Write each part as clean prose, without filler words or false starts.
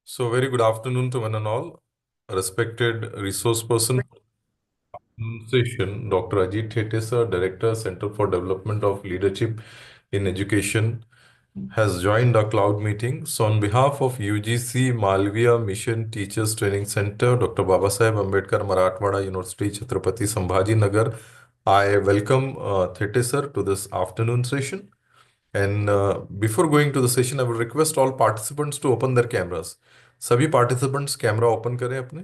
So, very good afternoon to one and all. Respected resource person session, Dr. Ajit THETE, sir, Director, Center for Development of Leadership in Education, has joined our cloud meeting. So, on behalf of UGC Malviya Mission Teachers Training Center, Dr. Babasaheb Ambedkar Marathwada University, Chhatrapati Sambhaji Nagar, I welcome THETE, sir, to this afternoon session. And before going to the session, I would request all participants to open their cameras. सभी participants camera open करें अपने.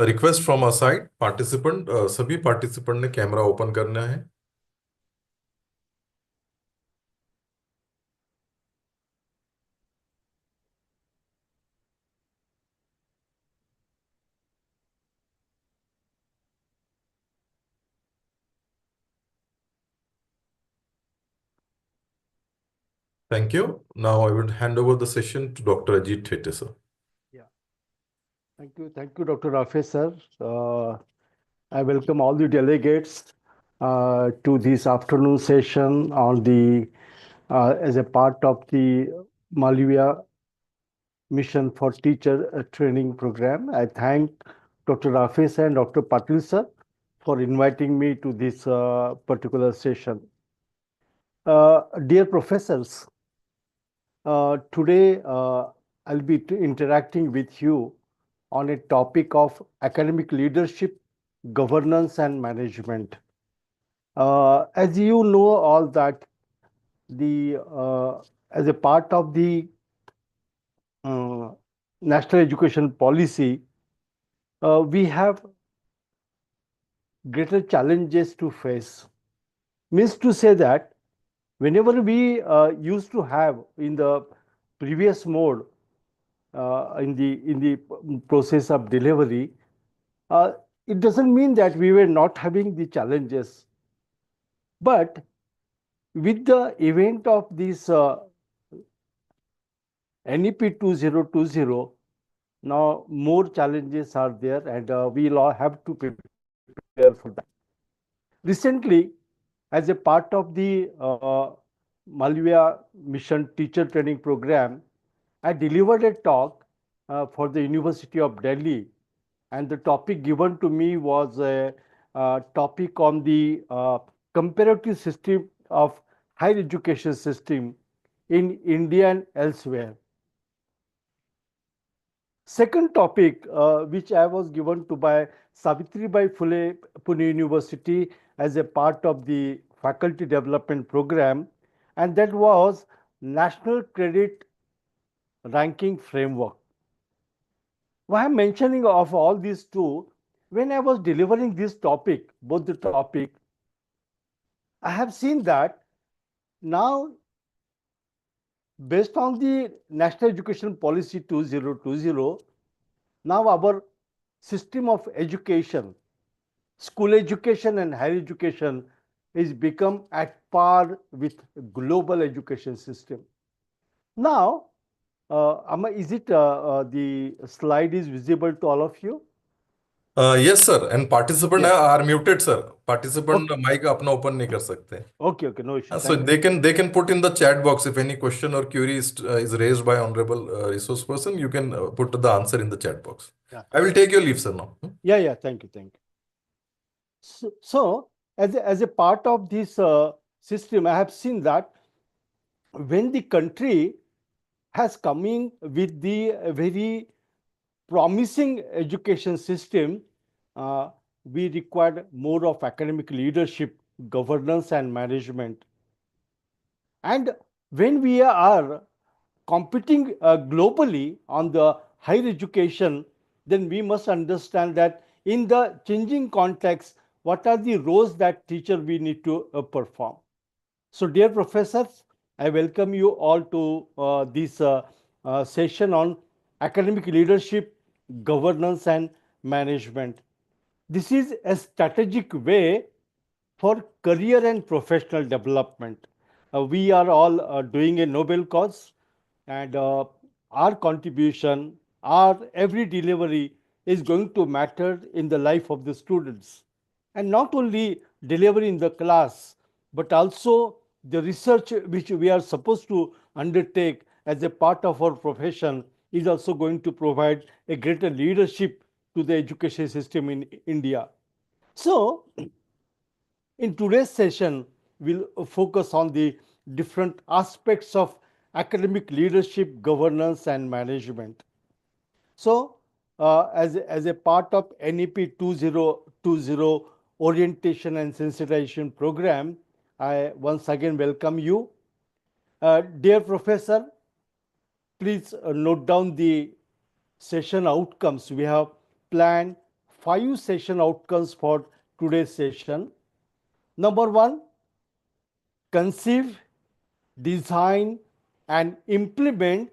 Request from our side participant सभी participant ने camera open करना है. Thank you. Now I would hand over the session to Dr. Ajit THETE, sir. Yeah. Thank you, Dr. Rafe, sir. I welcome all the delegates to this afternoon session on the as a part of the Malviya Mission for Teacher Training Program. I thank Dr. Rafe sir and Dr. Patil sir for inviting me to this particular session. Dear professors, today I'll be interacting with you on a topic of academic leadership, governance, and management. As you know, all that the as a part of the national education policy, we have greater challenges to face. Means to say that whenever we used to have in the previous mode in the process of delivery, it doesn't mean that we were not having the challenges. But with the event of this NEP 2020, now more challenges are there, and we'll all have to prepare for that. Recently, as a part of the Malviya Mission Teacher Training Program, I delivered a talk for the University of Delhi, and the topic given to me was a topic on the comparative system of higher education system in India and elsewhere. Second topic, which I was given to by Savitribai Phule Pune University as a part of the faculty development program, and that was National Credit Ranking Framework. Why I'm mentioning of all these two, when I was delivering this topic, both the topic, I have seen that now, based on the National Education Policy 2020, now our system of education, school education and higher education, is become at par with global education system. Now, is it the slide is visible to all of you? Yes, sir. And participant Yes. are muted, sir. Participant Okay. mic अपना open नहीं कर सकते. Okay, no issue. So they can put in the chat box if any question or query is raised by honorable resource person. You can put the answer in the chat box. Yeah. I will take your leave, sir, now. Yeah. Thank you. So as a part of this system, I have seen that when the country has coming with the very promising education system, we required more of academic leadership, governance, and management. And when we are competing globally on the higher education, then we must understand that in the changing context, what are the roles that teacher we need to perform. So dear professors, I welcome you all to this session on academic leadership, governance, and management. This is a strategic way for career and professional development. We are all doing a noble cause, and our contribution, our every delivery is going to matter in the life of the students. And not only delivery in the class, but also the research which we are supposed to undertake as a part of our profession is also going to provide a greater leadership to the education system in India. So, in today's session, we'll focus on the different aspects of academic leadership, governance, and management. So, as a part of NEP 2020 orientation and sensitization program, I once again welcome you. Dear Professor, please note down the session outcomes. We have planned 5 session outcomes for today's session. Number 1, conceive, design, and implement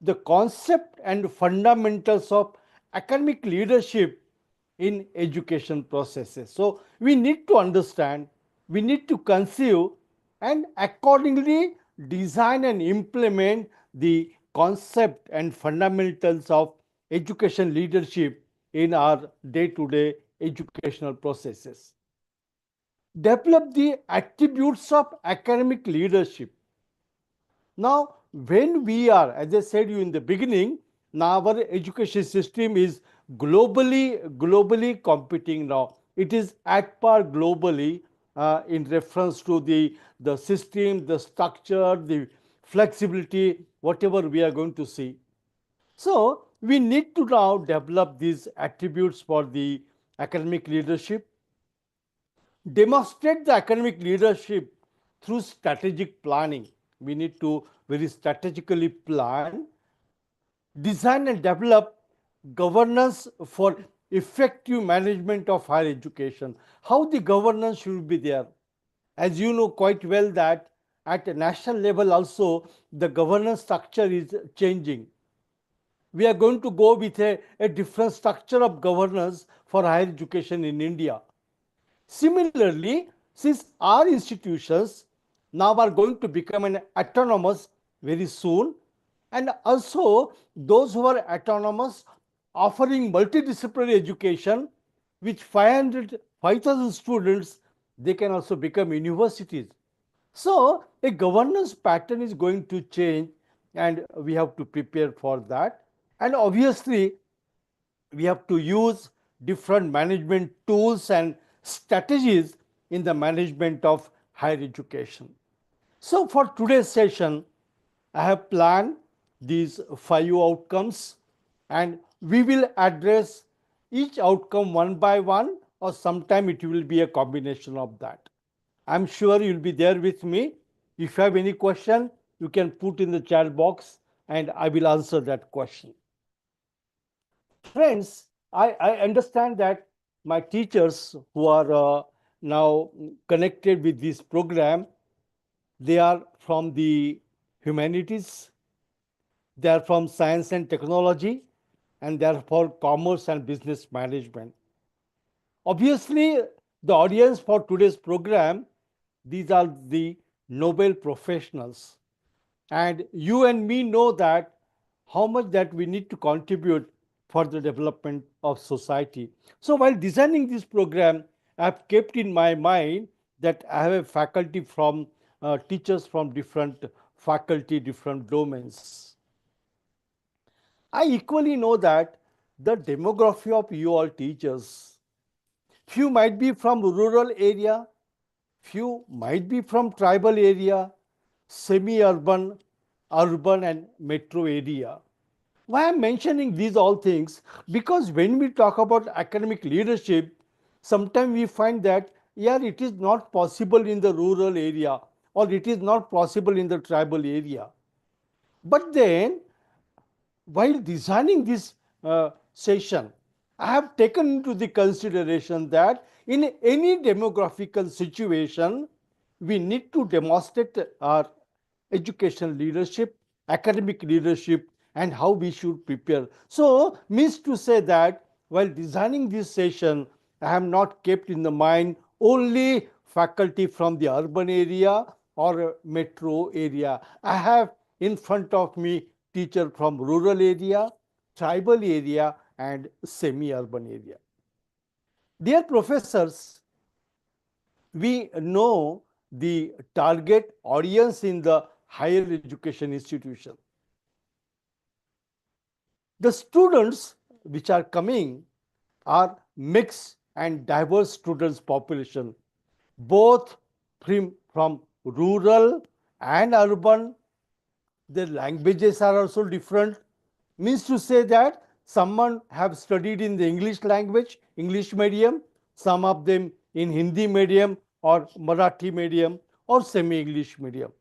the concept and fundamentals of academic leadership in education processes. So, we need to understand, we need to conceive and accordingly design and implement the concept and fundamentals of education leadership in our day-to-day educational processes. Develop the attributes of academic leadership. Now, when we are, as I said you in the beginning, now our education system is globally competing now. It is at par globally in reference to the system, the structure, the flexibility, whatever we are going to see. So, we need to now develop these attributes for the academic leadership. Demonstrate the academic leadership through strategic planning. We need to very strategically plan, design and develop governance for effective management of higher education. How the governance should be there? As you know quite well that at a national level also the governance structure is changing. We are going to go with a different structure of governance for higher education in India. Similarly, since our institutions now are going to become an autonomous very soon, and also those who are autonomous offering multidisciplinary education with 5,000 students, they can also become universities. So, a governance pattern is going to change and we have to prepare for that. And obviously, we have to use different management tools and strategies in the management of higher education. So, for today's session, I have planned these 5 outcomes and we will address each outcome one by one, or sometime it will be a combination of that. I'm sure you'll be there with me. If you have any question, you can put in the chat box and I will answer that question. Friends, I understand that my teachers who are now connected with this program, they are from the humanities, they are from science and technology, and they are for commerce and business management. Obviously, the audience for today's program, these are the Nobel professionals. And you and me know that how much that we need to contribute for the development of society. So while designing this program, I have kept in my mind that I have a faculty from teachers from different faculty, different domains. I equally know that the demography of you all teachers, few might be from rural area, few might be from tribal area, semi-urban, urban and metro area. Why I'm mentioning these all things? Because when we talk about academic leadership, sometimes we find that, yeah, it is not possible in the rural area or it is not possible in the tribal area. But then, while designing this session, I have taken into the consideration that in any demographical situation, we need to demonstrate our education leadership, academic leadership, and how we should prepare. So, means to say that while designing this session, I have not kept in the mind only faculty from the urban area or metro area. I have in front of me teacher from rural area, tribal area, and semi-urban area. Dear professors, we know the target audience in the higher education institution. The students which are coming are mixed and diverse students population, both from rural and urban. Their languages are also different. Means to say that someone have studied in the English language, English medium, some of them in Hindi medium or Marathi medium or semi-English medium.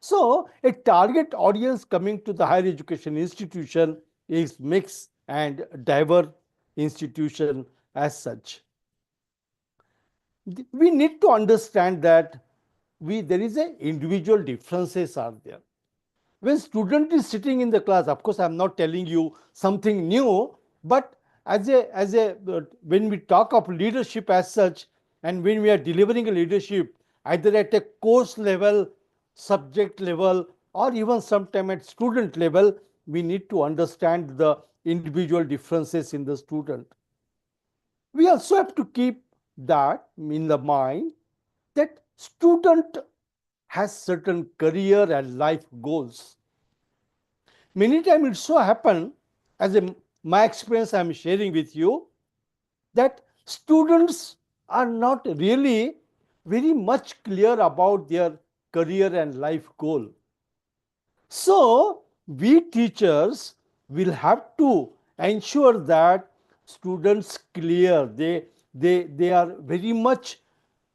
So a target audience coming to the higher education institution is mixed and diverse institution as such. We need to understand that there is a individual differences are there. When student is sitting in the class, of course, I'm not telling you something new, but when we talk of leadership as such, and when we are delivering a leadership, either at a course level, subject level, or even sometime at student level, we need to understand the individual differences in the student. We also have to keep that in the mind that student has certain career and life goals. Many times it so happen, as my experience I am sharing with you, that students are not really very much clear about their career and life goal. So we teachers will have to ensure that students clear, they are very much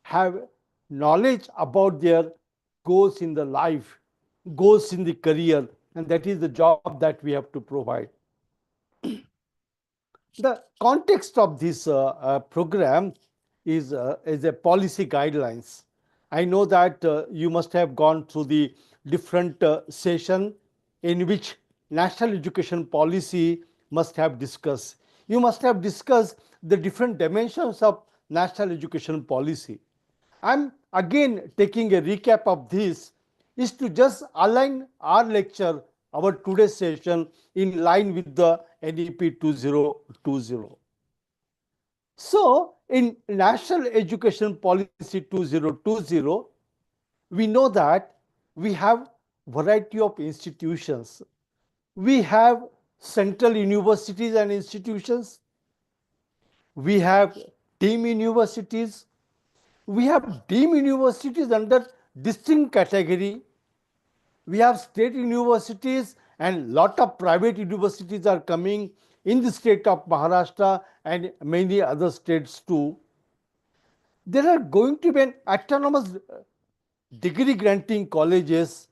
have knowledge about their goals in the life, goals in the career, and that is the job that we have to provide. The context of this program is a policy guidelines. I know that you must have gone through the different session in which national education policy must have discussed. You must have discussed the different dimensions of national education policy. I'm again taking a recap of this is to just align our lecture, our today's session in line with the NEP 2020. So in National Education Policy 2020, we know that we have variety of institutions. We have central universities and institutions. We have team universities. We have deemed universities under distinct category. We have state universities and lot of private universities are coming in the state of Maharashtra and many other states too. There are going to be an autonomous degree granting colleges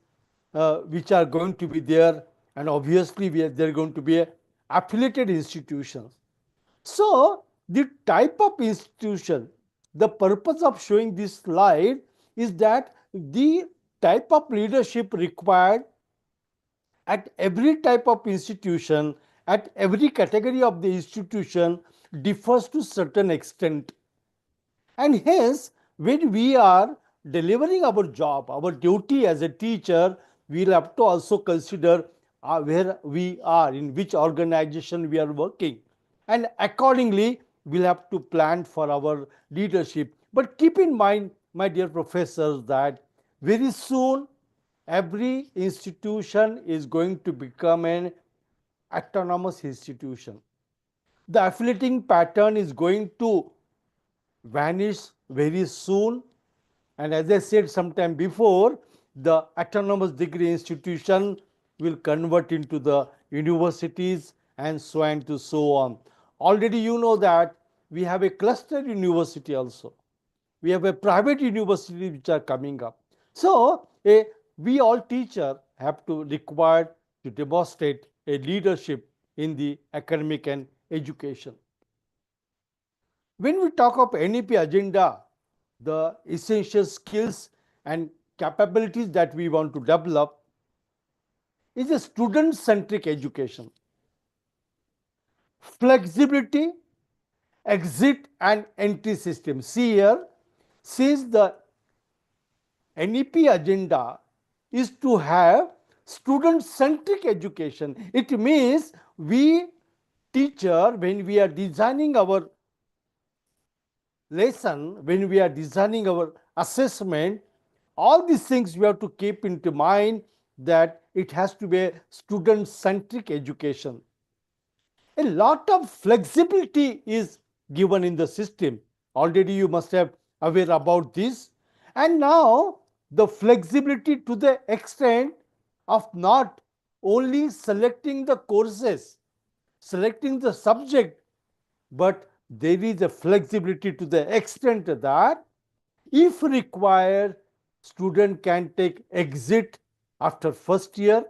which are going to be there, and obviously there are going to be affiliated institutions. So the type of institution, the purpose of showing this slide is that the type of leadership required at every type of institution, at every category of the institution differs to certain extent. And hence, when we are delivering our job, our duty as a teacher, we'll have to also consider where we are, in which organization we are working. And accordingly, we'll have to plan for our leadership. But keep in mind, my dear professors, that very soon every institution is going to become an autonomous institution. The affiliating pattern is going to vanish very soon. And as I said sometime before, the autonomous degree institution will convert into the universities and so on to so on. Already you know that we have a cluster university also. We have a private university which are coming up. So we all teachers have to require to demonstrate a leadership in the academic and education. When we talk of NEP agenda, the essential skills and capabilities that we want to develop is a student-centric education. Flexibility, exit and entry system. See here, since the NEP agenda is to have student-centric education, it means we teacher, when we are designing our lesson, when we are designing our assessment, all these things we have to keep into mind that it has to be a student-centric education. a lot of flexibility is given in the system. Already you must have aware about this. And now the flexibility to the extent of not only selecting the courses, selecting the subject, but there is a flexibility to the extent that if required, student can take exit after first year,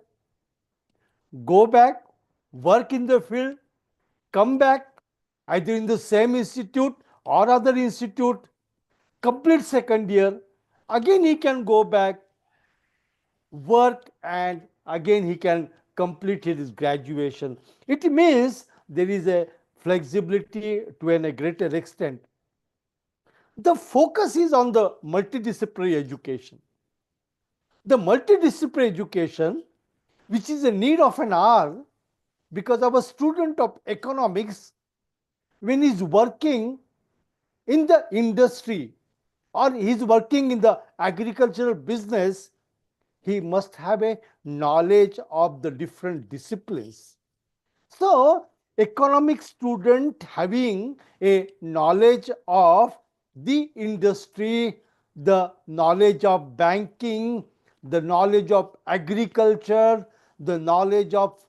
go back, work in the field, come back either in the same institute or other institute, complete second year, again he can go back, work, and again he can complete his graduation. It means there is a flexibility to a greater extent. The focus is on the multidisciplinary education. The multidisciplinary education, which is a need of an hour, because our student of economics, when he's working in the industry or he's working in the agricultural business, he must have a knowledge of the different disciplines. So, economic student having a knowledge of the industry, the knowledge of banking, the knowledge of agriculture, the knowledge of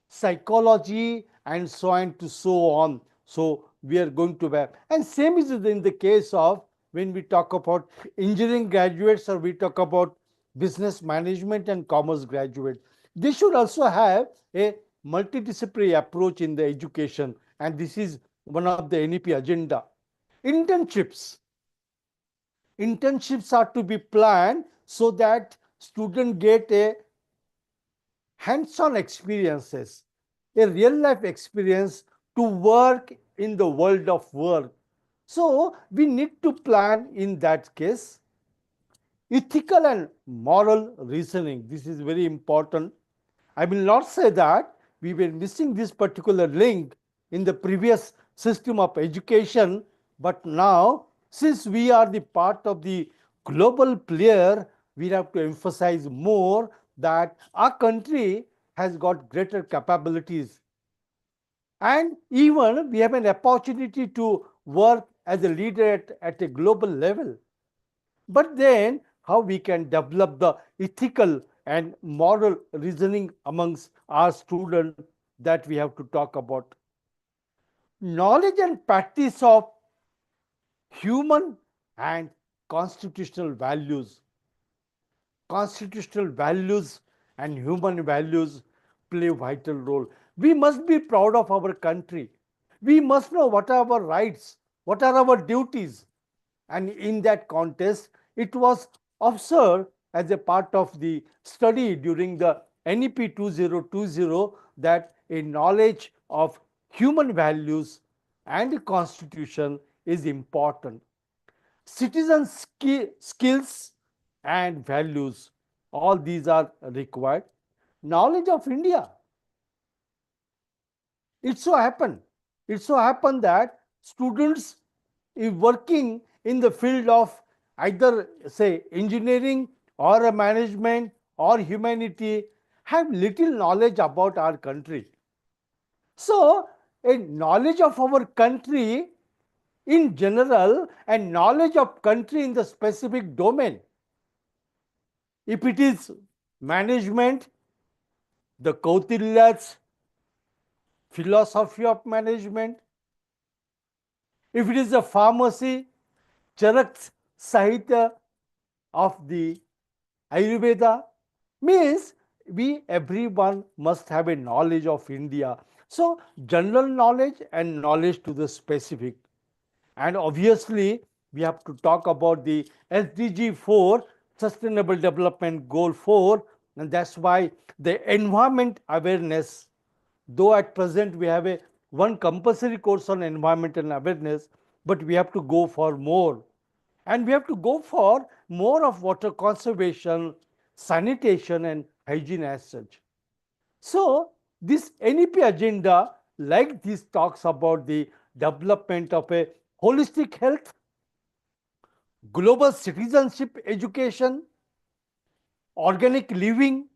psychology, and so on to so on. So we are going to have, and same is in the case of when we talk about engineering graduates or we talk about business management and commerce graduates. They should also have a multidisciplinary approach in the education, and this is one of the NEP agenda. Internships. Internships are to be planned so that students get a hands-on experiences, a real-life experience to work in the world of work. So we need to plan in that case. Ethical and moral reasoning, this is very important. I will not say that we were missing this particular link in the previous system of education, but now since we are the part of the global player, we have to emphasize more that our country has got greater capabilities, and even we have an opportunity to work as a leader at a global level. But then how we can develop the ethical and moral reasoning amongst our students, that we have to talk about. Knowledge and practice of human and constitutional values. Constitutional values and human values play a vital role. We must be proud of our country. We must know what are our rights, what are our duties. And in that context, it was observed as a part of the study during the NEP 2020 that a knowledge of human values and the constitution is important. Citizen skills and values, all these are required. Knowledge of India. It so happened that students working in the field of either say engineering or a management or humanity have little knowledge about our country. So a knowledge of our country in general and knowledge of country in the specific domain. If it is management, the Kautilya's philosophy of management. If it is a pharmacy, Charak's Sahitya of the Ayurveda, means we everyone must have a knowledge of India. So general knowledge and knowledge to the specific. And obviously, we have to talk about the SDG 4, Sustainable Development Goal 4, and that's why the environment awareness, though at present we have a one compulsory course on environmental awareness, but we have to go for more. And we have to go for more of water conservation, sanitation, and hygiene as such. So, this NEP agenda, like this, talks about the development of a holistic health, global citizenship education, organic living,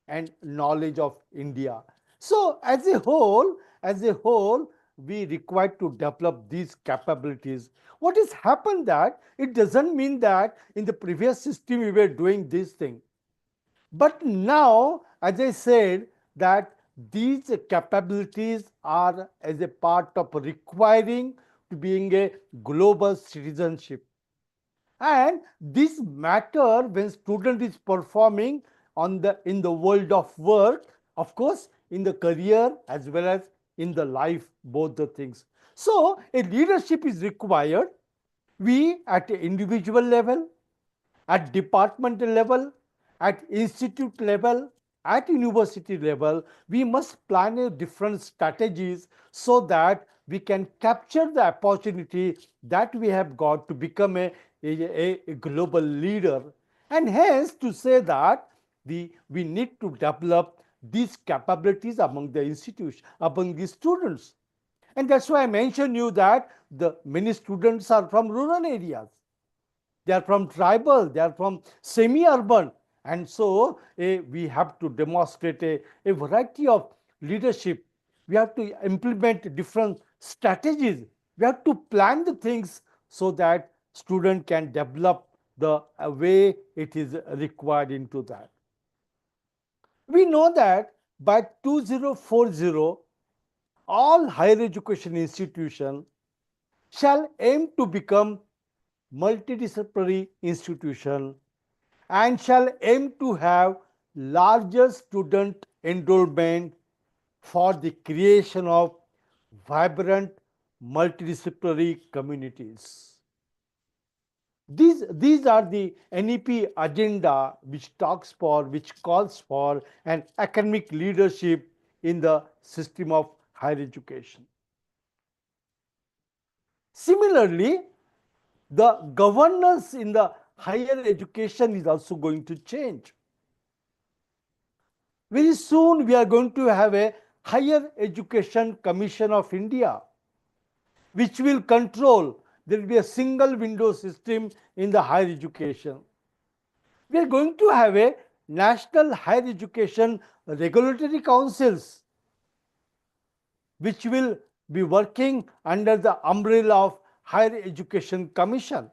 and knowledge of India. So as a whole, we require to develop these capabilities. What has happened that it doesn't mean that in the previous system we were doing this thing. But now, as I said, that these capabilities are as a part of requiring to being a global citizenship. And this matter when student is performing on the in the world of work, of course, in the career as well as in the life, both the things. So a leadership is required. We at an individual level, at departmental level, at institute level, at university level, we must plan a different strategies so that we can capture the opportunity that we have got to become a global leader. And hence to say that we need to develop these capabilities among the institutions, among the students. And that's why I mentioned you that the many students are from rural areas, they are from tribal, they are from semi-urban. And so we have to demonstrate a variety of leadership. We have to implement different strategies. We have to plan the things so that student can develop the way it is required into that. We know that by 2040, all higher education institutions shall aim to become multidisciplinary institution and shall aim to have larger student enrollment for the creation of vibrant multidisciplinary communities. These are the NEP agenda which calls for an academic leadership in the system of higher education. Similarly, the governance in the higher education is also going to change. Very soon we are going to have a Higher Education Commission of India, which will control. There will be a single window system in the higher education. We are going to have a National Higher Education Regulatory Councils, which will be working under the umbrella of Higher Education Commission.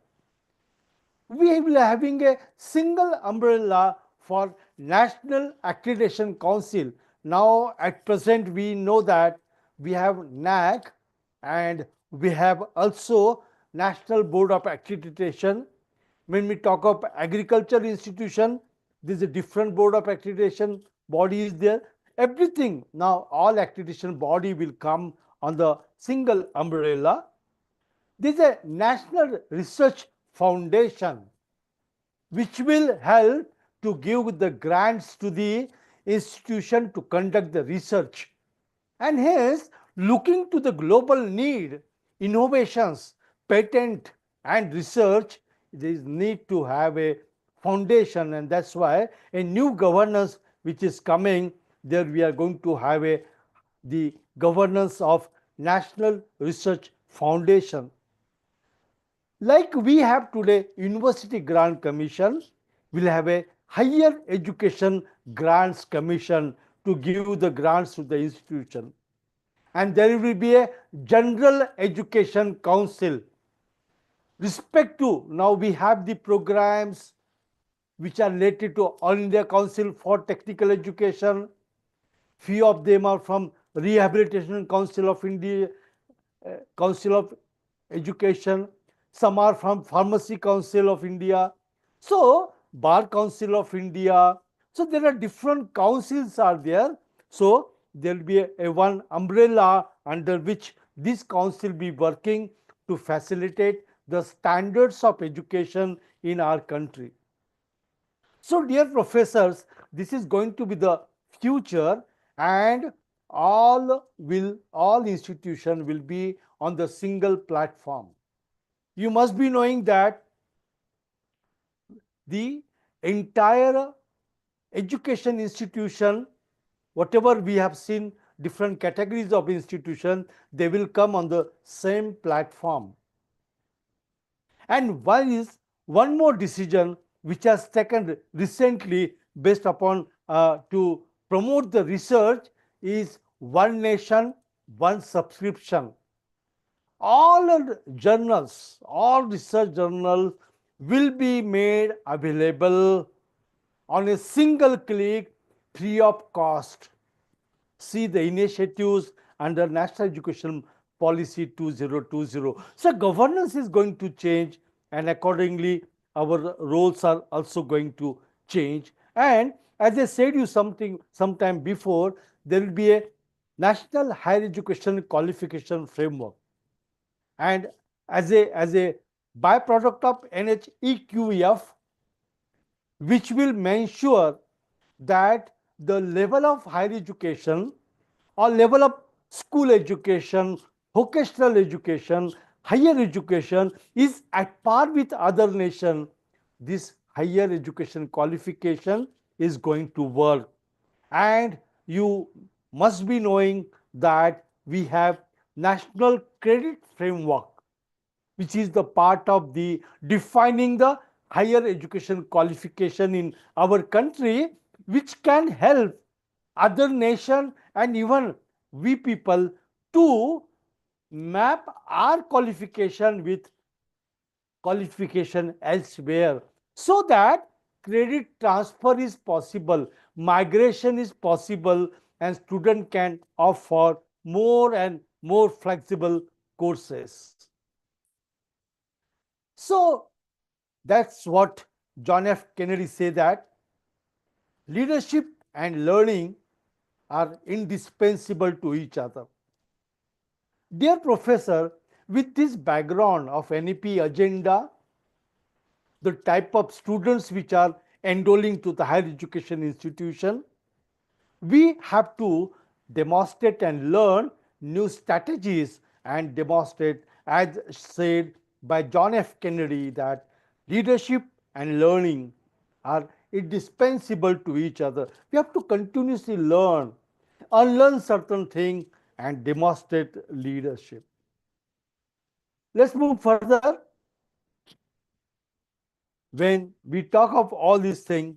We will having a single umbrella for National Accreditation Council. Now at present we know that we have NAC and we have also National Board of Accreditation. When we talk of agriculture institution, there is a different board of accreditation body is there. Everything now all accreditation body will come on the single umbrella. There is a National Research Foundation which will help to give the grants to the institution to conduct the research. And hence, looking to the global need, innovations, patent and research, there is need to have a foundation, and that's why a new governance which is coming, there we are going to have the governance of National Research Foundation. Like we have today University Grant Commission, we'll have a Higher Education Grants Commission to give the grants to the institution. And there will be a General Education Council. Respect to, now we have the programs which are related to All India Council for Technical Education. Few of them are from Rehabilitation Council of India, Council of Education. Some are from Pharmacy Council of India. So Bar Council of India. So there are different councils are there. So there will be a one umbrella under which this council be working to facilitate the standards of education in our country. So dear professors, this is going to be the future, and all institutions will be on the single platform. You must be knowing that the entire education institution, whatever we have seen different categories of institution, they will come on the same platform. And one more decision which has taken recently based upon to promote the research is one nation, one subscription. All our journals, all research journals will be made available on a single click, free of cost. See the initiatives under National Education Policy 2020. So governance is going to change, and accordingly our roles are also going to change. And as I said you something sometime before, there will be a National Higher Education Qualification Framework. And as a byproduct of NHEQF, which will ensure that the level of higher education or level of school education, vocational education, higher education is at par with other nations. This higher education qualification is going to work. And you must be knowing that we have National Credit Framework, which is the part of the defining the higher education qualification in our country, which can help other nation and even we people to map our qualification with qualification elsewhere, so that credit transfer is possible, migration is possible, and student can offer more and more flexible courses. So that's what John F. Kennedy said, that leadership and learning are indispensable to each other. Dear professor, with this background of NEP agenda, the type of students which are enrolling to the higher education institution, we have to demonstrate and learn new strategies and demonstrate, as said by John F. Kennedy, that leadership and learning are indispensable to each other. We have to continuously learn, unlearn certain things, and demonstrate leadership. Let's move further. When we talk of all these things,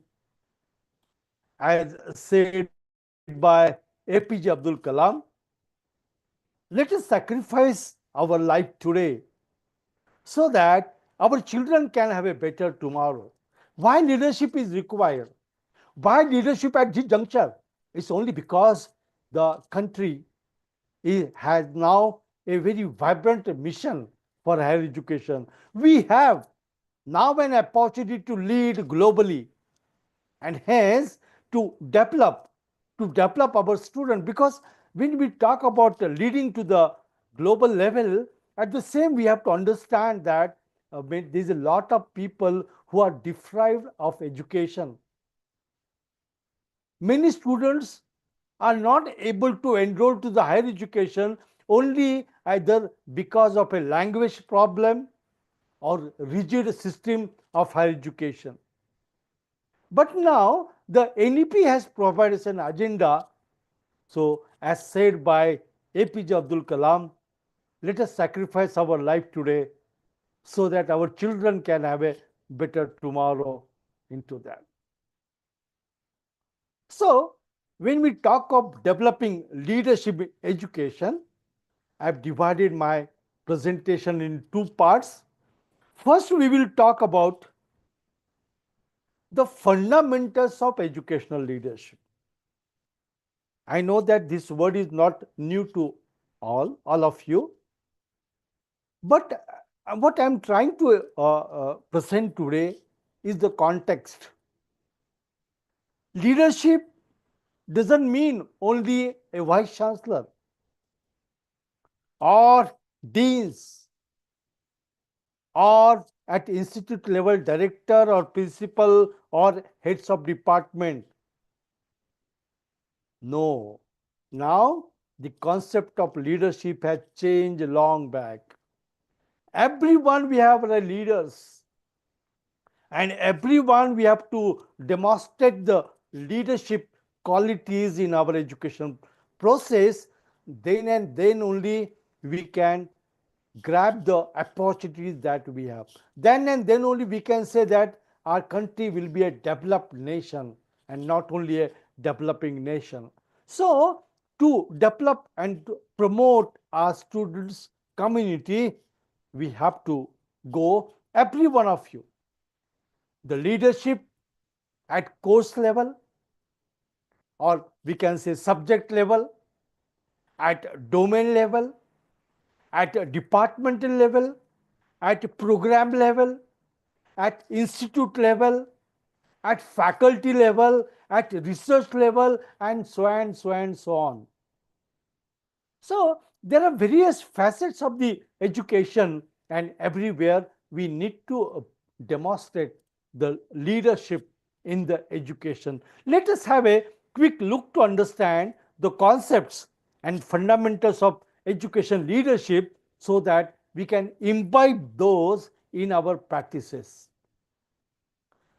as said by APJ Abdul Kalam, let us sacrifice our life today so that our children can have a better tomorrow. Why leadership is required? Why leadership at this juncture? It's only because the country has now a very vibrant mission for higher education. We have now an opportunity to lead globally, and hence to develop our students, because when we talk about leading to the global level, at the same we have to understand that there's a lot of people who are deprived of education. Many students are not able to enroll to the higher education only either because of a language problem or rigid system of higher education. But now the NEP has provided an agenda. So as said by APJ Abdul Kalam, let us sacrifice our life today so that our children can have a better tomorrow into that. So when we talk of developing leadership in education, I've divided my presentation in two parts. First, we will talk about the fundamentals of educational leadership. I know that this word is not new to all of you, but what I'm trying to present today is the context. Leadership doesn't mean only a vice chancellor or deans or at institute level director or principal or heads of department. No. Now the concept of leadership has changed long back. Everyone we have are leaders, and everyone we have to demonstrate the leadership qualities in our education process. Then and then only we can grab the opportunities that we have. Then and then only we can say that our country will be a developed nation and not only a developing nation. So to develop and to promote our students' community, we have to go, every one of you, the leadership at course level, or we can say subject level, at domain level, at departmental level, at program level, at institute level, at faculty level, at research level, and so on, so on, so on. So there are various facets of the education, and everywhere we need to demonstrate the leadership in the education. Let us have a quick look to understand the concepts and fundamentals of education leadership so that we can imbibe those in our practices.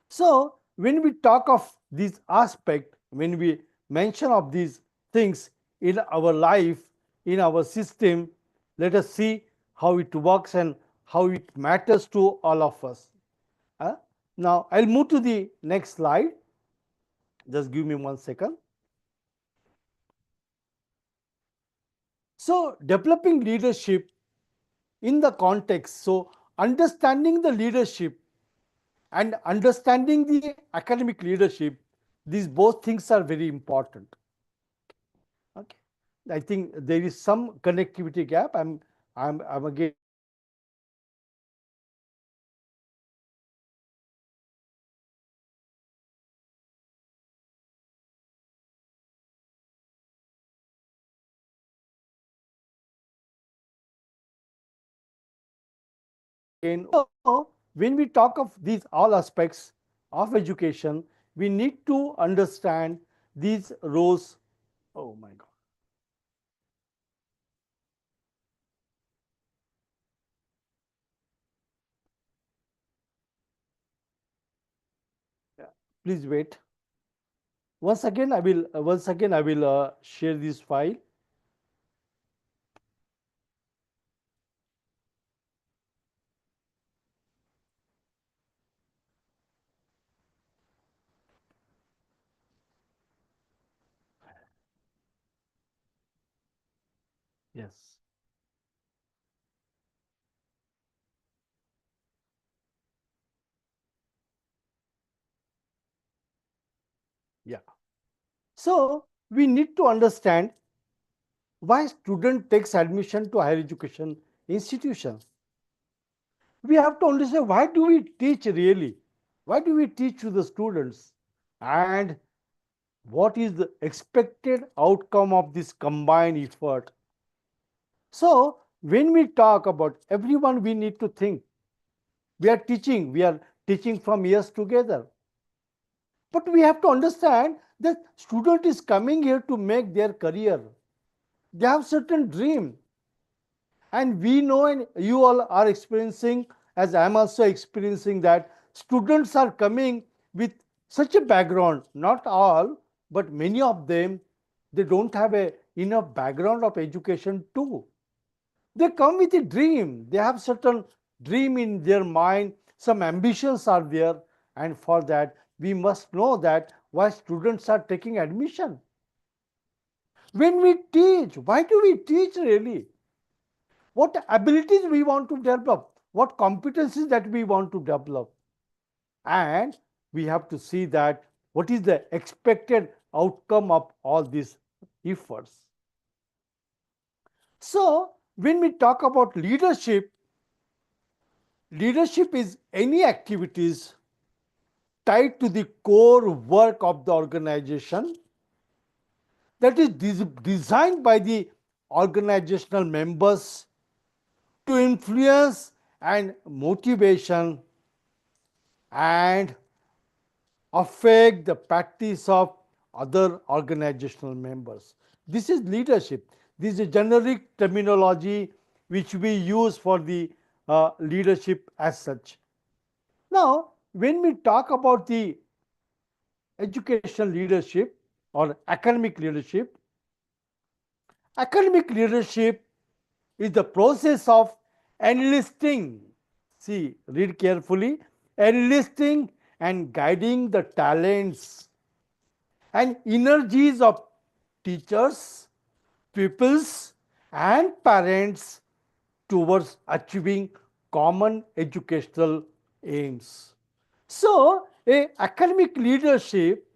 So when we talk of these aspects, when we mention of these things in our life, in our system, let us see how it works and how it matters to all of us. Now I'll move to the next slide. Just give me 1 second. So developing leadership in the context, so understanding the leadership and understanding the academic leadership, these both things are very important. Okay, I think there is some connectivity gap. I'm again so when we talk of these all aspects of education, we need to understand these roles. Oh my God. Yeah. Please wait. Once again, I will share this file. Yes. Yeah. So we need to understand why student takes admission to higher education institutions. We have to understand why do we teach really? Why do we teach to the students? And what is the expected outcome of this combined effort? So when we talk about everyone, we need to think. We are teaching from years together. But we have to understand that student is coming here to make their career. They have certain dream. And we know, and you all are experiencing, as I am also experiencing, that students are coming with such a background, not all, but many of them, they don't have a enough background of education too. They come with a dream. They have certain dream in their mind. Some ambitions are there. And for that, we must know that why students are taking admission. When we teach, why do we teach really? What abilities we want to develop, what competencies that we want to develop. And we have to see that what is the expected outcome of all these efforts. So when we talk about leadership, leadership is any activities tied to the core work of the organization that is designed by the organizational members to influence and motivation and affect the practice of other organizational members. This is leadership. This is a generic terminology which we use for the leadership as such. Now, when we talk about the educational leadership or academic leadership is the process of enlisting, see, read carefully, enlisting and guiding the talents and energies of teachers, pupils and parents towards achieving common educational aims. So, a academic leadership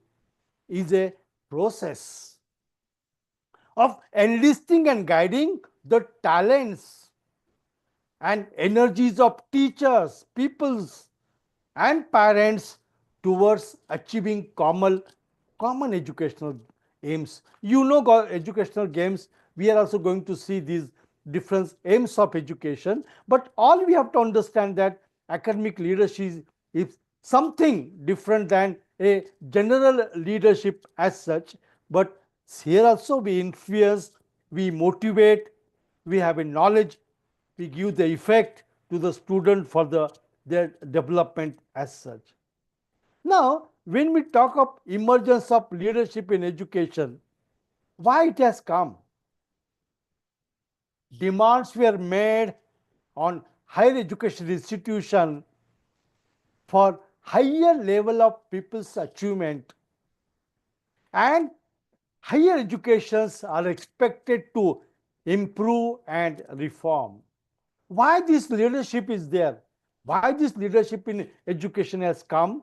is a process of enlisting and guiding the talents and energies of teachers, pupils, and parents towards achieving common educational aims. You know, educational games, we are also going to see these different aims of education, but all we have to understand that academic leadership is something different than a general leadership as such. But here also we influence, we motivate, we have a knowledge, we give the effect to the student for their development as such. Now, when we talk of emergence of leadership in education, why it has come? Demands were made on higher education institution for higher level of people's achievement, and higher educations are expected to improve and reform. Why this leadership is there? Why this leadership in education has come?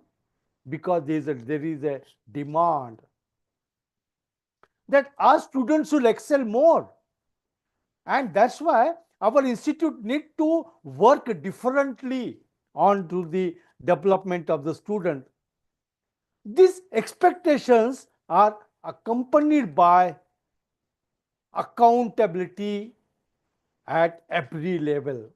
Because there is a demand that our students should excel more. And that's why our institute need to work differently on to the development of the student. These expectations are accompanied by accountability at every level.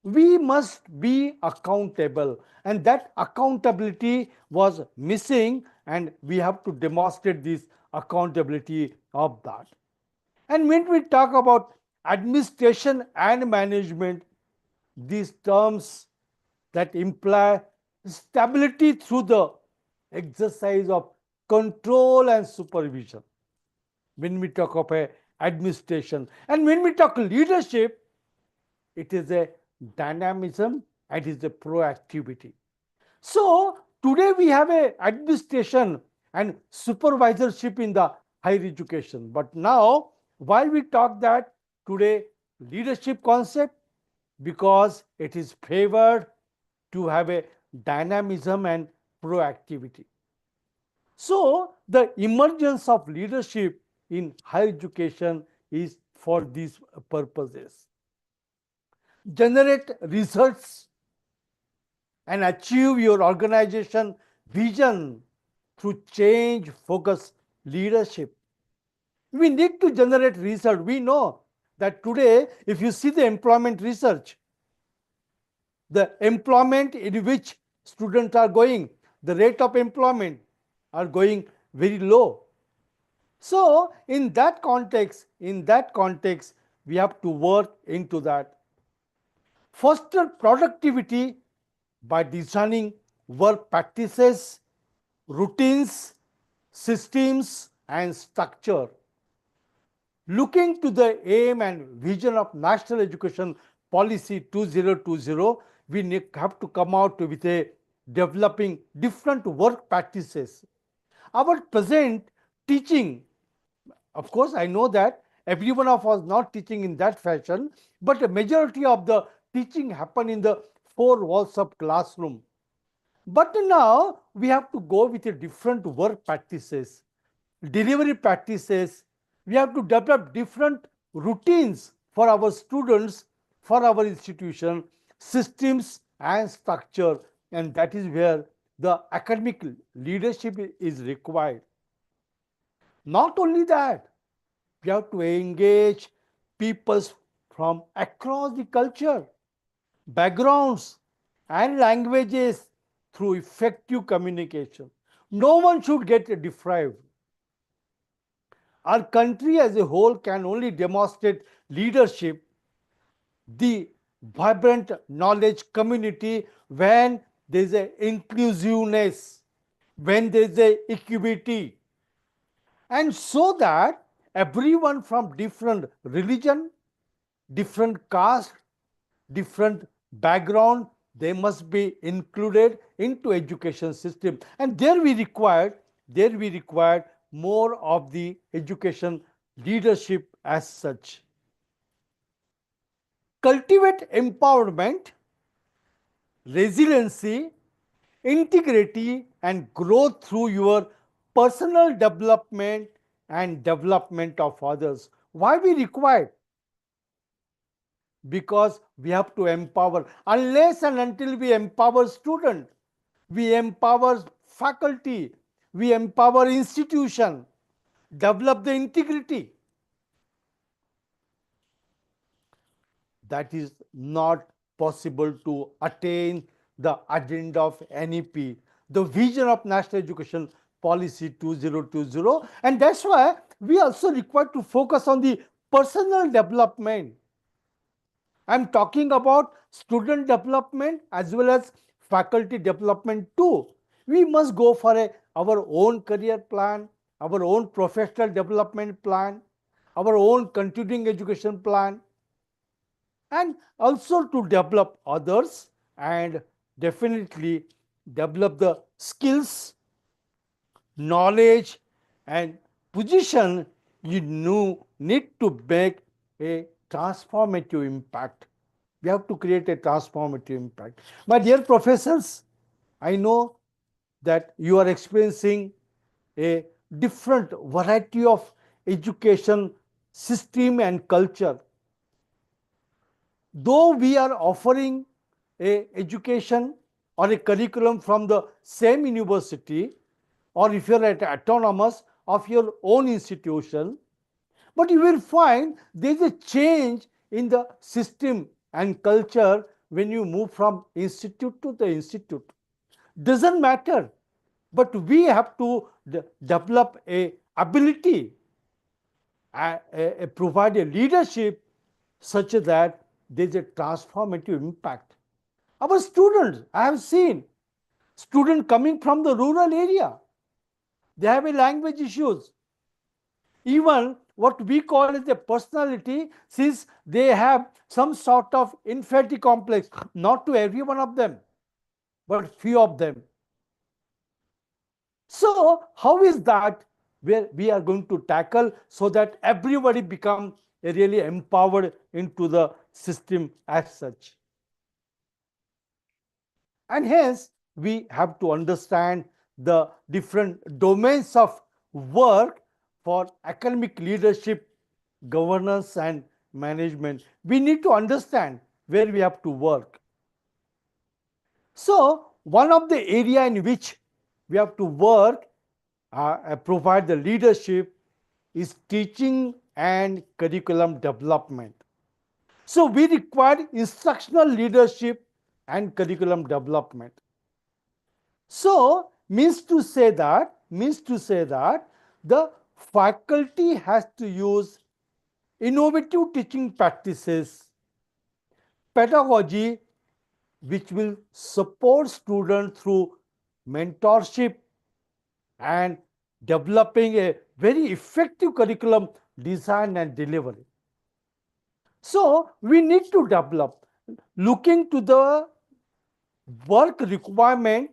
We must be accountable, and that accountability was missing, and we have to demonstrate this accountability of that. And when we talk about administration and management, these terms that imply stability through the exercise of control and supervision. When we talk of a administration, and when we talk leadership, it is a dynamism and it is a proactivity. So today we have a administration and supervisorship in the higher education. But now, why we talk that today leadership concept? Because it is favored to have a dynamism and proactivity. So the emergence of leadership in higher education is for these purposes. Generate results and achieve your organization vision through change focused leadership. We need to generate research. We know that today, if you see the employment research, the employment in which students are going, the rate of employment are going very low. So in that context, we have to work into that. Foster productivity by designing work practices, routines, systems, and structure. Looking to the aim and vision of National Education Policy 2020, we have to come out with a developing different work practices. Our present teaching, of course, I know that everyone of us not teaching in that fashion, but a majority of the teaching happen in the four walls of classroom. But now we have to go with a different work practices, delivery practices. We have to develop different routines for our students, for our institution, systems and structure, and that is where the academic leadership is required. Not only that, we have to engage people from across the culture, backgrounds, and languages through effective communication. No one should get deprived. Our country as a whole can only demonstrate leadership, the vibrant knowledge community, when there is a inclusiveness, when there is a equity, and so that everyone from different religion, different caste, different background, they must be included into education system. And there we required more of the education leadership as such. Cultivate empowerment, resiliency, integrity, and growth through your personal development and development of others. Why we require? Because we have to empower. Unless and until we empower student, we empower faculty, we empower institution, develop the integrity. That is not possible to attain the agenda of NEP, the vision of National Education Policy 2020. And that's why we also require to focus on the personal development. I'm talking about student development as well as faculty development too. We must go for our own career plan, our own professional development plan, our own continuing education plan, and also to develop others and definitely develop the skills, knowledge, and position you need to make a transformative impact. We have to create a transformative impact. My dear professors, I know that you are experiencing a different variety of education system and culture. Though we are offering a education or a curriculum from the same university, or if you're at autonomous of your own institution, but you will find there is a change in the system and culture when you move from institute to the institute. Doesn't matter, but we have to develop a ability, provide a leadership such that there is a transformative impact. Our students, I have seen students coming from the rural area, they have a language issues. Even what we call as a personality, since they have some sort of inferiority complex, not to every one of them, but few of them. So how is that where we are going to tackle so that everybody become really empowered into the system as such? And hence, we have to understand the different domains of work for academic leadership, governance, and management. We need to understand where we have to work. So, one of the area in which we have to work, provide the leadership, is teaching and curriculum development. So, we require instructional leadership and curriculum development. So, means to say that the faculty has to use innovative teaching practices, pedagogy, which will support students through mentorship and developing a very effective curriculum design and delivery. So, we need to develop, looking to the work requirement,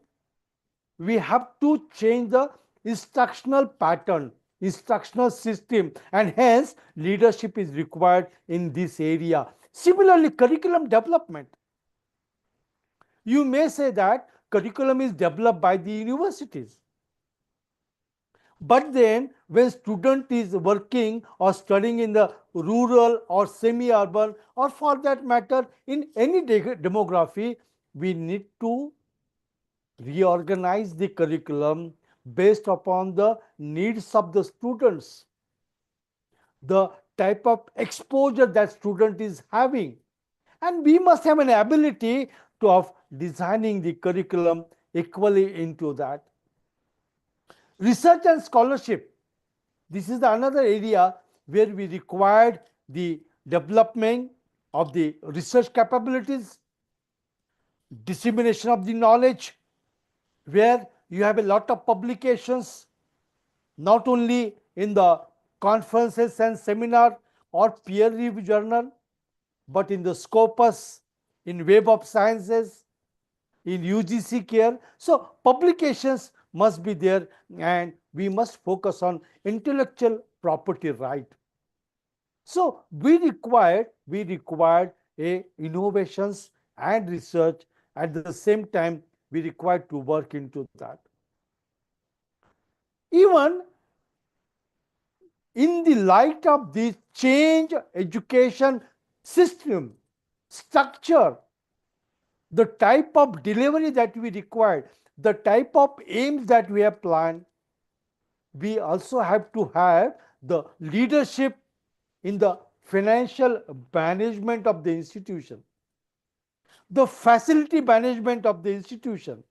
we have to change the instructional pattern, instructional system, and hence leadership is required in this area. Similarly, curriculum development. You may say that curriculum is developed by the universities. But then when student is working or studying in the rural or semi-urban, or for that matter in any demography, we need to reorganize the curriculum based upon the needs of the students, the type of exposure that student is having, and we must have an ability of designing the curriculum equally into that. Research and scholarship, this is another area where we required the development of the research capabilities, dissemination of the knowledge, where you have a lot of publications, not only in the conferences and seminar or peer review journal, but in the Scopus, in Web of Sciences, in UGC Care. So publications must be there, and we must focus on intellectual property right. So we required a innovations and research. At the same time, we required to work into that. Even in the light of this change education system structure, the type of delivery that we required, the type of aims that we have planned, we also have to have the leadership in the financial management of the institution, the facility management of the institution,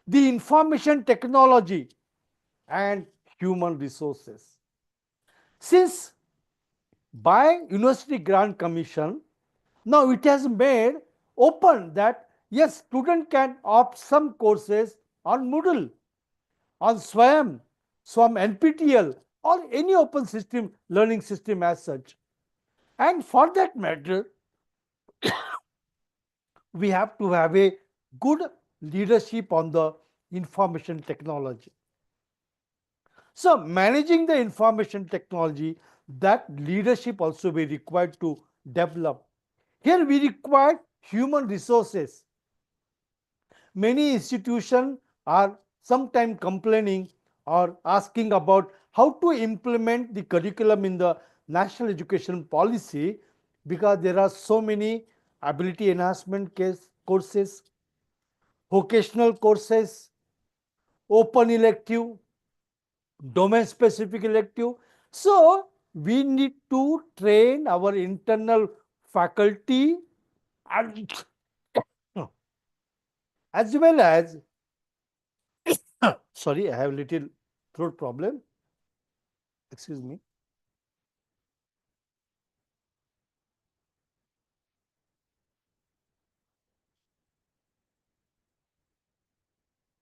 the information technology, and human resources. Since by University Grant Commission, now it has made open that yes, student can opt some courses on Moodle, on Swam NPTEL, or any open system learning system as such. And for that matter, we have to have a good leadership on the information technology. So managing the information technology, that leadership also be required to develop. Here we require human resources. Many institutions are sometimes complaining or asking about how to implement the curriculum in the national education policy, because there are so many ability enhancement courses, vocational courses, open elective, domain specific elective. So we need to train our internal faculty and as well as sorry, I have little throat problem. Excuse me.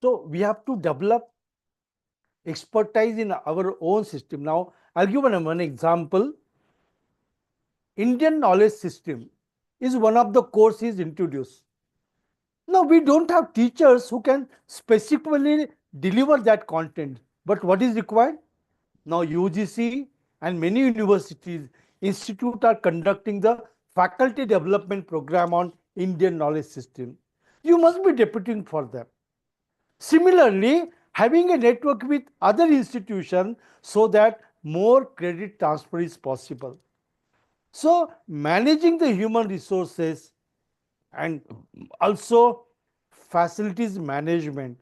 So we have to develop expertise in our own system. Now, I'll give one example. Indian knowledge system is one of the courses introduced. Now, we don't have teachers who can specifically deliver that content. But what is required? Now, UGC and many universities, institute are conducting the faculty development program on Indian knowledge system. You must be deputing for them. Similarly, having a network with other institutions so that more credit transfer is possible. So, managing the human resources and also facilities management.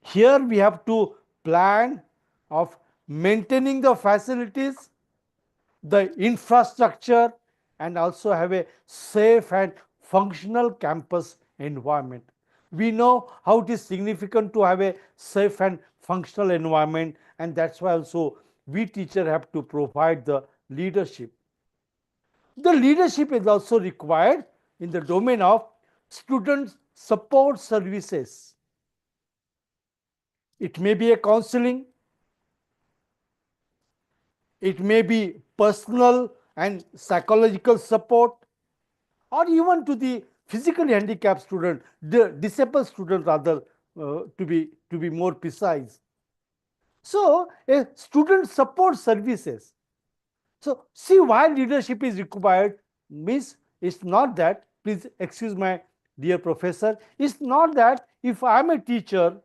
Here we have to plan of maintaining the facilities, the infrastructure, and also have a safe and functional campus environment. We know how it is significant to have a safe and functional environment, and that's why also we teachers have to provide the leadership. The leadership is also required in the domain of student support services. It may be a counseling, it may be personal and psychological support, or even to the physically handicapped student, the disabled student rather, to be more precise. So, a student support services. So, see why leadership is required means it's not that, please excuse my dear professor, it's not that if I am a teacher,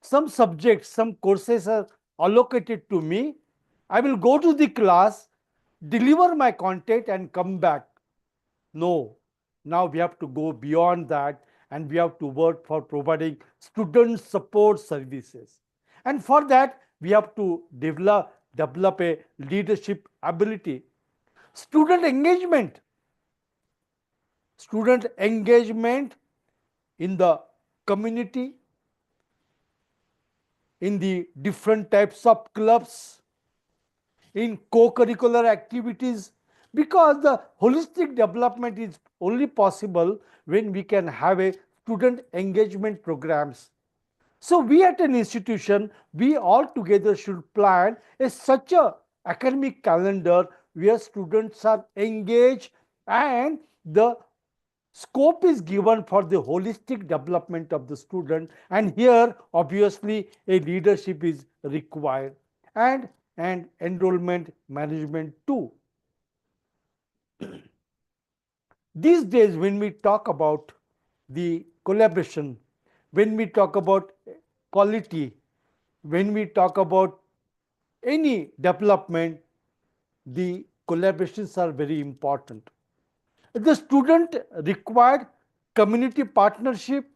some subjects, some courses are allocated to me, I will go to the class, deliver my content and come back. No, now we have to go beyond that and we have to work for providing student support services. And for that, we have to develop a leadership ability. Student engagement. Student engagement in the community, in the different types of clubs, in co-curricular activities, because the holistic development is only possible when we can have a student engagement programs. So we at an institution, we all together should plan such a academic calendar where students are engaged and the scope is given for the holistic development of the student, and here obviously a leadership is required. And and enrollment management too. These days, when we talk about the collaboration, when we talk about quality, when we talk about any development, the collaborations are very important. The student required community partnership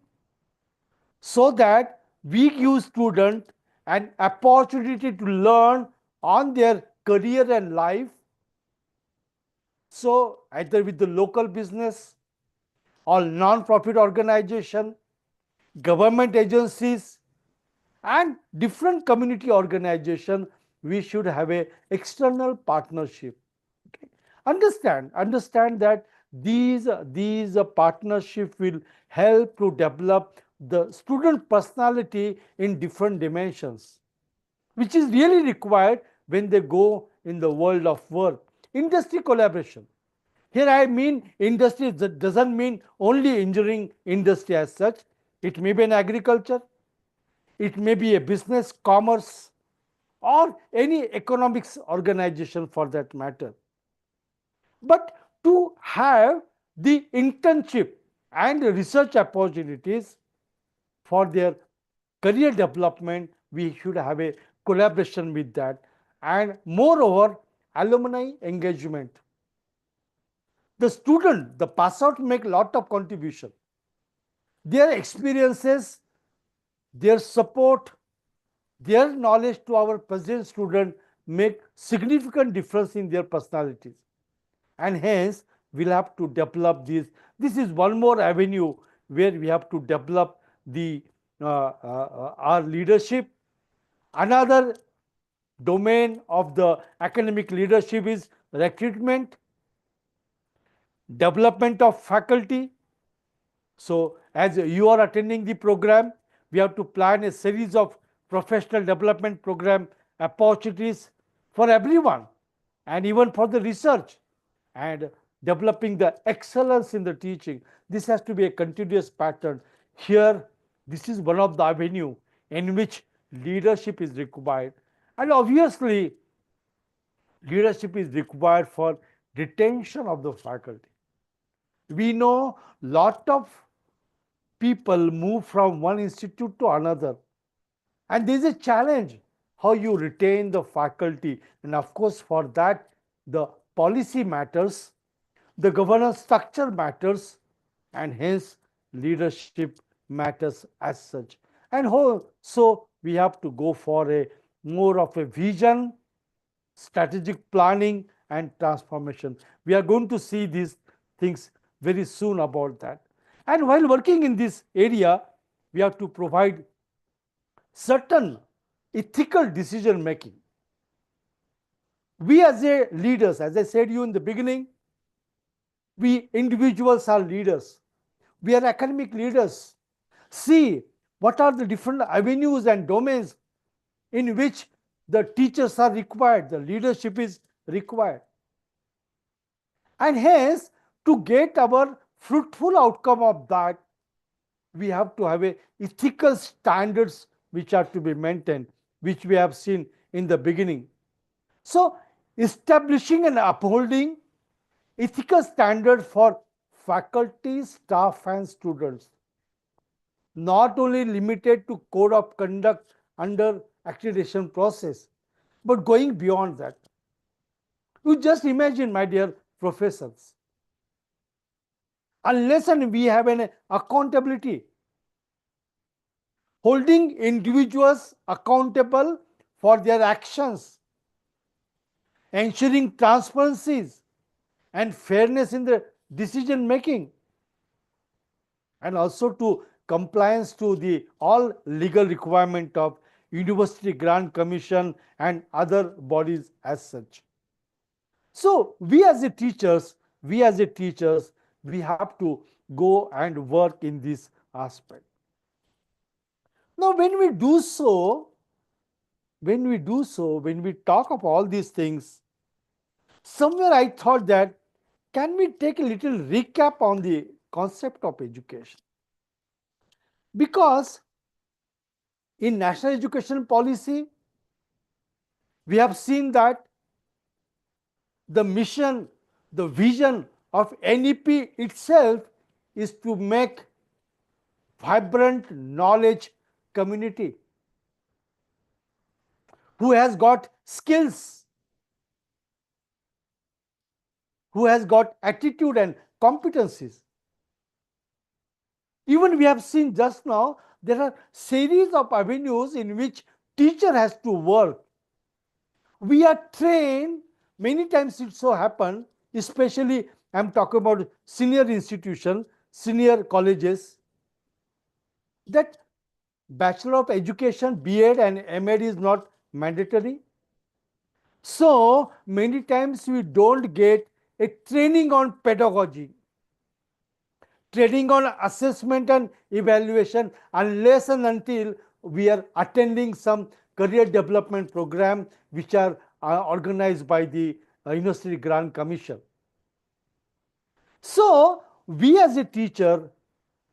so that we give student an opportunity to learn on their career and life. So either with the local business or non-profit organization, government agencies and different community organization, we should have a external partnership. Okay. Understand that these partnership will help to develop the student personality in different dimensions, which is really required when they go in the world of work. Industry collaboration. Here I mean industry doesn't mean only engineering industry as such. It may be an agriculture, it may be a business, commerce, or any economics organization for that matter. But to have the internship and research opportunities for their career development, we should have a collaboration with that. And moreover, alumni engagement. The student, the pass out make a lot of contribution. Their experiences, their support, their knowledge to our present student make significant difference in their personalities. And hence, we'll have to develop this. This is one more avenue where we have to develop the our leadership. Another domain of the academic leadership is recruitment, development of faculty. So as you are attending the program, we have to plan a series of professional development program opportunities for everyone and even for the research and developing the excellence in the teaching. This has to be a continuous pattern. Here, this is one of the avenue in which leadership is required. And obviously, leadership is required for retention of the faculty. We know lot of people move from one institute to another, and there is a challenge how you retain the faculty. And of course, for that, the policy matters, the governance structure matters, and hence leadership matters as such. And so we have to go for a more of a vision, strategic planning, and transformation. We are going to see these things very soon about that. And while working in this area, we have to provide certain ethical decision making. We as a leaders, as I said you in the beginning, we individuals are leaders. We are academic leaders. See what are the different avenues and domains in which the teachers are required, the leadership is required. And hence, to get our fruitful outcome of that, we have to have a ethical standards which are to be maintained, which we have seen in the beginning. So, establishing and upholding ethical standard for faculty, staff, and students, not only limited to code of conduct under accreditation process, but going beyond that. You just imagine, my dear professors, unless and we have an accountability, holding individuals accountable for their actions, ensuring transparencies and fairness in the decision making, and also to compliance to the all legal requirement of University Grant Commission and other bodies as such. So we as a teachers, we have to go and work in this aspect. Now, when we talk of all these things, somewhere I thought that can we take a little recap on the concept of education? Because in national education policy, We have seen that the mission, the vision of NEP itself is to make vibrant knowledge community who has got skills, who has got attitude and competencies. Even we have seen just now, there are series of avenues in which teacher has to work. We are trained, many times it so happen, especially I am talking about senior institutions, senior colleges, that Bachelor of Education, B.Ed and M.Ed is not mandatory. So many times we don't get a training on pedagogy, training on assessment and evaluation, unless and until we are attending some career development program which are organized by the University Grant Commission. So we as a teacher,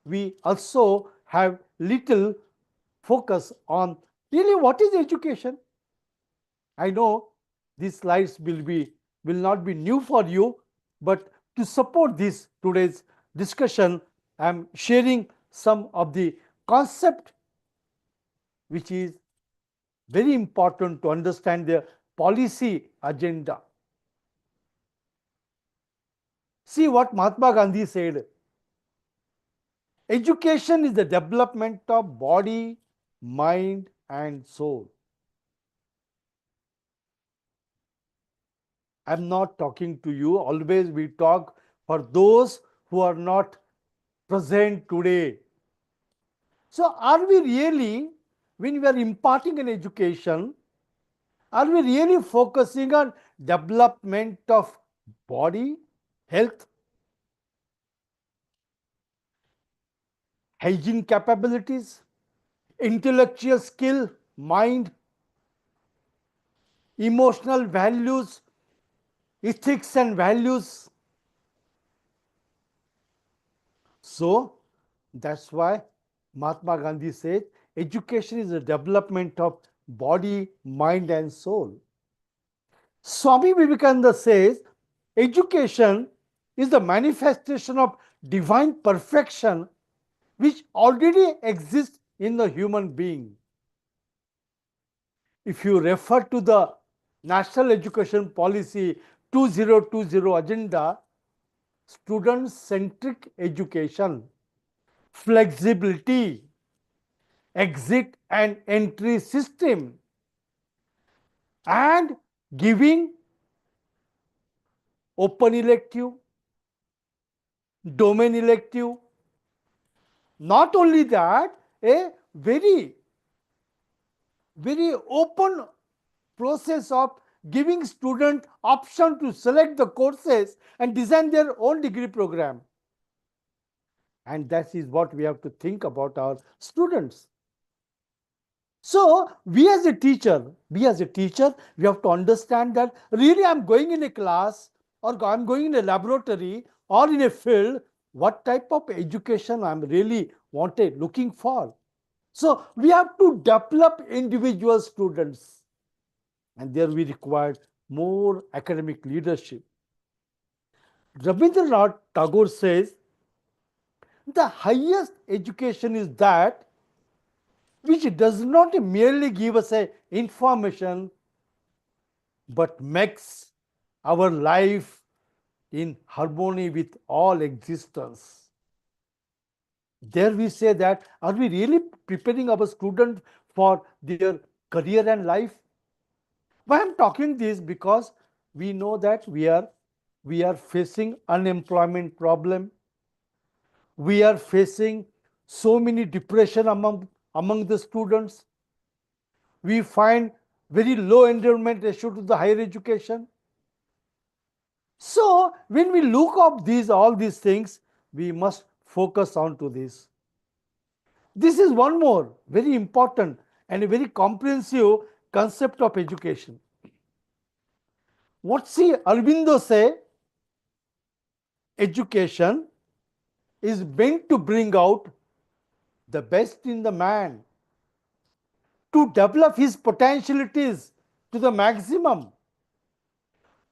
we also have little focus on really what is education. I know these slides will not be new for you, but to support this today's discussion, I am sharing some of the concept which is very important to understand the policy agenda. See what Mahatma Gandhi said. Education is the development of body, mind, and soul. I'm not talking to you. Always we talk for those who are not present today. So, are we really, when we are imparting an education, are we really focusing on development of body, health, hygiene capabilities, intellectual skill, mind, emotional values, ethics and values? So, that's why Mahatma Gandhi said education is the development of body, mind, and soul. Swami Vivekananda says education is the manifestation of divine perfection which already exists in the human being. If you refer to the National Education Policy 2020 agenda, student-centric education, flexibility, exit and entry system, and giving open elective, domain elective. Not only that, a very open process of giving student option to select the courses and design their own degree program. And that is what we have to think about our students. So we as a teacher, we have to understand that really I'm going in a class or I'm going in a laboratory or in a field, what type of education I'm really looking for. So we have to develop individual students, and there we require more academic leadership. Rabindranath Tagore says, the highest education is that which does not merely give us a information, but makes our life in harmony with all existence. There we say that, are we really preparing our students for their career and life? Why I'm talking this? Because we know that we are facing unemployment problem. We are facing so many depression among the students. We find very low enrollment ratio to the higher education. So when we look up all these things, we must focus on to this. This is one more very important and a very comprehensive concept of education. What see Aurobindo say? Education is meant to bring out the best in the man, to develop his potentialities to the maximum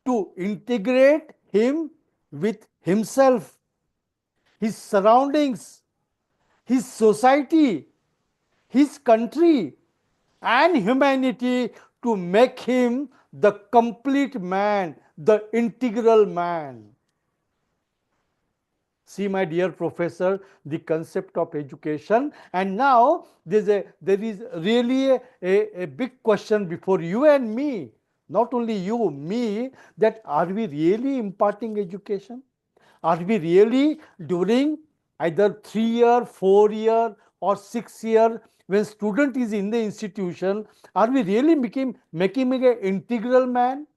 to integrate him with himself, his surroundings, his society, his country, and humanity, to make him the complete man, the integral man. See, my dear professor, the concept of education. And now there is really a big question before you and me, not only you, me, that are we really imparting education? Are we really during either 3 year, 4 year, or 6 year, when student is in the institution, are we really making him an integral man?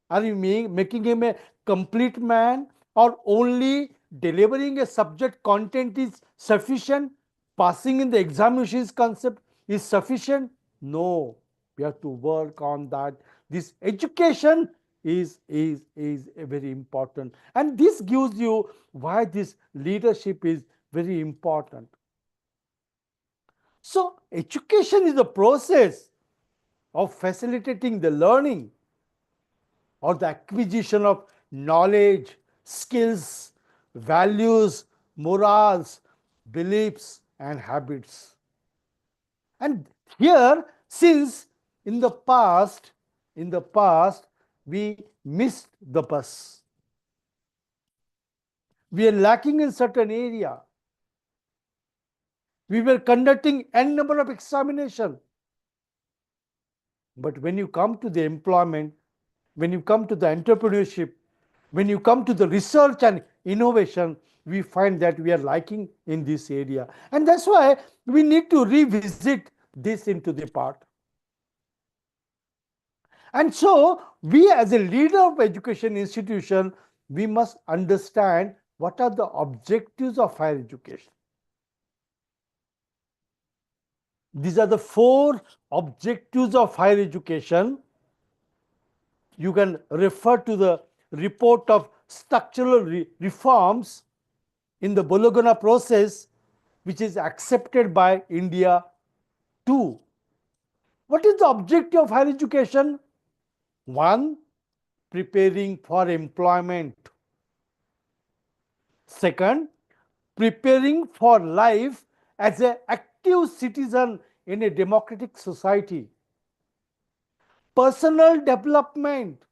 Are we making him a complete man, or only delivering a subject content is sufficient? Passing in the examinations concept is sufficient? No, we have to work on that. This education is very important, and this gives you why this leadership is very important. So education is the process of facilitating the learning or the acquisition of knowledge, skills, values, morals, beliefs, and habits. And here, since in the past, we missed the bus. We are lacking in certain area. We were conducting n number of examination. But when you come to the employment, when you come to the entrepreneurship, when you come to the research and innovation, we find that we are lacking in this area. And that's why we need to revisit this into the part. And so, we as a leader of education institution, we must understand what are the objectives of higher education. These are the 4 objectives of higher education. You can refer to the report of structural reforms in the Bologna process, which is accepted by India too. What is the objective of higher education? 1. Preparing for employment. 2. Preparing for life as an active citizen in a democratic society. Personal development,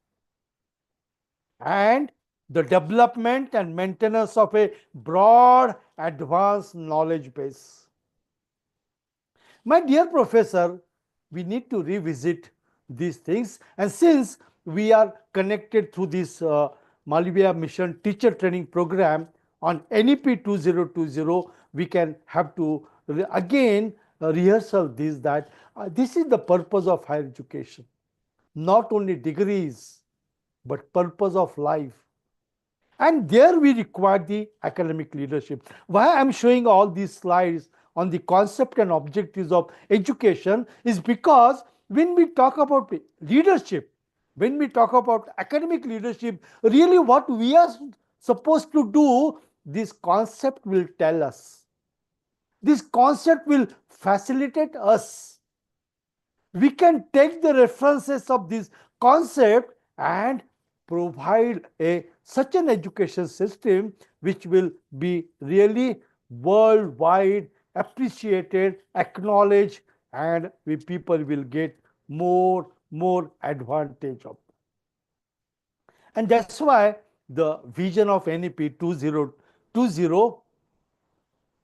and the development and maintenance of a broad advanced knowledge base. My dear professor, we need to revisit these things, and since we are connected through this Malviya Mission Teacher Training Program on NEP 2020, we can have to again rehearsal this, that this is the purpose of higher education. Not only degrees, but purpose of life. And there we require the academic leadership. Why I am showing all these slides on the concept and objectives of education is because when we talk about leadership, when we talk about academic leadership, really what we are supposed to do, this concept will tell us. This concept will facilitate us. We can take the references of this concept and provide such an education system which will be really worldwide appreciated, acknowledged, and people will get more advantage of. And that's why the vision of NEP 2020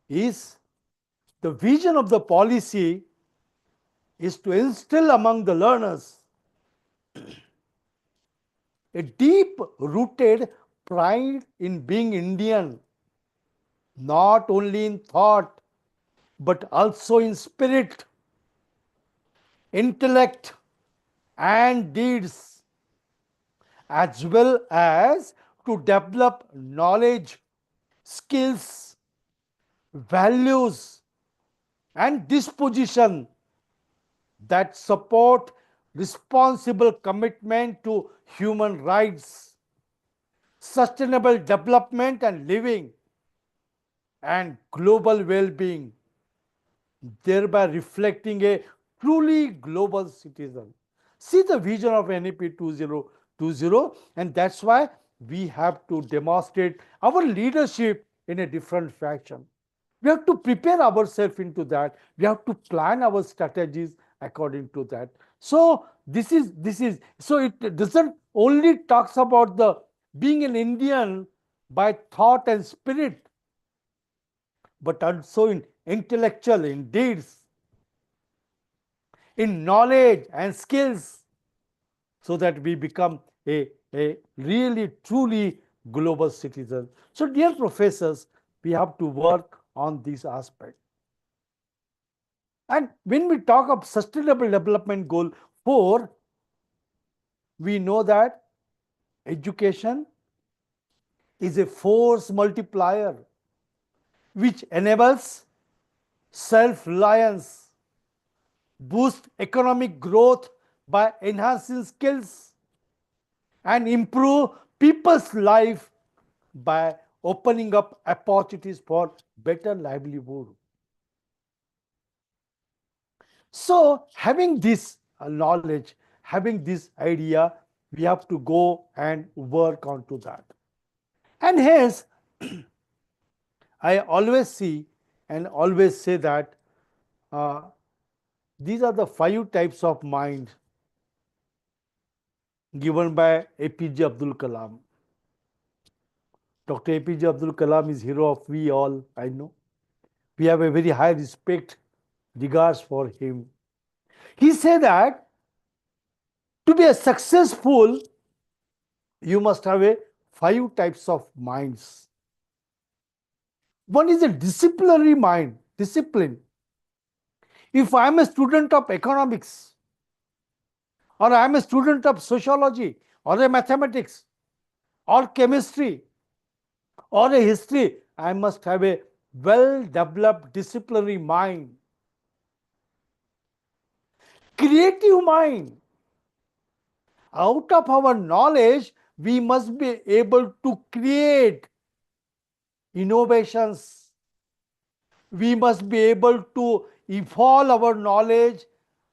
is, the vision of the policy is to instill among the learners a deep-rooted pride in being Indian, not only in thought, but also in spirit, intellect, and deeds, as well as to develop knowledge, skills, values, and disposition that support responsible commitment to human rights, sustainable development and living, and global well-being, thereby reflecting a truly global citizen. see the vision of NEP 2020, and that's why we have to demonstrate our leadership in a different fashion. We have to prepare ourselves into that. We have to plan our strategies according to that. So so it doesn't only talks about the being an Indian by thought and spirit, but also in intellectual, in deeds, in knowledge and skills, so that we become a really, truly global citizen. So, dear professors, we have to work on this aspect. And when we talk of Sustainable Development Goal 4, we know that education is a force multiplier which enables self-reliance, boost economic growth by enhancing skills, and improve people's life by opening up opportunities for better livelihood. So, having this knowledge, having this idea, we have to go and work onto that. And hence, I always see and always say that these are the 5 types of mind given by APJ Abdul Kalam. Dr. APJ Abdul Kalam is hero of we all, I know. We have a very high respect, regards for him. He said that to be a successful, you must have a 5 types of minds. One is a disciplinary mind, discipline. If I am a student of economics, or I am a student of sociology, or a mathematics, or chemistry, or a history, I must have a well-developed disciplinary mind. Creative mind. Out of our knowledge, we must be able to create innovations. We must be able to evolve our knowledge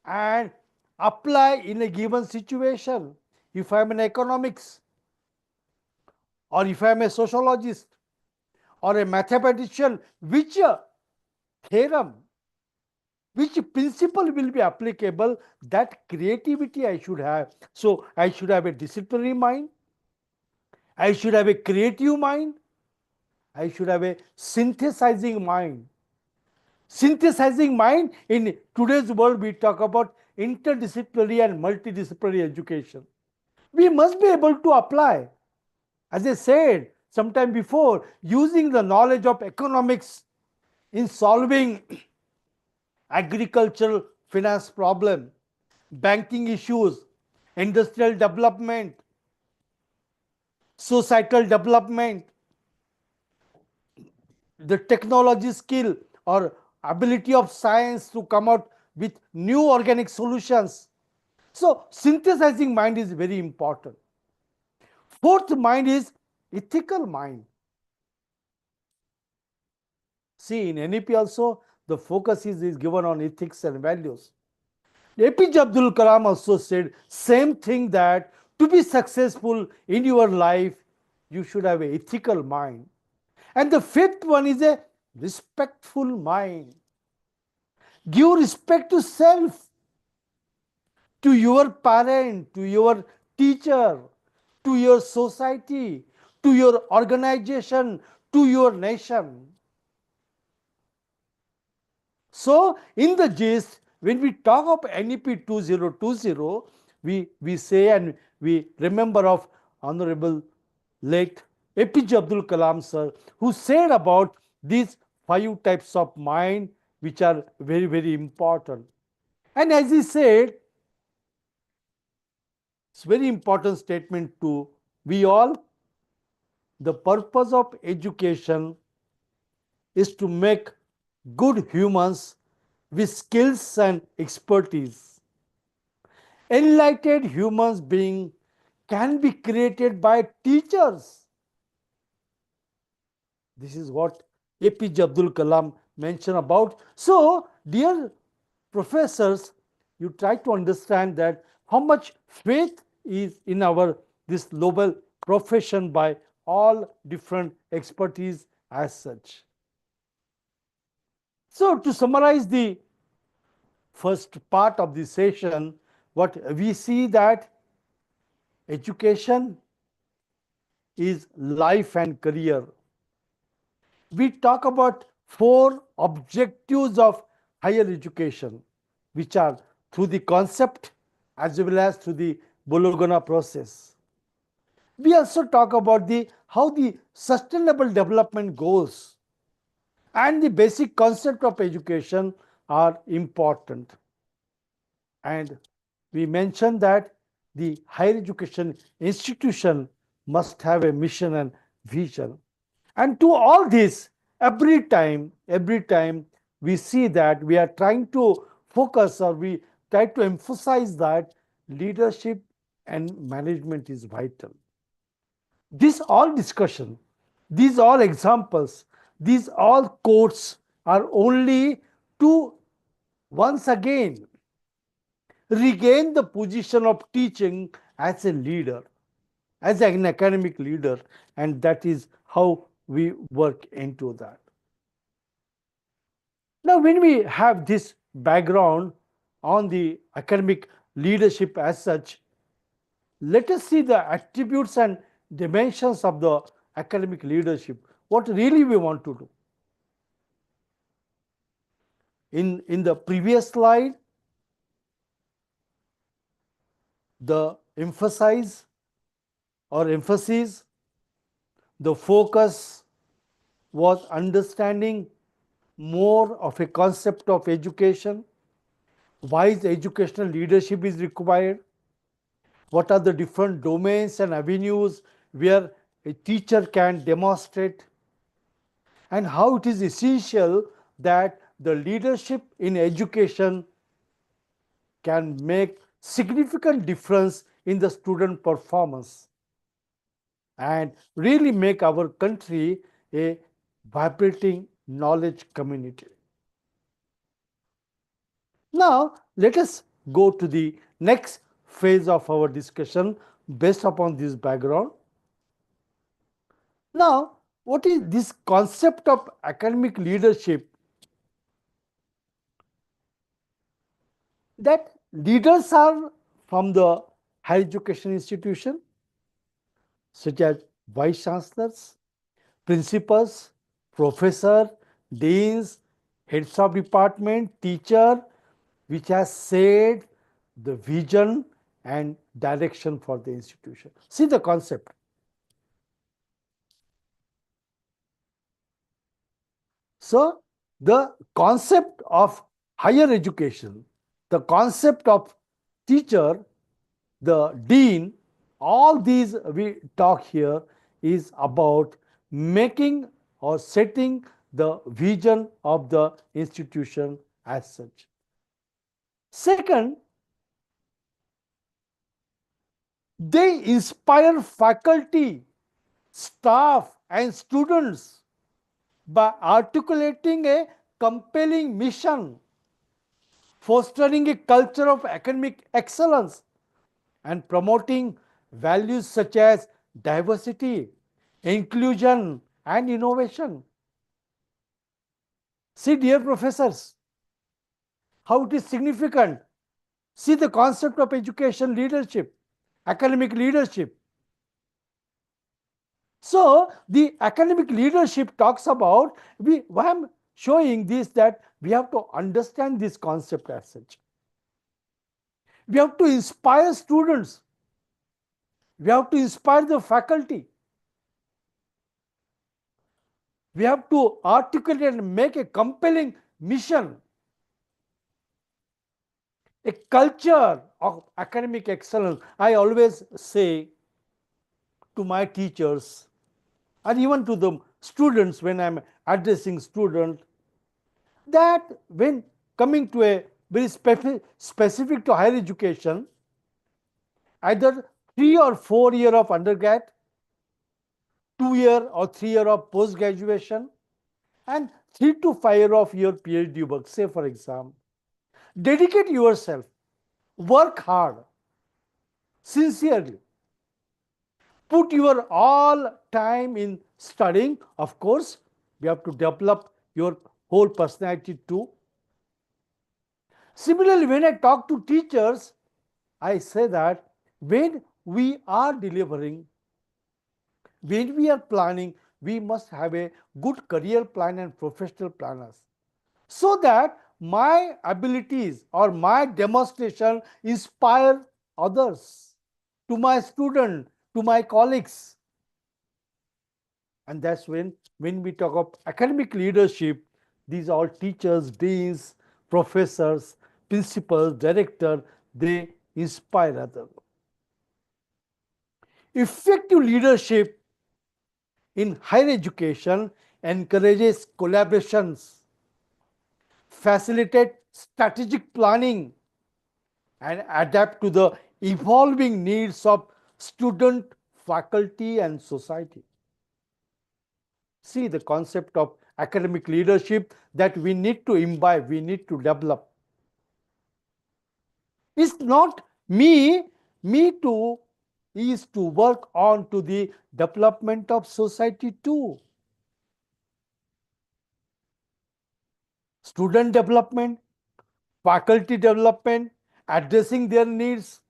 and apply in a given situation. If I am an economics, or if I am a sociologist, or a mathematician, which theorem, which principle will be applicable, that creativity I should have. So, I should have a disciplinary mind, I should have a creative mind, I should have a synthesizing mind. Synthesizing mind, in today's world, we talk about interdisciplinary and multidisciplinary education. We must be able to apply, as I said sometime before, using the knowledge of economics in solving agricultural finance problem, banking issues, industrial development, societal development, the technology skill or ability of science to come out with new organic solutions. So, synthesizing mind is very important. Fourth mind is ethical mind. See, in NEP also, the focus is given on ethics and values. APJ Abdul Kalam also said same thing, that to be successful in your life, you should have an ethical mind. And the fifth one is a respectful mind. Give respect to self, to your parent, to your teacher, to your society, to your organization, to your nation. So, in the gist, when we talk of NEP 2020, we say and we remember of Honorable late APJ Abdul Kalam sir, who said about these 5 types of mind which are very, very important. And as he said, it's very important statement to we all, the purpose of education is to make good humans with skills and expertise. Enlightened humans being can be created by teachers. This is what APJ Abdul Kalam mentioned about. So, dear professors, you try to understand that how much faith is in our this noble profession by all different expertise as such. So to summarize the first part of the session, what we see that education is life and career. We talk about 4 objectives of higher education, which are through the concept as well as through the Bologna process. We also talk about how the sustainable development goals and the basic concept of education are important. And we mentioned that the higher education institution must have a mission and vision. And to all this, every time we see that we are trying to focus, or we try to emphasize that leadership and management is vital. This all discussion, these all examples, these all quotes are only to once again regain the position of teaching as a leader, as an academic leader, and that is how we work into that. Now, when we have this background on the academic leadership as such, let us see the attributes and dimensions of the academic leadership, what really we want to do. In the previous slide, the emphasis, the focus was understanding more of a concept of education, why the educational leadership is required, what are the different domains and avenues where a teacher can demonstrate, and how it is essential that the leadership in education can make significant difference in the student performance and really make our country a vibrating knowledge community. Now, let us go to the next phase of our discussion based upon this background. Now, what is this concept of academic leadership? That leaders are from the higher education institution, such as vice chancellors, principals, professor, deans, heads of department, teacher, which has said the vision and direction for the institution. See the concept. So, the concept of higher education, the concept of teacher, the dean, all these we talk here is about making or setting the vision of the institution as such. Second, they inspire faculty, staff, and students by articulating a compelling mission, fostering a culture of academic excellence, and promoting values such as diversity, inclusion, and innovation. See, dear professors, how it is significant. See the concept of education leadership, academic leadership. So, the academic leadership talks about, why I'm showing this, that we have to understand this concept as such. We have to inspire students. We have to inspire the faculty. We have to articulate and make a compelling mission, a culture of academic excellence. I always say to my teachers and even to the students when I'm addressing students, that when coming to a very specific to higher education, either 3 or 4 year of undergrad, 2 year or 3 year of post graduation, and 3 to 5 year of your PhD work, say for example, dedicate yourself, work hard, sincerely. Put your all time in studying. Of course, we have to develop your whole personality too. Similarly, when I talk to teachers, I say that when we are delivering, when we are planning, we must have a good career plan and professional planners, so that my abilities or my demonstration inspire others, to my student, to my colleagues. And that's when we talk of academic leadership, these are all teachers, deans, professors, principals, director, they inspire others. Effective leadership in higher education encourages collaborations, facilitate strategic planning, and adapt to the evolving needs of student, faculty, and society. See the concept of academic leadership that we need to imbibe, we need to develop. It's not me too is to work on to the development of society too. Student development, faculty development, addressing their needs.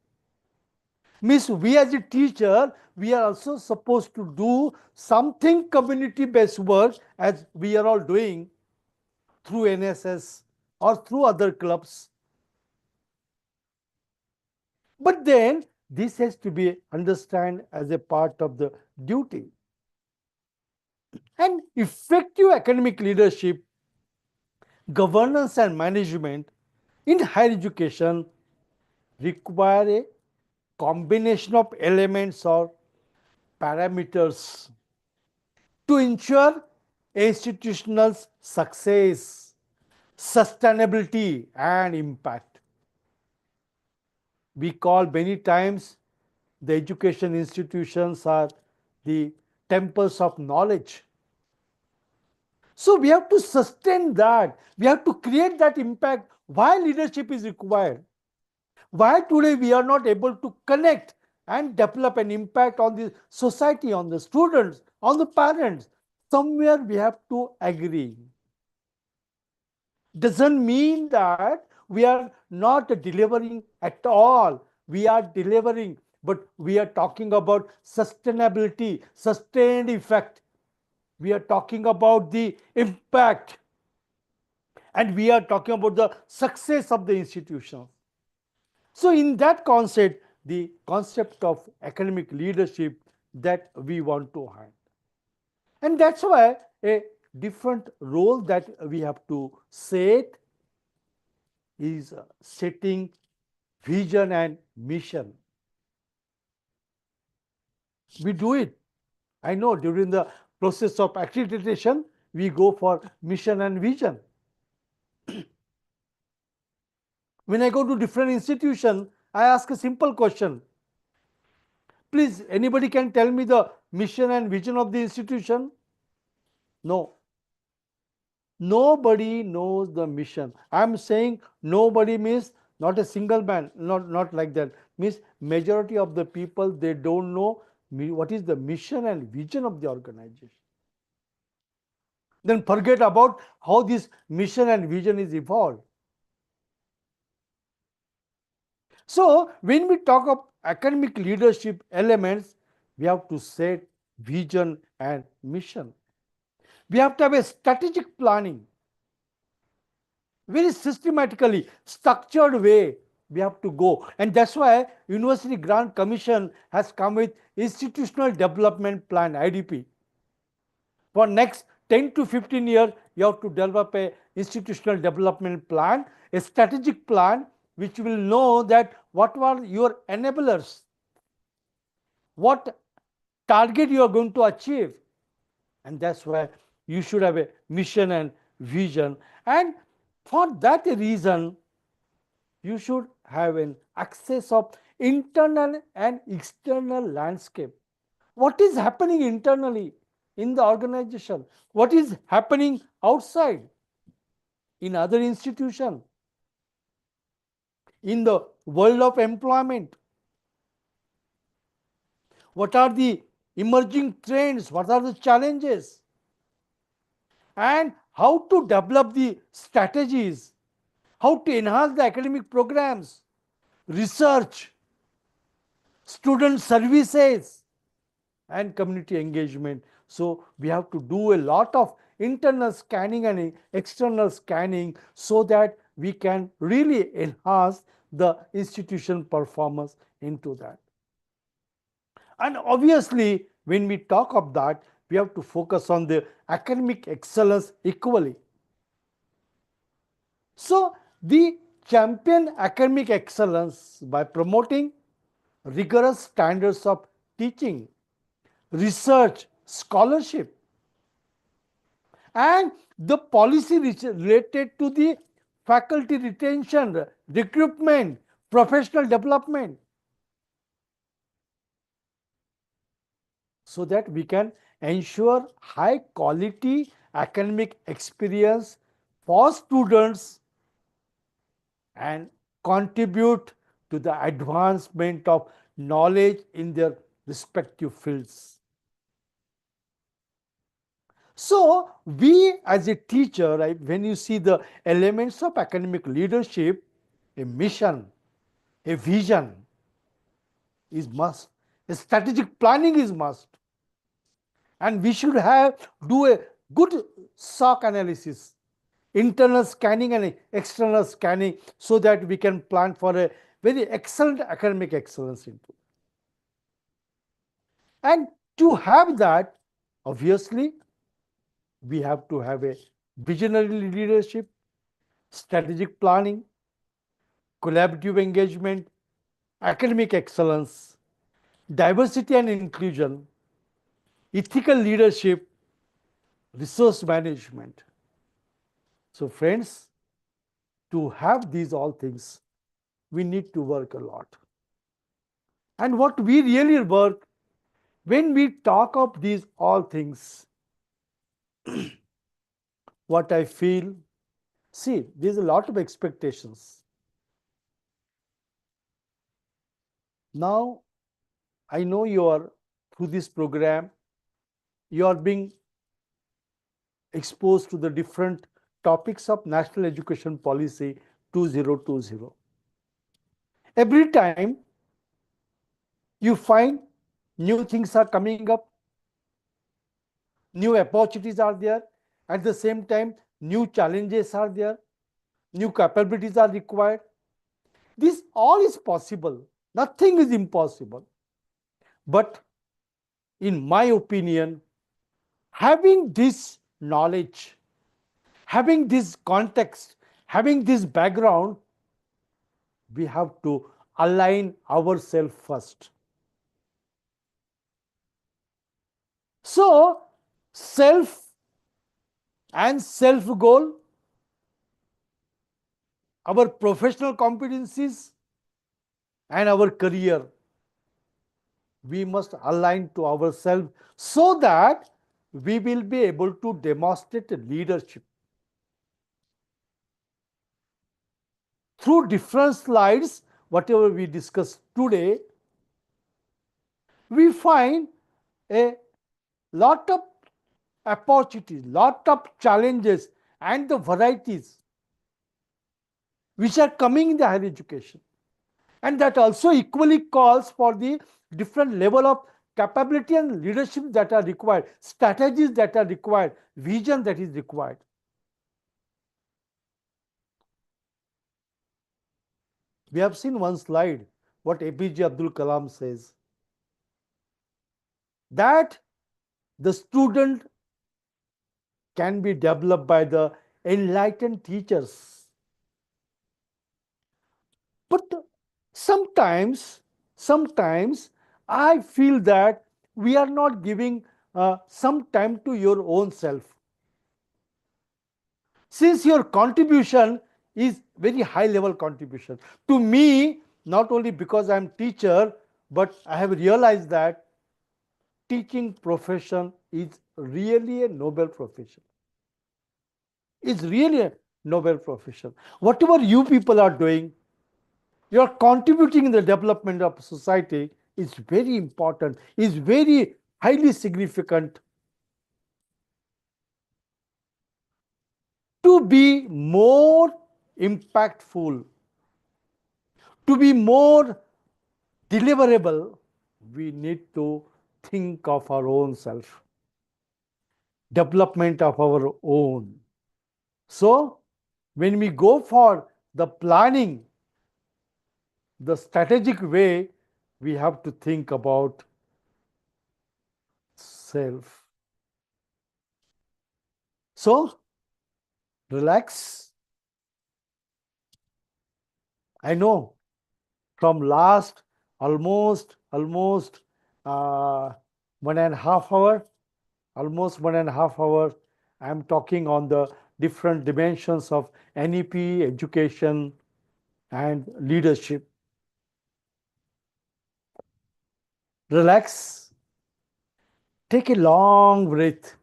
Means we as a teacher, we are also supposed to do something community-based work as we are all doing through NSS or through other clubs. But then this has to be understood as a part of the duty. And effective academic leadership, governance and management in higher education require a combination of elements or parameters to ensure institutional success, sustainability, and impact. We call many times the education institutions are the temples of knowledge. So we have to sustain that. We have to create that impact. Why leadership is required? Why today we are not able to connect and develop an impact on the society, on the students, on the parents? Somewhere we have to agree. Doesn't mean that we are not delivering at all. We are delivering, but we are talking about sustainability, sustained effect. We are talking about the impact, and we are talking about the success of the institution. So in that concept, the concept of academic leadership that we want to have. And that's why a different role that we have to set is setting vision and mission. We do it. I know during the process of accreditation, we go for mission and vision. When I go to different institutions, I ask a simple question. Please, anybody can tell me the mission and vision of the institution? No. Nobody knows the mission. I'm saying nobody means not a single man, not like that. Means majority of the people, they don't know what is the mission and vision of the organization. Then forget about how this mission and vision is evolved. So when we talk of academic leadership elements, we have to set vision and mission. We have to have a strategic planning. Very systematically, structured way we have to go. And that's why University Grant Commission has come with Institutional Development Plan, IDP. For next 10 to 15 years, you have to develop a institutional development plan, a strategic plan, which will know that what are your enablers, what target you are going to achieve. And that's why you should have a mission and vision. And for that reason, you should have an access of internal and external landscape. What is happening internally in the organization? What is happening outside in other institutions? In the world of employment? what are the emerging trends, what are the challenges, and how to develop the strategies, how to enhance the academic programs, research, student services, and community engagement. So we have to do a lot of internal scanning and external scanning so that we can really enhance the institution performance into that. And obviously, when we talk of that, we have to focus on the academic excellence equally. So the champion academic excellence by promoting rigorous standards of teaching, research, scholarship, and the policy related to the faculty retention, recruitment, professional development, so that we can ensure high quality academic experience for students and contribute to the advancement of knowledge in their respective fields. So, we as a teacher, right, when you see the elements of academic leadership, a mission, a vision is must, a strategic planning is must, and we should do a good SOC analysis, internal scanning and external scanning, so that we can plan for a very excellent academic excellence into. And to have that, obviously, we have to have a visionary leadership, strategic planning, collaborative engagement, academic excellence, diversity and inclusion, ethical leadership, resource management. So friends, to have these all things, we need to work a lot. And what we really work, when we talk of these all things, what I feel, see, there's a lot of expectations. Now, I know you are, through this program, you are being exposed to the different topics of National Education Policy 2020. Every time you find new things are coming up, new opportunities are there, at the same time, new challenges are there, new capabilities are required. This all is possible. Nothing is impossible. But in my opinion, having this knowledge, having this context, having this background, we have to align ourselves first. So, self and self goal, our professional competencies, and our career, we must align to ourselves so that we will be able to demonstrate leadership. Through different slides, whatever we discussed today, we find a lot of opportunities, lot of challenges, and the varieties which are coming in the higher education. And that also equally calls for the different level of capability and leadership that are required, strategies that are required, vision that is required. We have seen one slide, what APJ Abdul Kalam says, that the student can be developed by the enlightened teachers. But sometimes I feel that we are not giving some time to your own self. Since your contribution is very high level contribution to me, not only because I am teacher, but I have realized that teaching profession is really a noble profession. It's really a noble profession. Whatever you people are doing, you are contributing in the development of society is very important, is very highly significant. To be more impactful, to be more deliverable, we need to think of our own self, development of our own. So, when we go for the planning, the strategic way, we have to think about self. So, relax. I know from last almost uh, 1.5 hour, almost 1.5 hour, I am talking on the different dimensions of NEP, education, and leadership. Relax, take a long breath,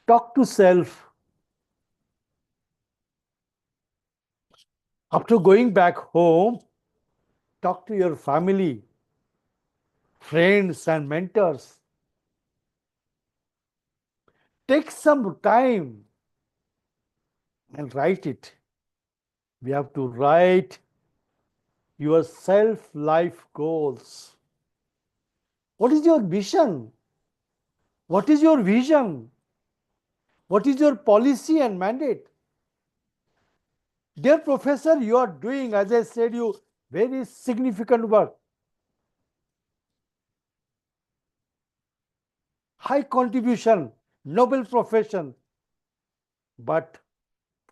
talk to self. After going back home, talk to your family, friends, and mentors. Take some time and write it. We have to write your self life goals. What is your mission? What is your vision? What is your policy and mandate? Dear professor, you are doing, as I said, you very significant work, high contribution, noble profession, but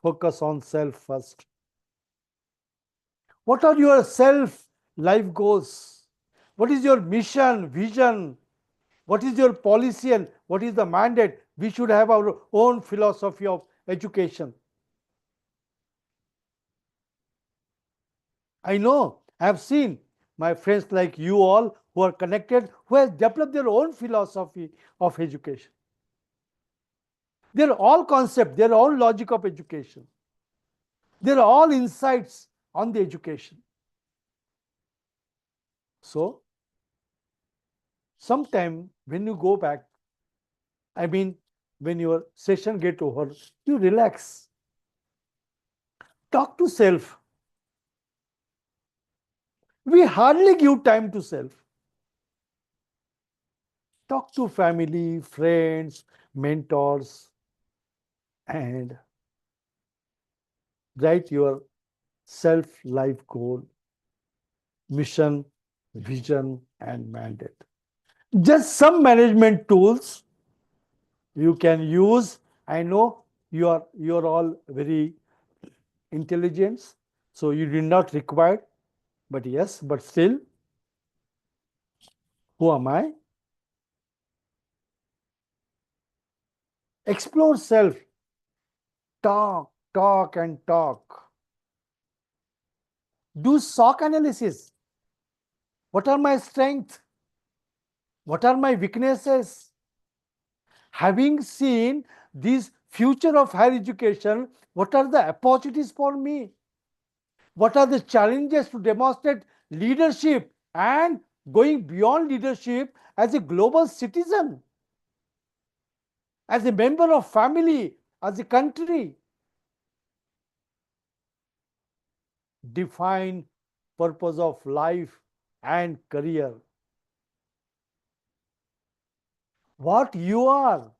focus on self first. What are your self life goals? What is your mission, vision? What is your policy and what is the mandate? We should have our own philosophy of education. I know, I have seen my friends like you all who are connected, who have developed their own philosophy of education. They're all concepts, they're all logic of education. They're all insights on the education. So, sometime when you go back, I mean, when your session get over, you relax. Talk to self. We hardly give time to self. Talk to family, friends, mentors, and write your self life goal, mission, vision, and mandate. Just some management tools you can use. I know you're all very intelligent, so you did not require, but yes, but still, who am I? Explore self, talk, and talk. Do SOC analysis. What are my strengths? What are my weaknesses? Having seen this future of higher education, what are the opportunities for me? What are the challenges to demonstrate leadership and going beyond leadership as a global citizen, as a member of family, as a country? Define purpose of life and career. What you are,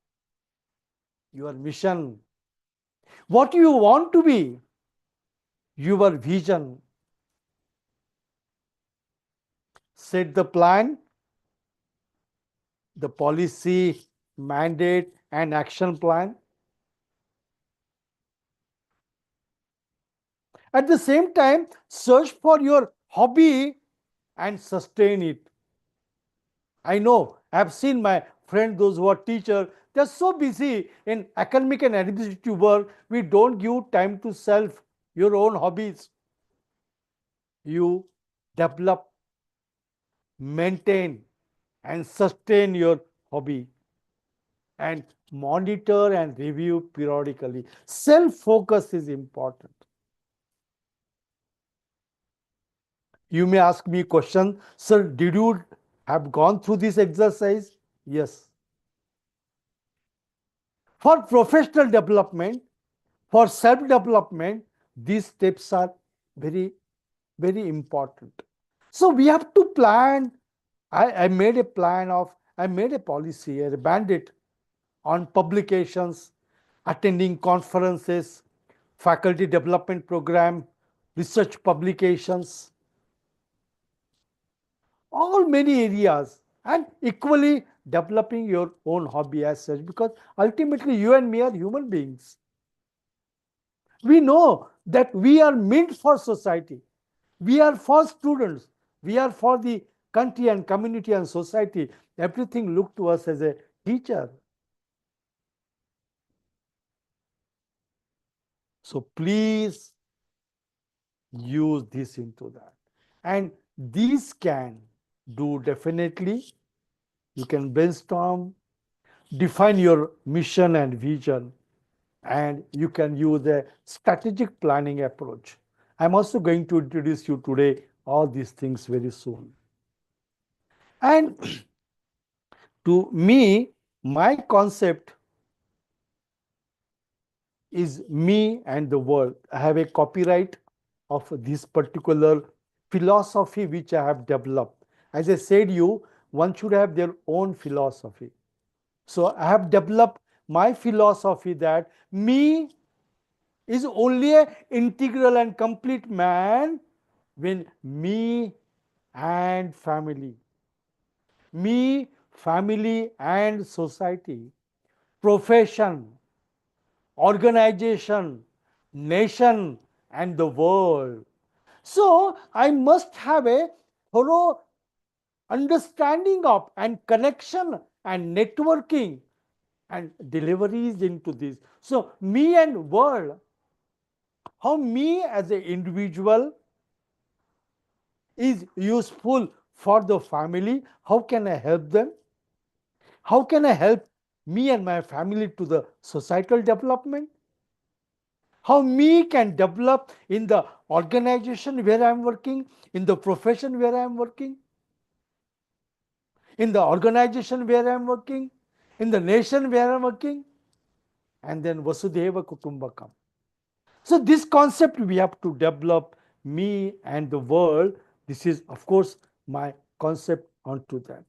your mission, what you want to be, your vision. Set the plan, the policy, mandate, and action plan. At the same time, search for your hobby and sustain it. I know, I've seen my friends, those who are teachers, they're so busy in academic and administrative work, we don't give time to self, your own hobbies. You develop, maintain, and sustain your hobby, and monitor and review periodically. Self focus is important. You may ask me a question, sir, did you have gone through this exercise? Yes. For professional development, for self-development, these steps are very, very important. So we have to plan. I made a plan of, I made a policy, a bandit on publications, attending conferences, faculty development program, research publications, all many areas, and equally developing your own hobby as such, because ultimately you and me are human beings. We know that we are meant for society. We are for students. We are for the country and community and society. Everything look to us as a teacher. So please use this into that. And these can do definitely. You can brainstorm, define your mission and vision, and you can use a strategic planning approach. I'm also going to introduce you today all these things very soon. And to me, my concept is me and the world. I have a copyright of this particular philosophy which I have developed. As I said you, one should have their own philosophy. So I have developed my philosophy that me is only an integral and complete man when me and family, me, family and society, profession, organization, nation and the world. So I must have a thorough understanding of and connection and networking and deliveries into this. So me and world, how me as an individual is useful for the family, how can I help them? How can I help me and my family to the societal development? How me can develop in the organization where I'm working, in the profession where I'm working, in the organization where I'm working, in the nation where I'm working, and then Vasudhaiva Kutumbakam. So this concept we have to develop, me and the world. This is, of course, my concept onto that.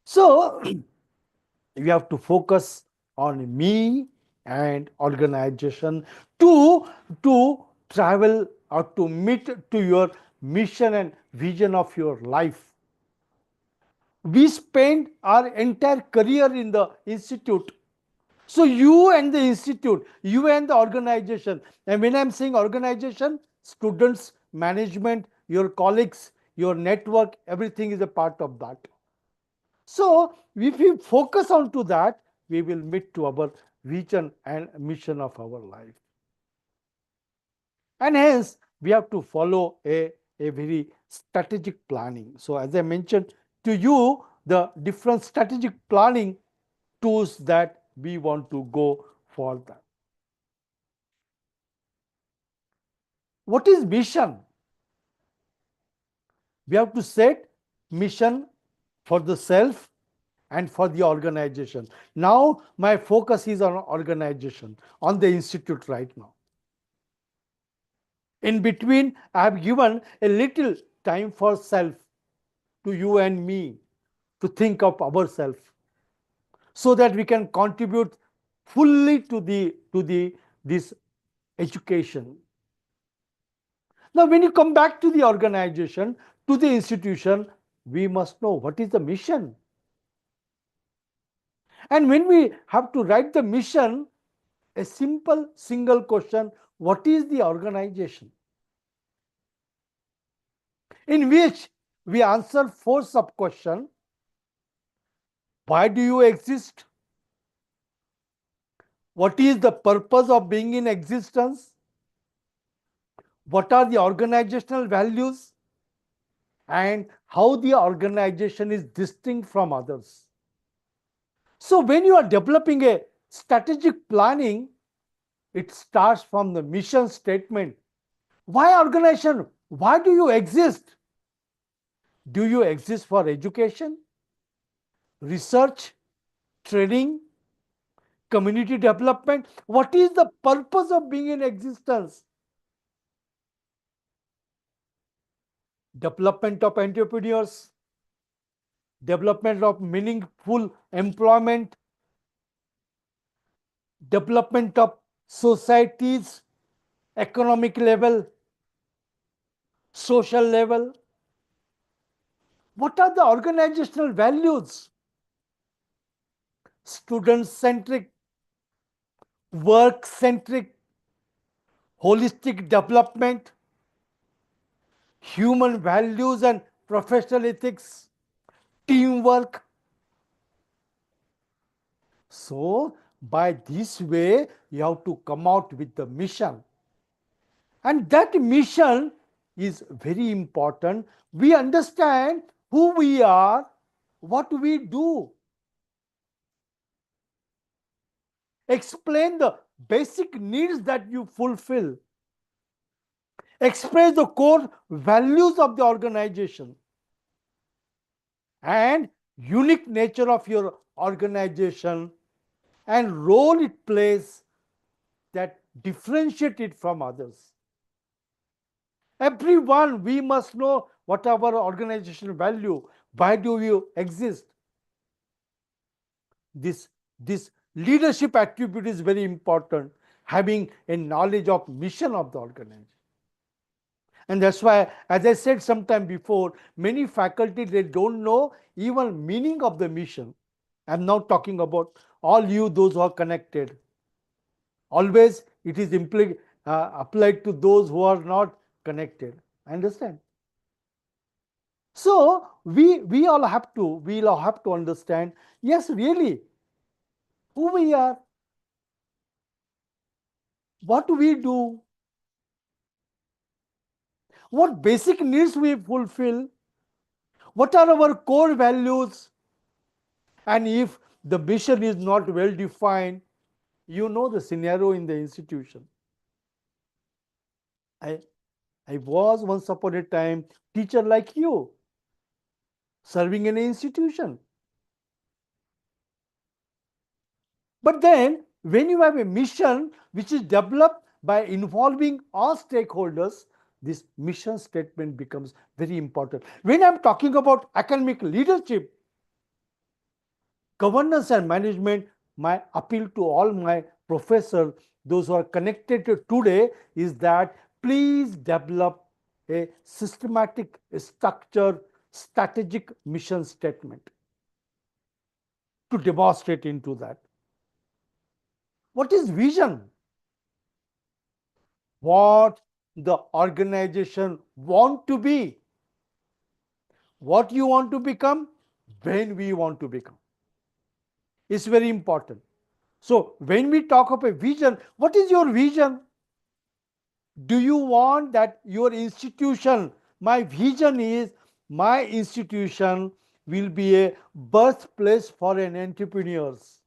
So you have to focus on me and organization to travel or to meet to your mission and vision of your life. We spend our entire career in the institute. So you and the institute, you and the organization, and when I'm saying organization, students, management, your colleagues, your network, everything is a part of that. So if we focus on to that, we will meet to our vision and mission of our life. And hence, we have to follow a very strategic planning. So as I mentioned to you, the different strategic planning tools that we want to go for that. What is mission? We have to set mission for the self and for the organization. Now my focus is on organization, on the institute right now. In between, I have given a little time for self, to you and me, to think of ourselves, so that we can contribute fully to this education. Now, when you come back to the organization, to the institution, we must know what is the mission. And when we have to write the mission, a simple single question, what is the organization? In which we answer 4 sub-questions. Why do you exist? What is the purpose of being in existence? What are the organizational values? And how the organization is distinct from others. So when you are developing a strategic planning, it starts from the mission statement. Why organization? Why do you exist? Do you exist for education, research, training, community development? What is the purpose of being in existence? Development of entrepreneurs, development of meaningful employment, development of societies, economic level, social level. What are the organizational values? Student centric, work centric, holistic development, human values and professional ethics, teamwork. So, by this way, you have to come out with the mission. And that mission is very important. We understand who we are, what we do. Explain the basic needs that you fulfill. Express the core values of the organization and unique nature of your organization and role it plays that differentiate it from others. Everyone, we must know what our organizational value, why do we exist. This leadership attribute is very important, having a knowledge of mission of the organization. And that's why, as I said sometime before, many faculty, they don't know even meaning of the mission. I'm now talking about all you, those who are connected. Always it is applied to those who are not connected. Understand? So we all have to understand, yes, really, who we are, what we do, what basic needs we fulfill, what are our core values, and if the mission is not well defined, you know the scenario in the institution. I was once upon a time teacher like you, serving in an institution. But then, when you have a mission which is developed by involving all stakeholders, this mission statement becomes very important. When I'm talking about academic leadership, governance and management, my appeal to all my professors, those who are connected to today, is that please develop a systematic, structured, strategic mission statement to demonstrate into that. What is vision? What the organization want to be, what you want to become, when we want to become. It's very important. So when we talk of a vision, what is your vision? Do you want that your institution, my vision is my institution will be a birthplace for an entrepreneurs.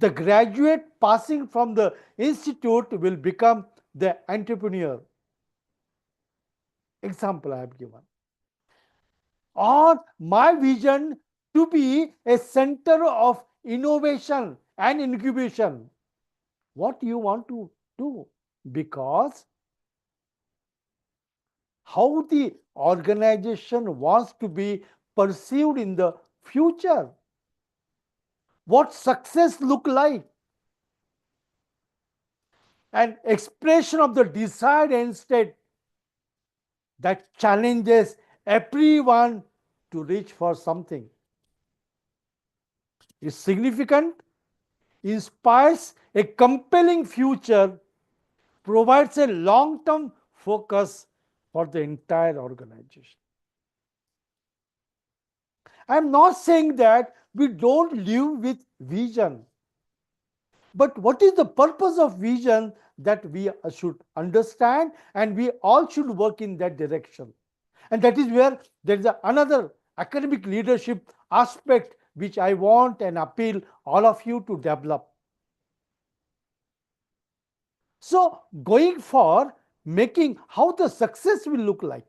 The graduate passing from the institute will become the entrepreneur. Example I have given. Or my vision to be a center of innovation and incubation. What you want to do? Because how the organization wants to be perceived in the future. What success look like? An expression of the desired end state that challenges everyone to reach for something. Is significant, inspires a compelling future, provides a long-term focus for the entire organization. I'm not saying that we don't live with vision. But what is the purpose of vision that we should understand, and we all should work in that direction. And that is where there is another academic leadership aspect which I want and appeal all of you to develop. So going for making how the success will look like.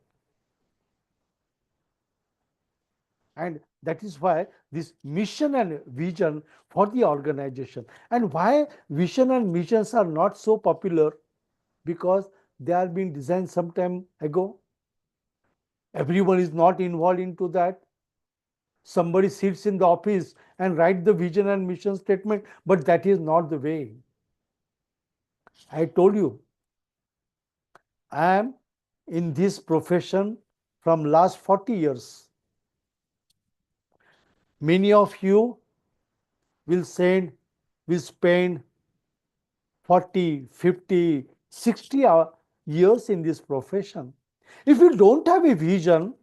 And that is why this mission and vision for the organization, and why vision and missions are not so popular, because they are being designed some time ago. Everyone is not involved into that. Somebody sits in the office and write the vision and mission statement, but that is not the way. I told you, I am in this profession from last 40 years. Many of you will spend 40, 50, 60 years in this profession. If you don't have a vision,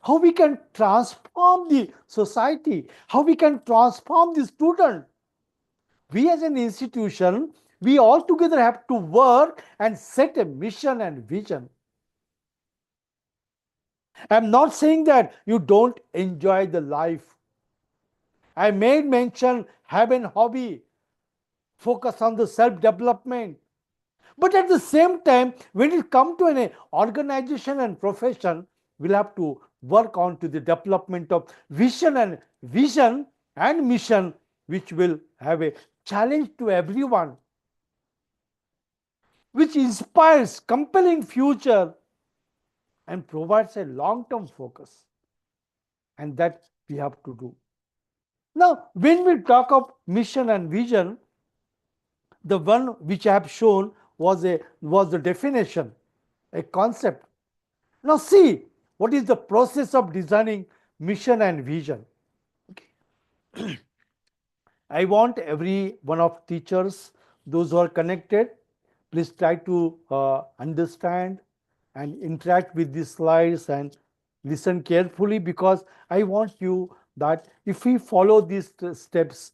how we can transform the society, how we can transform the student? We as an institution, we all together have to work and set a mission and vision. I'm not saying that you don't enjoy the life. I made mention have an hobby, focus on the self-development. But at the same time, when it comes to an organization and profession, we'll have to work on to the development of vision and mission, which will have a challenge to everyone, which inspires compelling future and provides a long-term focus. And that we have to do. Now, when we talk of mission and vision, the one which I have shown was the definition, a concept. Now see what is the process of designing mission and vision. Okay. I want every one of teachers, those who are connected, please try to understand and interact with these slides and listen carefully, because I want you that if we follow these steps,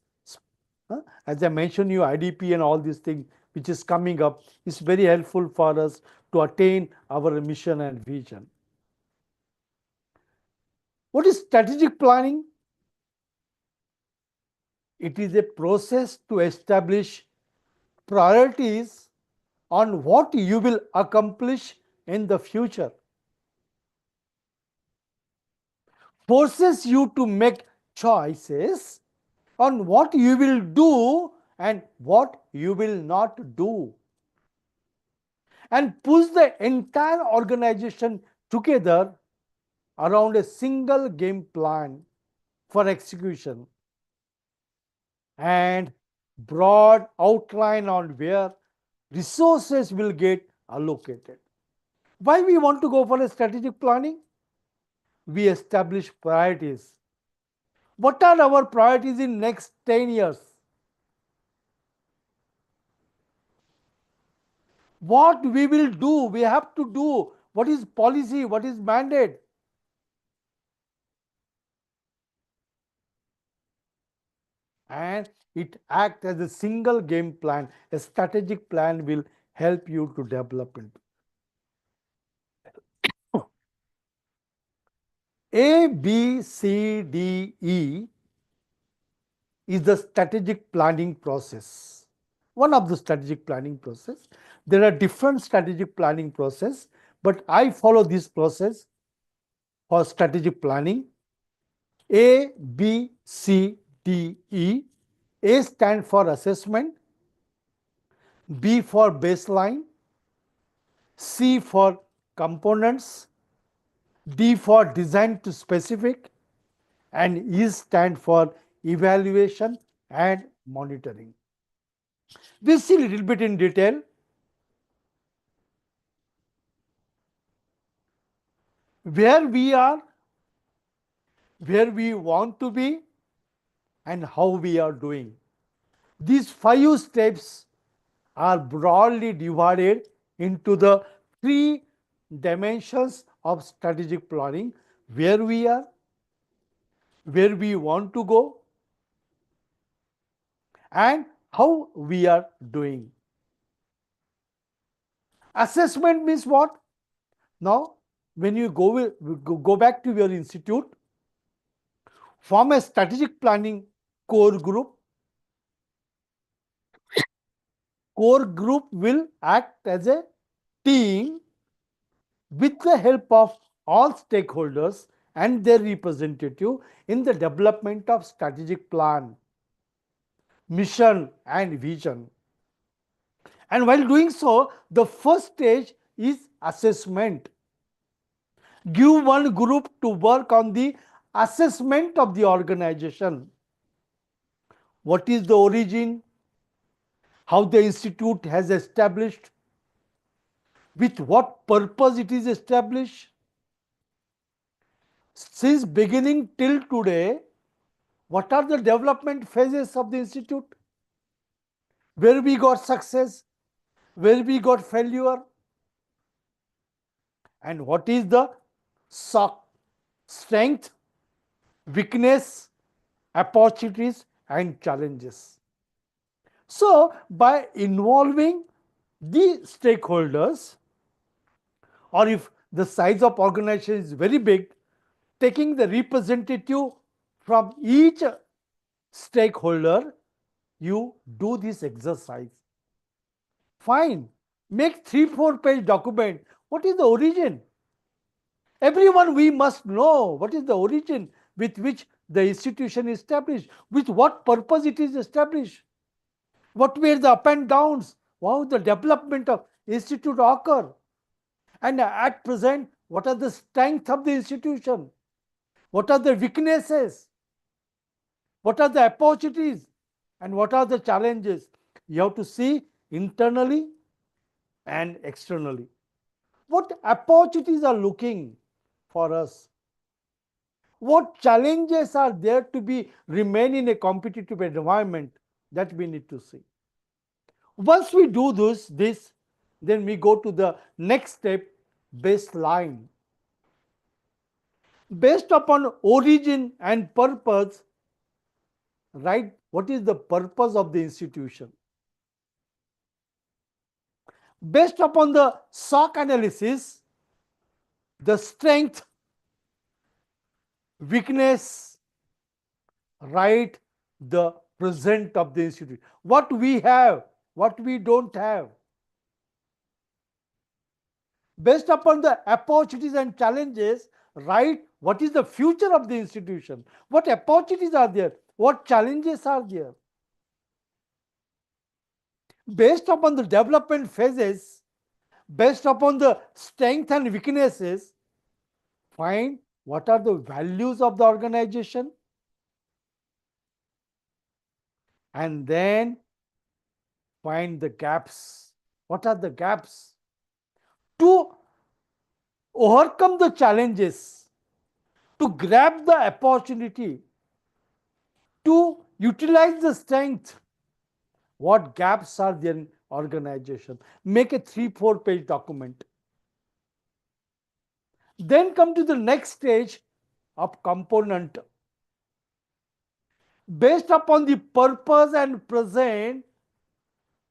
as I mentioned you, IDP and all these things which is coming up, is very helpful for us to attain our mission and vision. What is strategic planning? It is a process to establish priorities on what you will accomplish in the future. Forces you to make choices on what you will do and what you will not do, and push the entire organization together around a single game plan for execution and broad outline on where resources will get allocated. Why we want to go for a strategic planning? We establish priorities. What are our priorities in next 10 years? What we will do, we have to do. What is policy? What is mandate? And it acts as a single game plan. A strategic plan will help you to develop it. A, B, C, D, E is the strategic planning process. One of the strategic planning process. There are different strategic planning process, but I follow this process for strategic planning. A, B, C, D, E. A stands for assessment, B for baseline, C for components, D for design to specific, and E stand for evaluation and monitoring. We'll see a little bit in detail. Where we are, where we want to be, and how we are doing. These 5 steps are broadly divided into the 3 dimensions of strategic planning: where we are, where we want to go, and how we are doing. Assessment means what? Now, when you go back to your institute, form a strategic planning core group. Core group will act as a team with the help of all stakeholders and their representative in the development of strategic plan, mission and vision. And while doing so, the first stage is assessment. Give one group to work on the assessment of the organization. What is the origin? How the institute has established? With what purpose it is established? Since beginning till today, what are the development phases of the institute? Where we got success? Where we got failure? And what is the strength, weakness, opportunities and challenges? So, by involving the stakeholders, or if the size of organization is very big, taking the representative from each stakeholder, you do this exercise. Fine, make 3-4 page document. What is the origin? Everyone, we must know what is the origin with which the institution is established, with what purpose it is established, what were the up and downs, how the development of institute occur, and at present, what are the strengths of the institution, what are the weaknesses, what are the opportunities, and what are the challenges. You have to see internally and externally. What opportunities are looking for us? What challenges are there to be remain in a competitive environment, that we need to see. Once we do this, then we go to the next step, baseline. Based upon origin and purpose, right? What is the purpose of the institution? Based upon the SOC analysis, the strength, weakness, right, the present of the institute, what we have, what we don't have. Based upon the opportunities and challenges, right, what is the future of the institution, what opportunities are there, what challenges are there. Based upon the development phases, based upon the strength and weaknesses, find what are the values of the organization, and then find the gaps. What are the gaps? To overcome the challenges, to grab the opportunity, to utilize the strength, what gaps are there in organization? Make a 3-4 page document. Then come to the next stage of component. Based upon the purpose and present,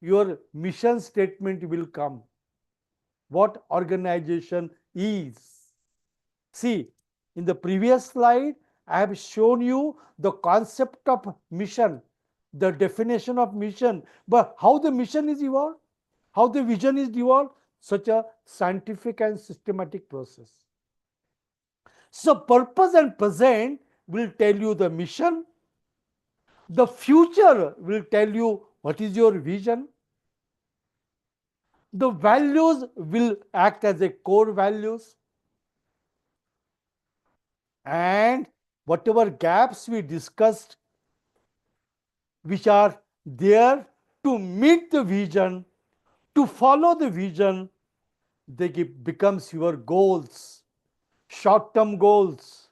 your mission statement will come. What organization is. See, in the previous slide, I have shown you the concept of mission, the definition of mission, but how the mission is evolved, how the vision is evolved, such a scientific and systematic process. So purpose and present will tell you the mission, the future will tell you what is your vision, the values will act as a core values, and whatever gaps we discussed, which are there to meet the vision, to follow the vision, they becomes your goals, short-term goals,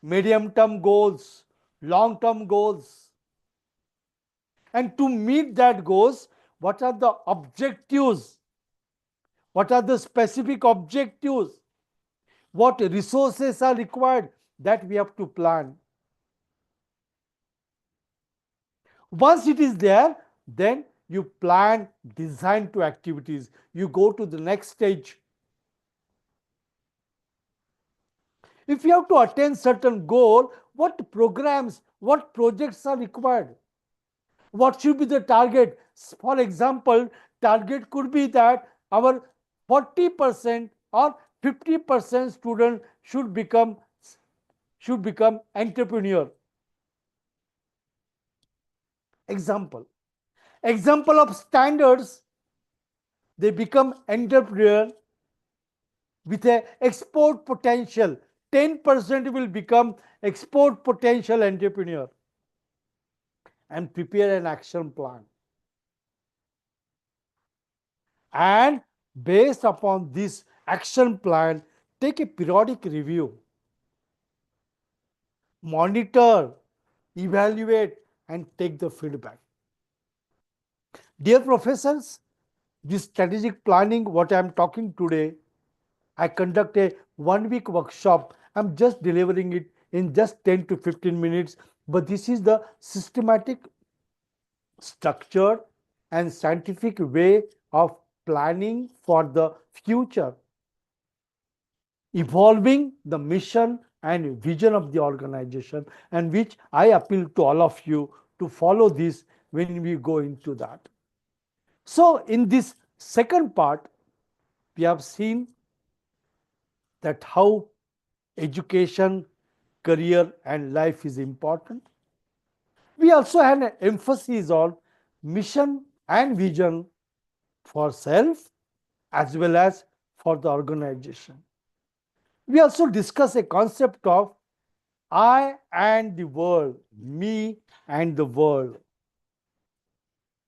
medium-term goals, long-term goals. And to meet that goals, what are the objectives? What are the specific objectives? What resources are required? That we have to plan. Once it is there, then you plan, design to activities. You go to the next stage. If you have to attain certain goal, what programs, what projects are required? What should be the target? For example, target could be that our 40% or 50% students should become should become entrepreneur. Example of standards, they become entrepreneur with a export potential. 10% will become export potential entrepreneur and prepare an action plan. And based upon this action plan, take a periodic review, monitor, evaluate, and take the feedback. Dear professors, this strategic planning, what I am talking today, I conduct a 1 week workshop. I'm just delivering it in just 10 to 15 minutes. But this is the systematic, structured, and scientific way of planning for the future, evolving the mission and vision of the organization, and which I appeal to all of you to follow this when we go into that. So, in this second part, we have seen that how education, career, and life is important. We also had an emphasis on mission and vision for self as well as for the organization. We also discuss a concept of I and the world, me and the world.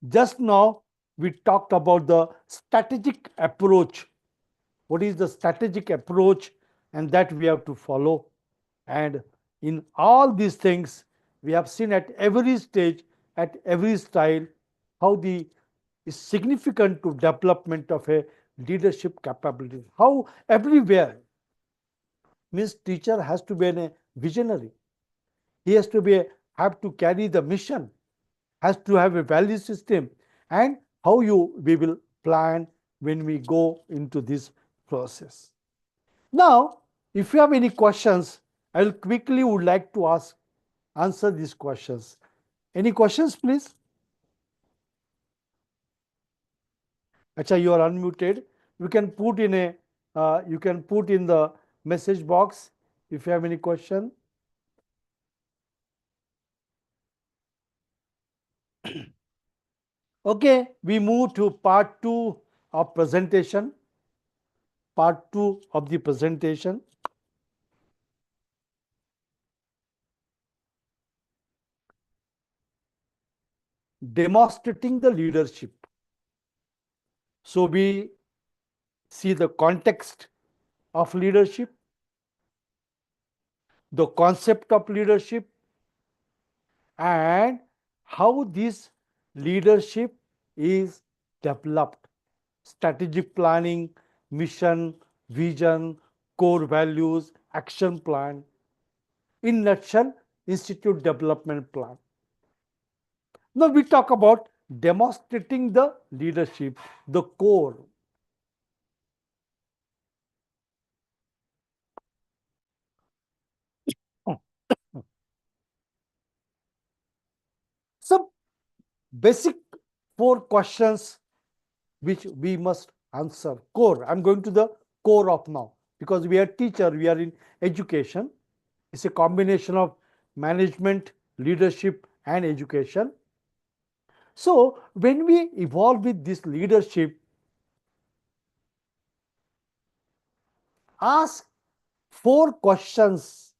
Just now, we talked about the strategic approach. What is the strategic approach? And that we have to follow. And in all these things, we have seen at every stage, at every style, how the is significant to development of a leadership capability. How everywhere means teacher has to be a visionary. He has to have to carry the mission, has to have a value system, and how we will plan when we go into this process. Now, if you have any questions, I will quickly would like to answer these questions. Any questions, please? Acha, you are unmuted. You can put in the message box if you have any question. Okay, we move to part 2 of presentation. Part 2 of the presentation. Demonstrating the leadership. So we see the context of leadership, the concept of leadership, and how this leadership is developed. Strategic planning, mission, vision, core values, action plan. In nutshell, institute development plan. Now we talk about demonstrating the leadership, the core. Some basic 4 questions which we must answer. Core. I'm going to the core of now because we are teacher, we are in education. It's a combination of management, leadership, and education. So when we evolve with this leadership, ask 4 questions.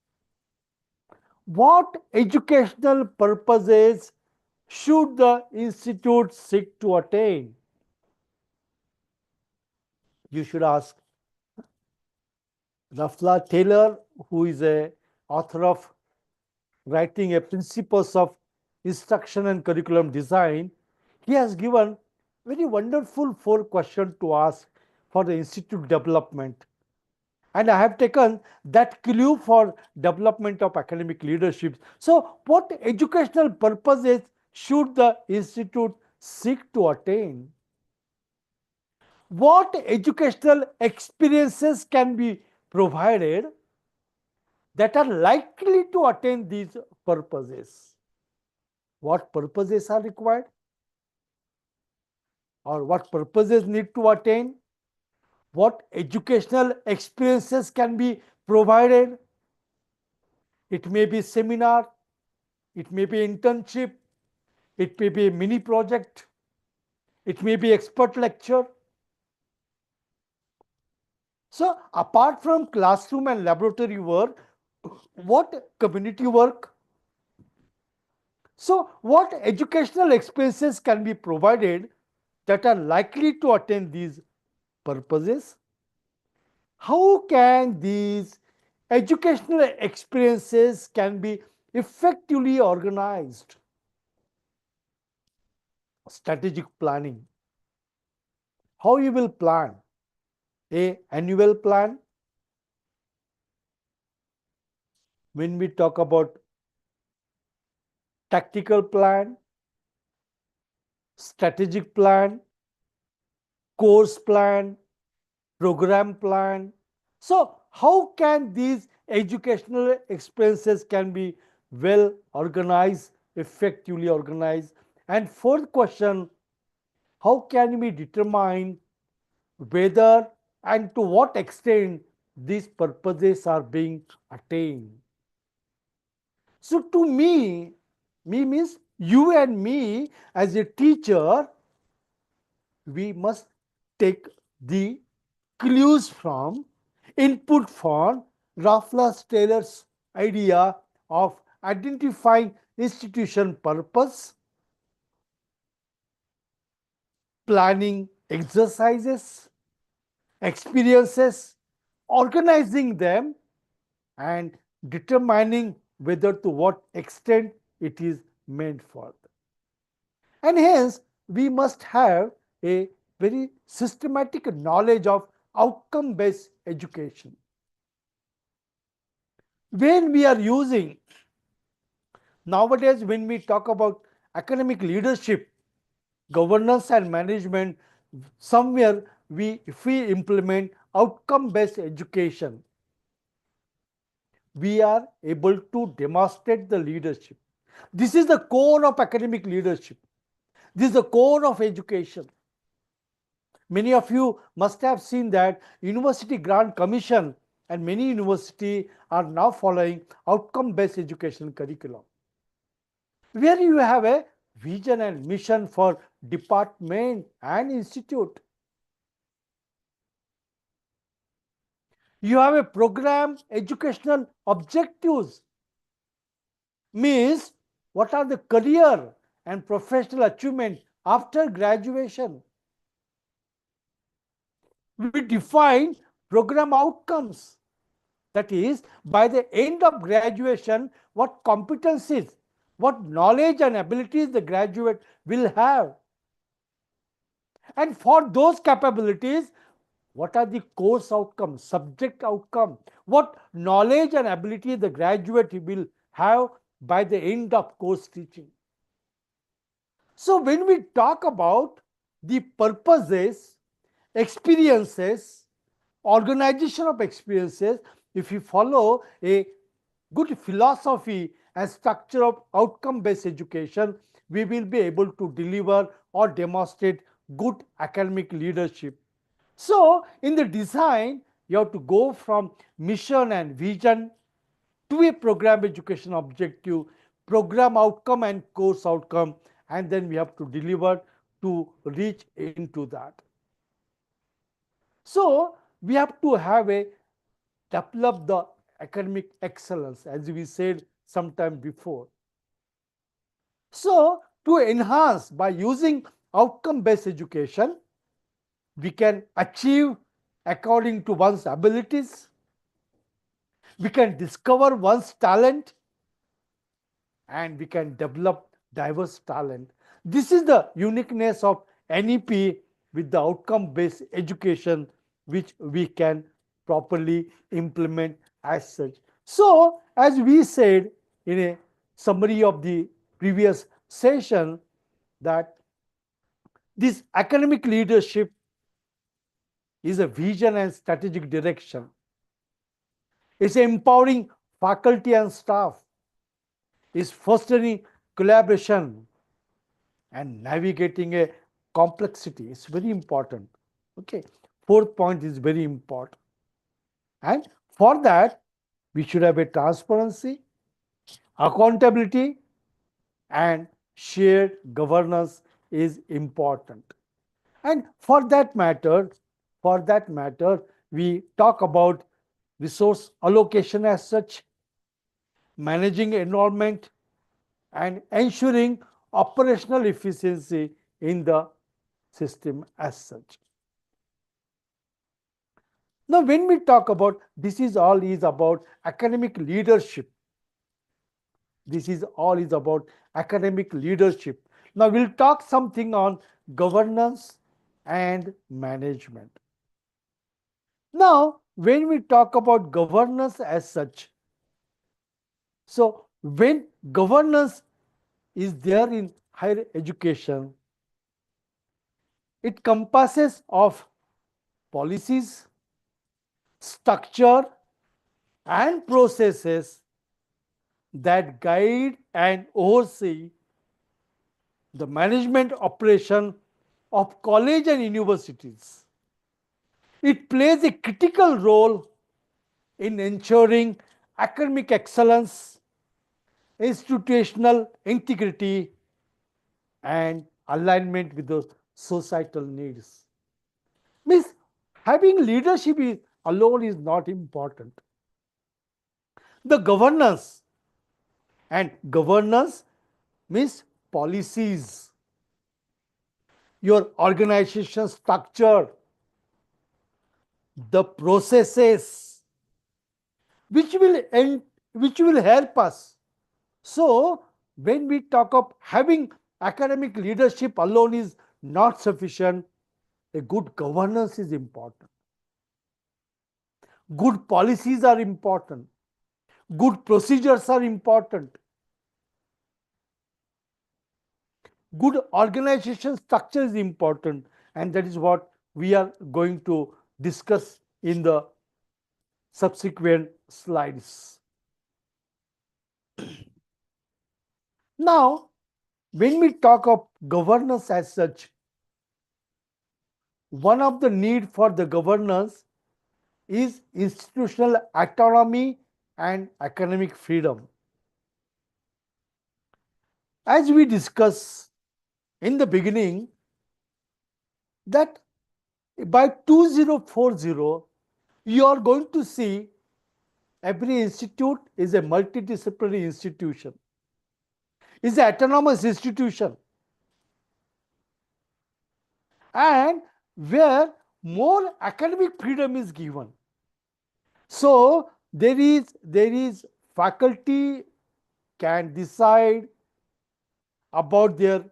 What educational purposes should the institute seek to attain? You should ask. Rafla Taylor, who is a author of writing a principles of instruction and curriculum design, he has given very wonderful 4 questions to ask for the institute development. And I have taken that clue for development of academic leadership. So what educational purposes should the institute seek to attain? What educational experiences can be provided that are likely to attain these purposes? What purposes are required? Or what purposes need to attain? What educational experiences can be provided? It may be seminar, it may be internship, it may be a mini project, it may be expert lecture. So apart from classroom and laboratory work, what community work? So what educational expenses can be provided that are likely to attain these purposes? How can these educational experiences can be effectively organized? Strategic planning. How you will plan? A annual plan. When we talk about tactical plan, strategic plan, course plan, program plan. So how can these educational experiences can be well organized, effectively organized? And fourth question, how can we determine whether and to what extent these purposes are being attained? So to me means you and me as a teacher, we must take the clues from input from Raffles Taylor's idea of identifying institution purpose, planning exercises, experiences, organizing them, and determining whether to what extent it is meant for. And hence, we must have a very systematic knowledge of outcome based education. When we are using nowadays, when we talk about academic leadership, governance, and management, somewhere if we implement outcome based education, we are able to demonstrate the leadership. This is the core of academic leadership. This is the core of education. Many of you must have seen that University Grant Commission and many universities are now following outcome-based education curriculum, where you have a vision and mission for department and institute. You have a program educational objectives, means what are the career and professional achievement after graduation. We define program outcomes. That is, by the end of graduation, what competencies, what knowledge and abilities the graduate will have. And for those capabilities, what are the course outcomes, subject outcome, what knowledge and ability the graduate will have by the end of course teaching. So when we talk about the purposes, experiences, organization of experiences, if you follow a good philosophy and structure of outcome-based education, we will be able to deliver or demonstrate good academic leadership. So in the design, you have to go from mission and vision to a program education objective, program outcome and course outcome, and then we have to deliver to reach into that. So we have to have a develop the academic excellence, as we said sometime before. So to enhance by using outcome-based education, we can achieve according to one's abilities, we can discover one's talent, and we can develop diverse talent. This is the uniqueness of NEP with the outcome-based education, which we can properly implement as such. So, as we said in a summary of the previous session, that this academic leadership is a vision and strategic direction. It's empowering faculty and staff. It's fostering collaboration and navigating a complexity. It's very important. Okay. Fourth point is very important. And for that, we should have a transparency, Accountability and shared governance is important. And for that matter, we talk about resource allocation as such, managing enrollment, and ensuring operational efficiency in the system as such. Now, when we talk about this is all is about academic leadership. This is all is about academic leadership. Now, we'll talk something on governance and management. Now, when we talk about governance as such, so when governance is there in higher education, it compasses of policies, structure, and processes that guide and oversee the management operation of college and universities. It plays a critical role in ensuring academic excellence, institutional integrity, and alignment with the societal needs. Means having leadership alone is not important. The governance means policies, your organization structure, the processes which will help us. So when we talk of having academic leadership alone is not sufficient, a good governance is important. Good policies are important. Good procedures are important. Good organization structure is important, and that is what we are going to discuss in the subsequent slides. Now, when we talk of governance as such, one of the need for the governance is institutional autonomy and academic freedom. As we discussed in the beginning, that by 2040, you are going to see every institute is a multidisciplinary institution, is an autonomous institution, and where more academic freedom is given. So there is faculty can decide about their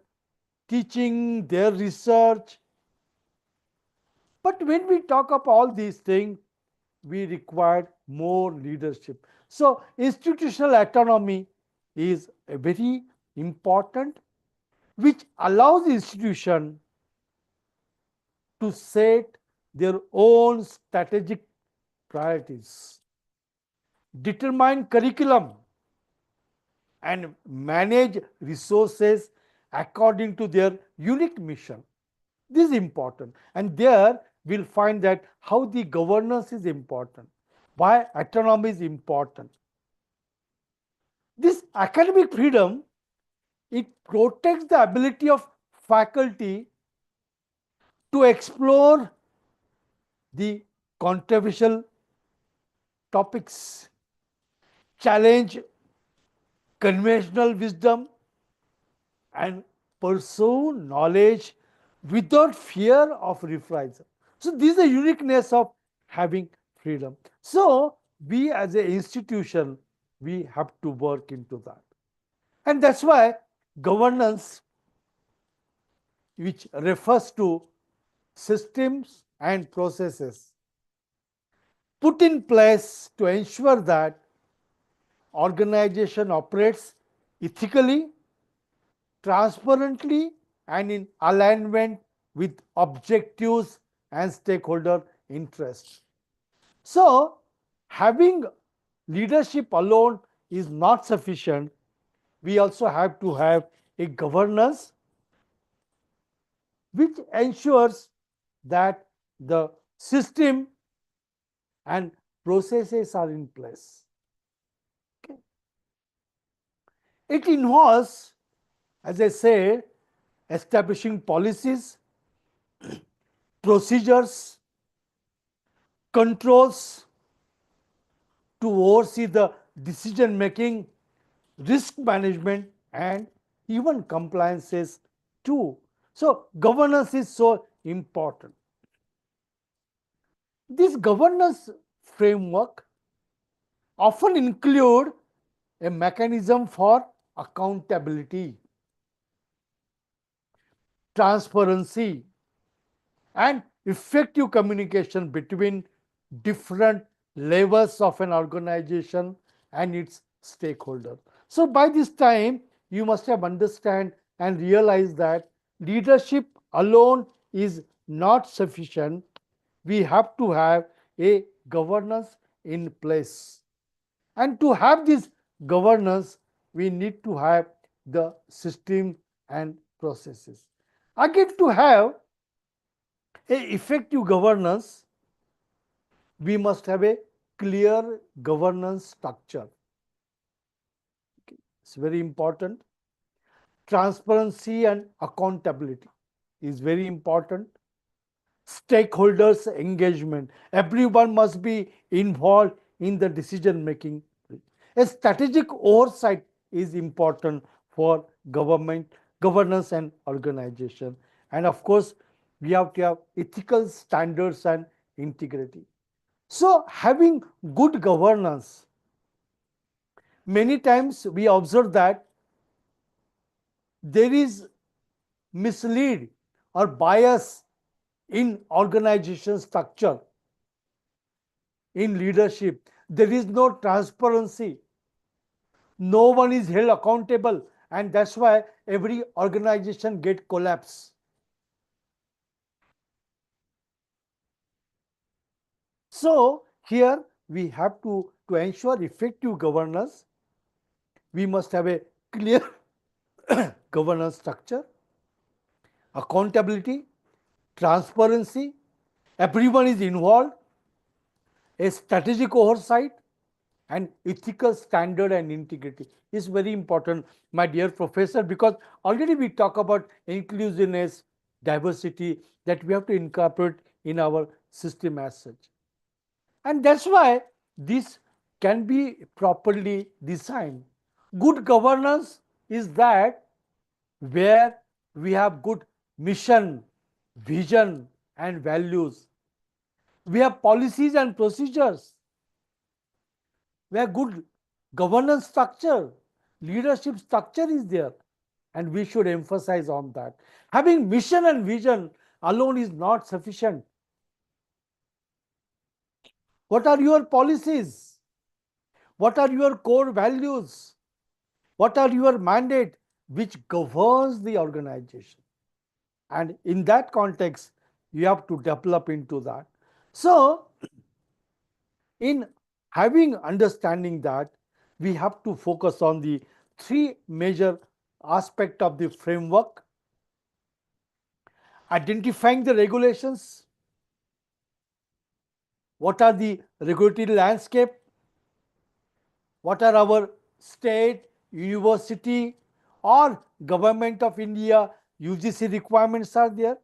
teaching, their research. But when we talk of all these things, we require more leadership. So institutional autonomy is a very important, which allows the institution to set their own strategic priorities, determine curriculum, and manage resources according to their unique mission. This is important, and there we'll find that how the governance is important, why autonomy is important. This academic freedom, it protects the ability of faculty to explore the controversial topics, challenge conventional wisdom, and pursue knowledge without fear of reprisal. So this is the uniqueness of having freedom. So we as an institution, we have to work into that. And that's why governance, which refers to systems and processes put in place to ensure that organization operates ethically, transparently, and in alignment with objectives and stakeholder interests. So, having leadership alone is not sufficient. We also have to have a governance which ensures that the system and processes are in place. Okay. It involves, as I said, establishing policies, procedures, controls to oversee the decision making, risk management, and even compliances too. So, governance is so important. This governance framework often include a mechanism for accountability, transparency, and effective communication between different levels of an organization and its stakeholders. So by this time, you must have understand and realized that leadership alone is not sufficient. We have to have a governance in place. And to have this governance, we need to have the system and processes. Again, to have a effective governance, we must have a clear governance structure. It's very important. Transparency and accountability is very important. Stakeholders engagement. Everyone must be involved in the decision making. A strategic oversight is important for governance and organization. And of course, we have to have ethical standards and integrity. So, having good governance, many times we observe that there is mislead or bias in organization structure, in leadership. There is no transparency. No one is held accountable, and that's why every organization get collapse. So here we have to ensure effective governance, we must have a clear governance structure, accountability, transparency, everyone is involved, a strategic oversight, and ethical standard and integrity is very important, my dear professor, because already we talk about inclusiveness, diversity that we have to incorporate in our system as such. And that's why this can be properly designed. Good governance is that where we have good mission, vision, and values. We have policies and procedures. We have good governance structure. Leadership structure is there, and we should emphasize on that. Having mission and vision alone is not sufficient. What are your policies? What are your core values? What are your mandate which governs the organization? And in that context, you have to develop into that. So, in having understanding that, we have to focus on the three major aspects of the framework: identifying the regulations, what are the regulatory landscape, what are our state, university, or government of India UGC requirements are there,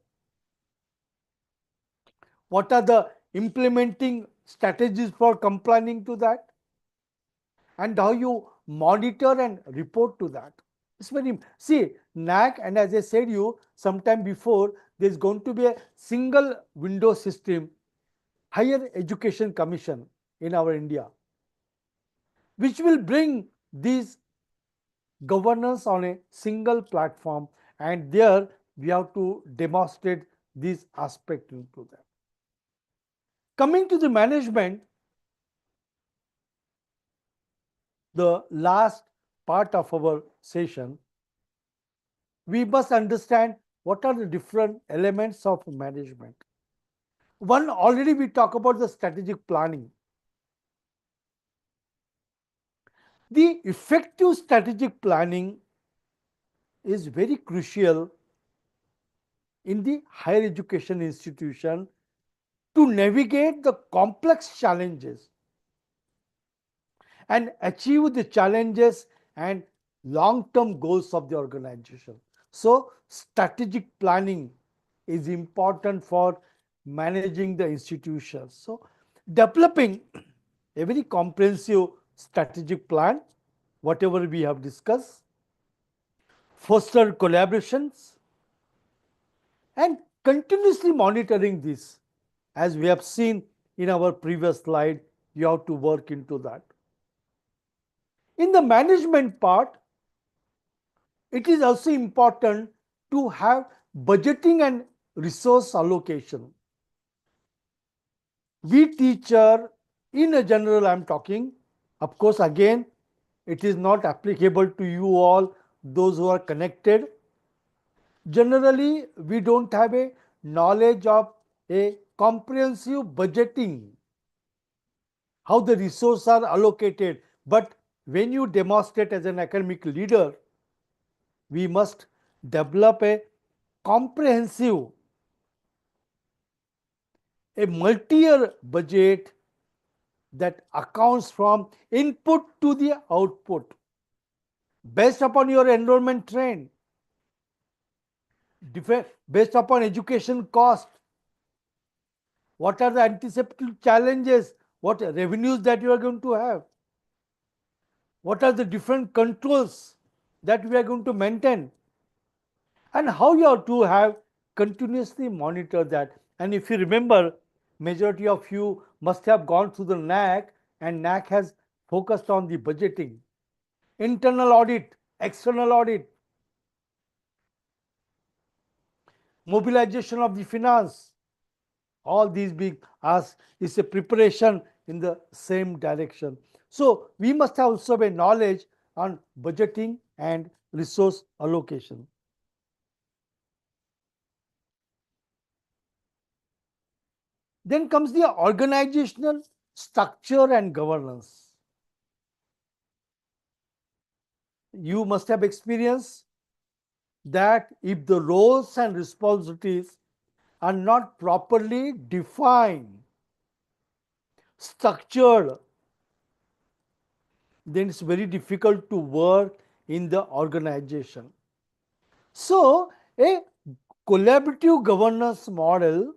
what are the implementing strategies for complying to that, and how you monitor and report to that. It's very see NAC, and as I said you sometime before, there's going to be a single window system, Higher Education Commission in our India, which will bring these governance on a single platform, and there we have to demonstrate this aspect into that. Coming to the management, the last part of our session, we must understand what are the different elements of management. One, already we talk about the strategic planning. The effective strategic planning is very crucial in the higher education institution to navigate the complex challenges and achieve the challenges and long-term goals of the organization. So strategic planning is important for managing the institutions. So developing a very comprehensive strategic plan, whatever we have discussed, foster collaborations, and continuously monitoring this. As we have seen in our previous slide, you have to work into that. In the management part, it is also important to have budgeting and resource allocation. We teacher, in a general I am talking, of course again it is not applicable to you all, those who are connected. Generally we don't have a knowledge of a comprehensive budgeting, how the resources are allocated. But when you demonstrate as an academic leader, we must develop a comprehensive, a multi-year budget that accounts from input to the output based upon your enrollment trend, based upon education cost, what are the anticipated challenges, what revenues that you are going to have, what are the different controls that we are going to maintain, and how you have to have continuously monitor that. And if you remember, majority of you must have gone through the NAC, and NAC has focused on the budgeting, internal audit, external audit, mobilization of the finance. All these being asked is a preparation in the same direction. So we must have also a knowledge on budgeting and resource allocation. Then comes the organizational structure and governance. You must have experienced that if the roles and responsibilities are not properly defined, structured, then it's very difficult to work in the organization. So a collaborative governance model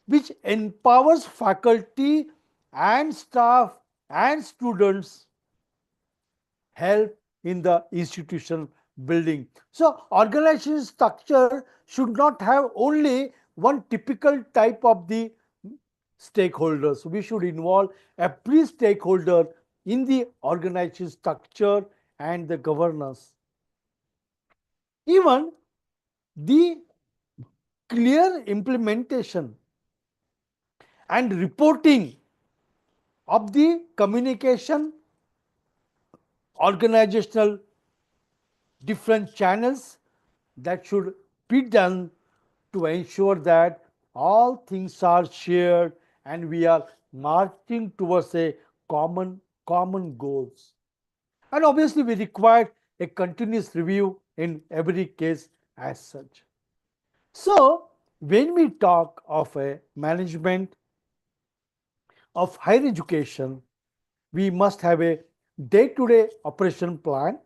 which empowers faculty and staff and students help in the institution building. So organization structure should not have only one typical type of the stakeholders. We should involve every stakeholder in the organization structure and the governance. Even the clear implementation and reporting of the communication, organizational different channels that should be done to ensure that all things are shared and we are marching towards a common goals. And obviously we require a continuous review in every case as such. So when we talk of a management of higher education, we must have a day-to-day operation plan,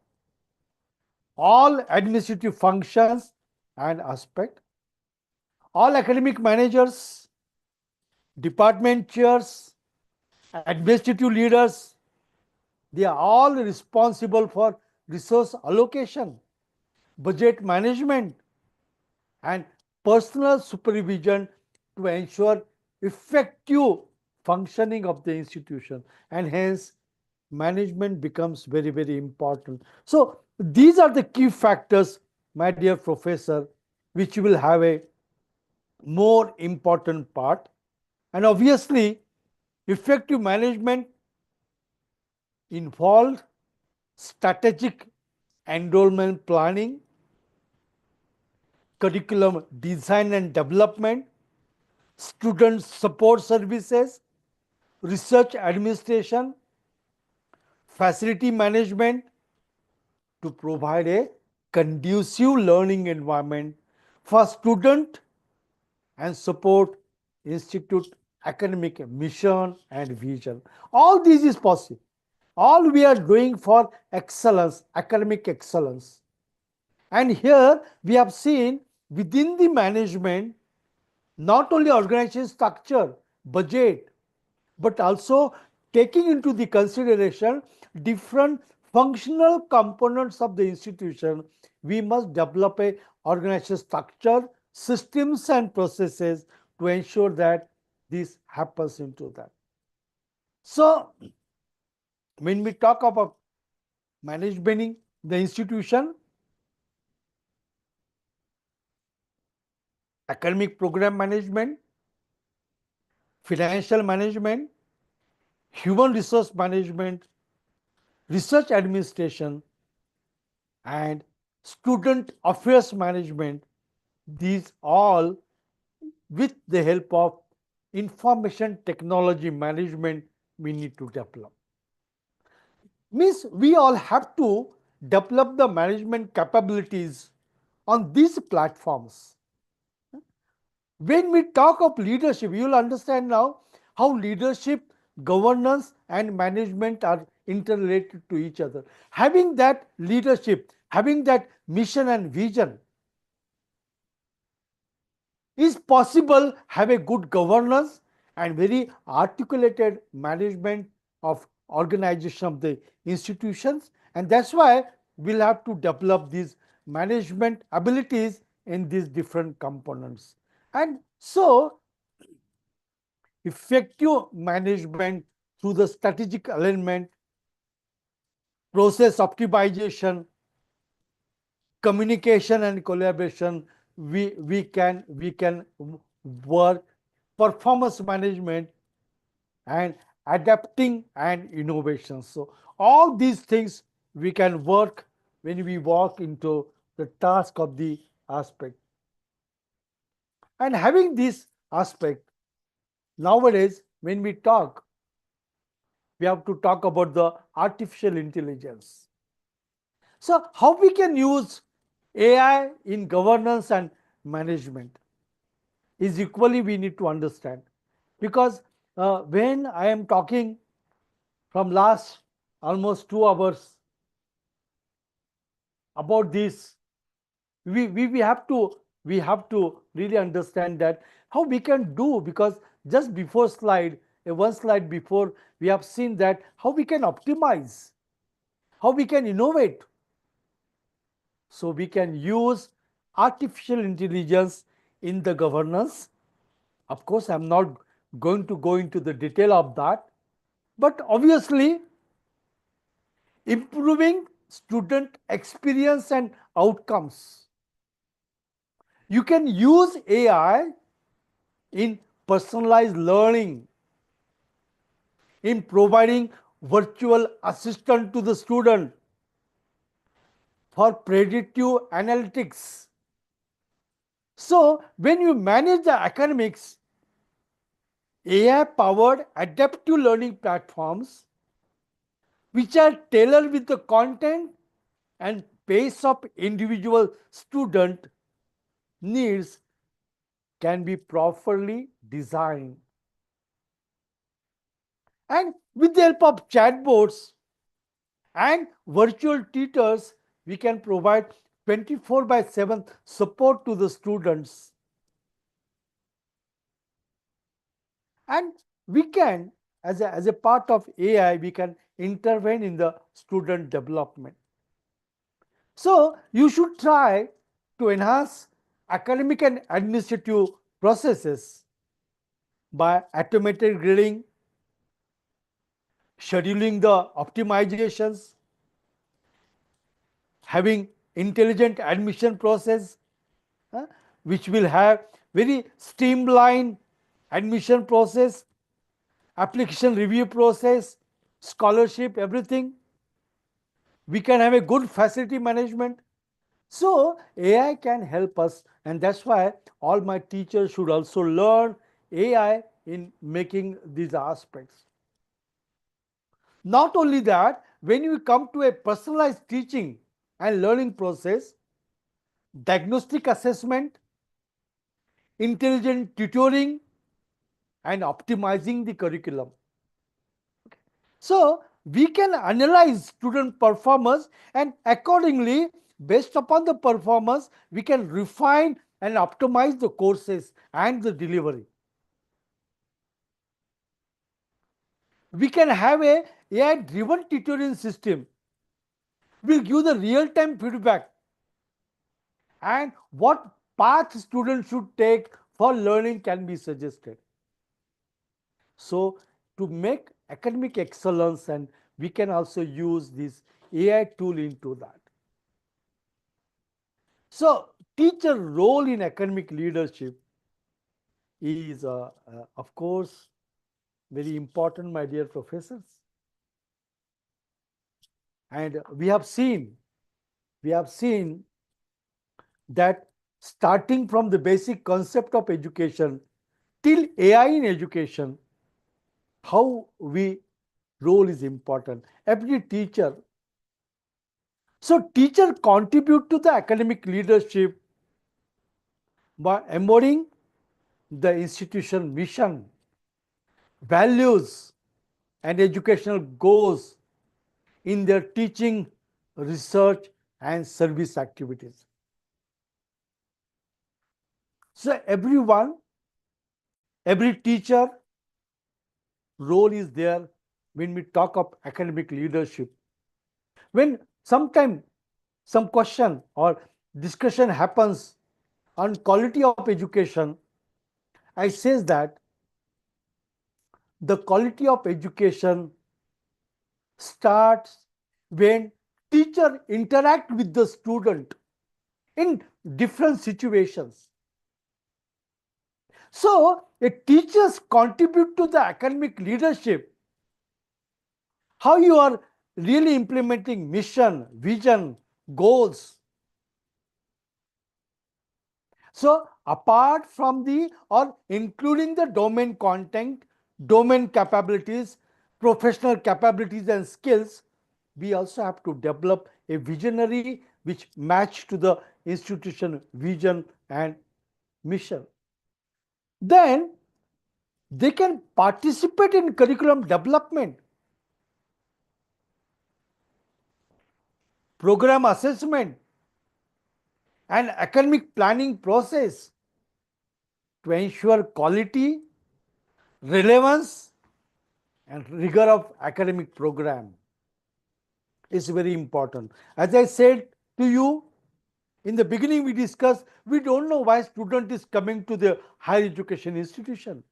all administrative functions and aspect, all academic managers, department chairs, administrative leaders, they are all responsible for resource allocation, budget management, and personal supervision to ensure effective functioning of the institution, and hence management becomes very important. So these are the key factors, my dear professor, which will have a more important part. And obviously effective management involved strategic enrollment planning, curriculum design and development, student support services, research administration, facility management to provide a conducive learning environment for student and support institute academic mission and vision. All this is possible. All we are doing for excellence, academic excellence. And here we have seen within the management, not only organization structure, budget, but also taking into the consideration different functional components of the institution, we must develop a organization structure, systems and processes to ensure that this happens into that. So when we talk about managing the institution, academic program management, financial management, human resource management, research administration, and student affairs management, these all with the help of information technology management we need to develop. Means we all have to develop the management capabilities on these platforms. When we talk of leadership, you will understand now how leadership, governance and management are interrelated to each other. Having that leadership, having that mission and vision, is possible have a good governance and very articulated management of organization of the institutions, and that's why we'll have to develop these management abilities in these different components. And so effective management through the strategic alignment, process optimization, communication and collaboration, we can work performance management and adapting and innovation. So all these things we can work when we walk into the task of the aspect. And having this aspect, nowadays when we talk, we have to talk about the artificial intelligence. So how we can use AI in governance and management is equally we need to understand, because when I am talking from last almost 2 hours about this, we have to really understand that how we can do, because just before slide, one slide before, we have seen that how we can optimize, how we can innovate. So we can use artificial intelligence in the governance. Of course, I'm not going to go into the detail of that, but obviously improving student experience and outcomes. You can use AI in personalized learning, in providing virtual assistant to the student, for predictive analytics. So when you manage the academics, AI-powered adaptive learning platforms, which are tailored with the content and pace of individual student needs, can be properly designed. And with the help of chatbots and virtual tutors, we can provide 24/7 support to the students. And we can, as a part of AI, we can intervene in the student development. So you should try to enhance academic and administrative processes by automated grading, scheduling the optimizations, having intelligent admission process, which will have very streamlined admission process, application review process, scholarship, everything. We can have a good facility management. So AI can help us, and that's why all my teachers should also learn AI in making these aspects. Not only that, when you come to a personalized teaching and learning process, diagnostic assessment, intelligent tutoring, and optimizing the curriculum. So we can analyze student performance, and accordingly, based upon the performance, we can refine and optimize the courses and the delivery. We can have a AI-driven tutoring system. We'll give the real-time feedback and what path students should take for learning can be suggested. So to make academic excellence, and we can also use this AI tool into that. So teacher role in academic leadership is of course very important, my dear professors. And we have seen that starting from the basic concept of education till AI in education, how we role is important. Every teacher. So teacher contribute to the academic leadership by embodying the institution mission, values, and educational goals in their teaching, research, and service activities. So everyone, every teacher role is there when we talk of academic leadership. When sometime some question or discussion happens on quality of education, I says that the quality of education starts when teacher interact with the student in different situations. So a teachers contribute to the academic leadership. How you are really implementing mission, vision, goals. So apart from the or including the domain content, domain capabilities, professional capabilities and skills, we also have to develop a visionary which match to the institution vision and mission. Then they can participate in curriculum development, program assessment, and academic planning process to ensure quality, relevance, and rigor of academic program is very important. As I said to you, in the beginning we discussed, we don't know why student is coming to the higher education institution.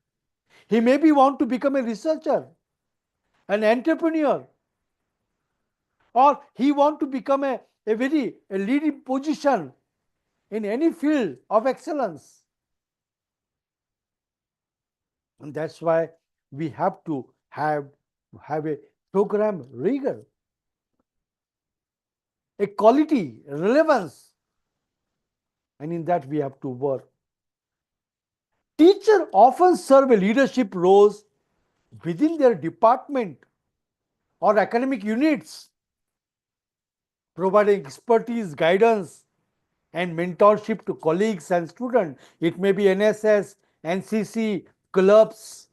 He maybe want to become a researcher, an entrepreneur, or he want to become a leading position in any field of excellence. And that's why we have to have a program rigor, a quality, relevance, and in that we have to work. Teachers often serve a leadership roles within their department or academic units, providing expertise, guidance, and mentorship to colleagues and students. It may be NSS, NCC, clubs,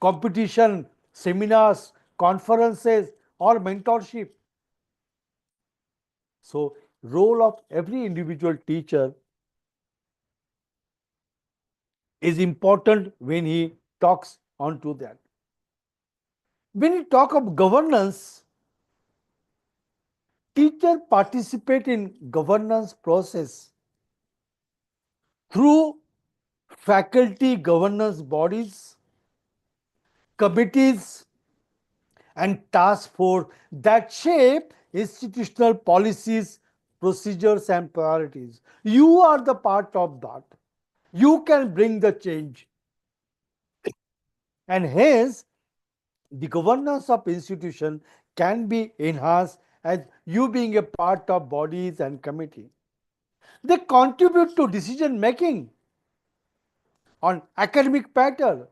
competition, seminars, conferences, or mentorship. So, role of every individual teacher is important when he talks onto that. When you talk of governance, teachers participate in governance process through faculty governance bodies, committees, and task force that shape institutional policies, procedures, and priorities. You are the part of that. You can bring the change. And hence, the governance of institution can be enhanced as you being a part of bodies and committee. They contribute to decision making on academic pattern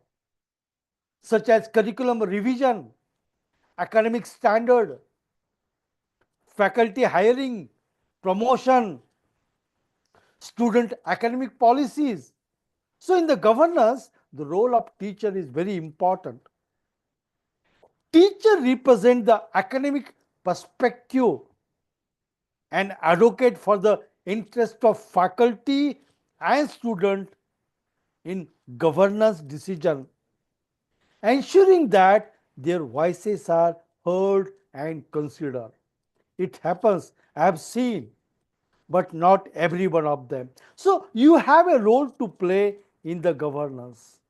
such as curriculum revision, academic standard, faculty hiring, promotion, student academic policies. So in the governance, the role of teacher is very important. Teacher represent the academic perspective and advocate for the interest of faculty and student in governance decision, ensuring that their voices are heard and considered. It happens, I have seen, but not every one of them. So you have a role to play in the governance.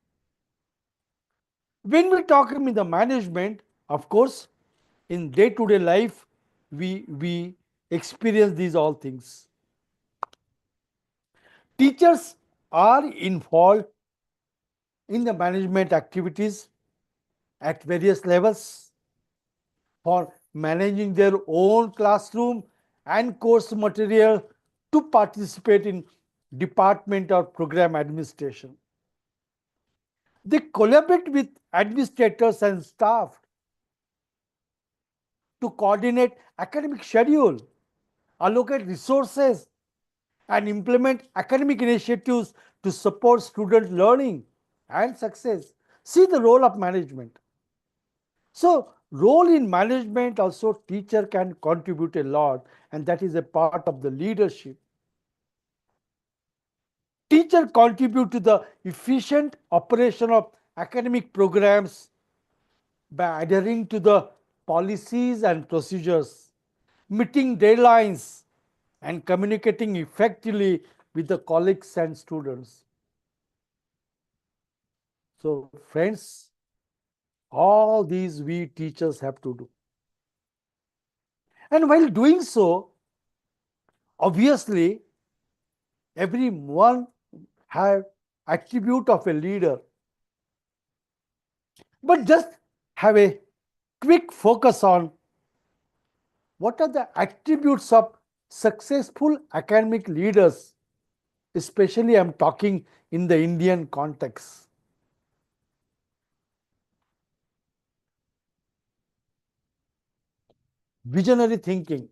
When we talk in the management, of course, in day-to-day life, we experience these all things. Teachers are involved in the management activities at various levels for managing their own classroom and course material to participate in department or program administration. They collaborate with administrators and staff to coordinate academic schedule, allocate resources, and implement academic initiatives to support student learning and success. See the role of management. So, role in management also teacher can contribute a lot, and that is a part of the leadership. Teacher contribute to the efficient operation of academic programs by adhering to the policies and procedures, meeting deadlines, and communicating effectively with the colleagues and students. So, friends, all these we teachers have to do. And while doing so, obviously, everyone have attribute of a leader. But just have a quick focus on what are the attributes of successful academic leaders, especially I'm talking in the Indian context. Visionary thinking.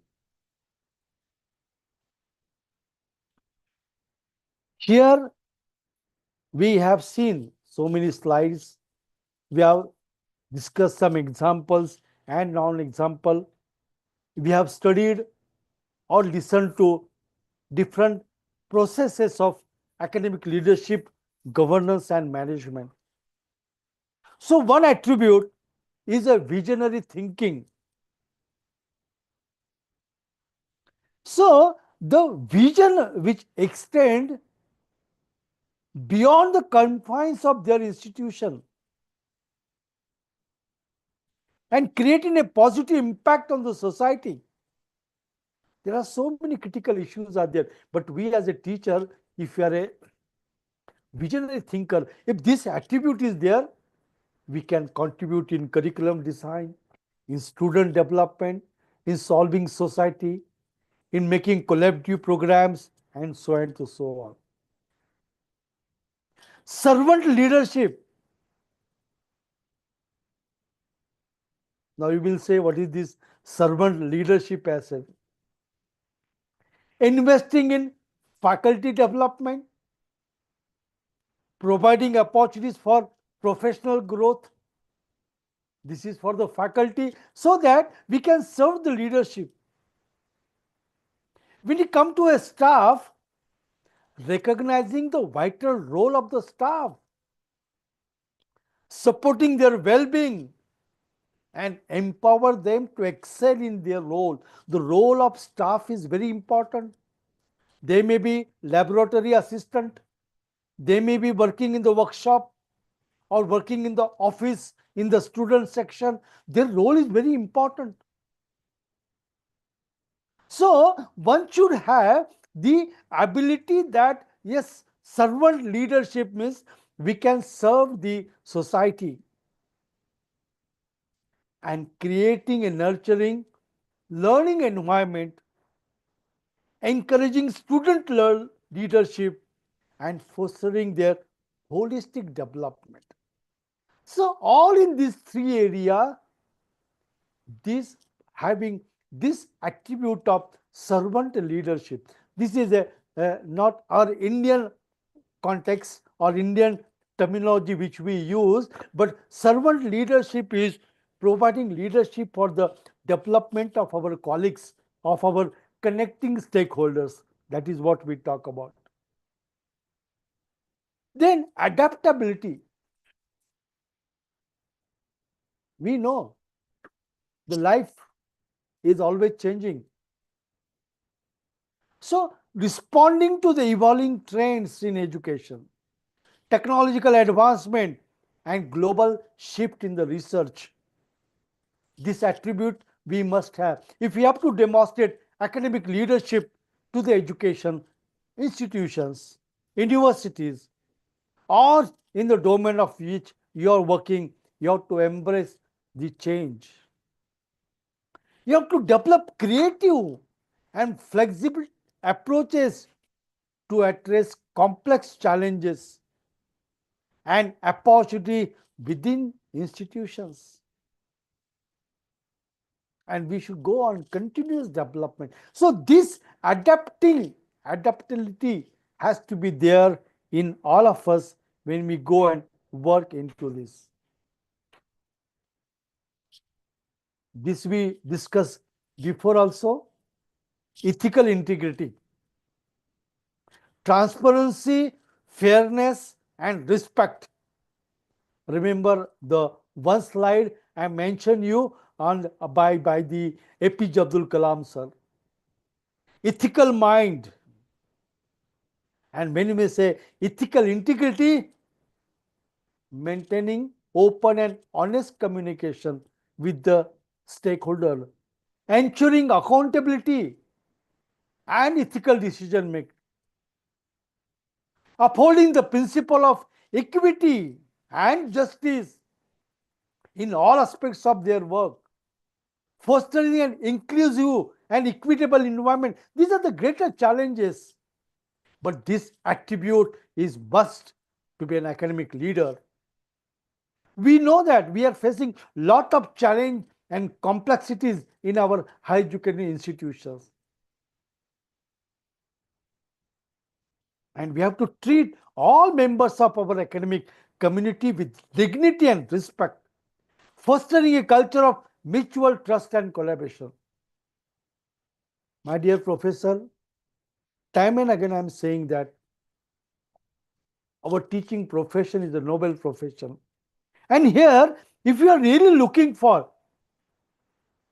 Here we have seen so many slides. We have discussed some examples and non-example. We have studied or listened to different processes of academic leadership, governance, and management. So, one attribute is a visionary thinking. So, the vision which extend beyond the confines of their institution and creating a positive impact on the society. There are so many critical issues are there, but we as a teacher, if you are a visionary thinker, if this attribute is there, we can contribute in curriculum design, in student development, in solving society, in making collaborative programs, and so on and so on. Servant leadership. Now you will say, what is this servant leadership asset? Investing in faculty development, providing opportunities for professional growth. This is for the faculty so that we can serve the leadership. When you come to a staff, recognizing the vital role of the staff, supporting their well-being, and empower them to excel in their role. The role of staff is very important. They may be laboratory assistant, they may be working in the workshop or working in the office, in the student section. Their role is very important. So, one should have the ability that, yes, servant leadership means we can serve the society and creating a nurturing learning environment, encouraging student leadership, and fostering their holistic development. So, all in these three areas, this having this attribute of servant leadership. This is a not our Indian context or Indian terminology which we use, but servant leadership is providing leadership for the development of our colleagues, of our connecting stakeholders. That is what we talk about. Then adaptability. We know the life is always changing. So responding to the evolving trends in education, technological advancement, and global shift in the research, this attribute we must have. If we have to demonstrate academic leadership to the education institutions, universities, or in the domain of which you are working, you have to embrace the change. You have to develop creative and flexible approaches to address complex challenges and opportunity within institutions. And we should go on continuous development. So this adaptability has to be there in all of us when we go and work into this. This we discussed before also. Ethical integrity, transparency, fairness, and respect. Remember the one slide I mentioned you on by the APJ Abdul Kalam sir. Ethical mind, and many may say ethical integrity, maintaining open and honest communication with the stakeholder, ensuring accountability and ethical decision making, upholding the principle of equity and justice in all aspects of their work, fostering an inclusive and equitable environment. These are the greater challenges. But this attribute is must to be an academic leader. We know that we are facing lot of challenge and complexities in our higher education institutions. And we have to treat all members of our academic community with dignity and respect, fostering a culture of mutual trust and collaboration. My dear professor, time and again I am saying that our teaching profession is a noble profession. And here, if you are really looking for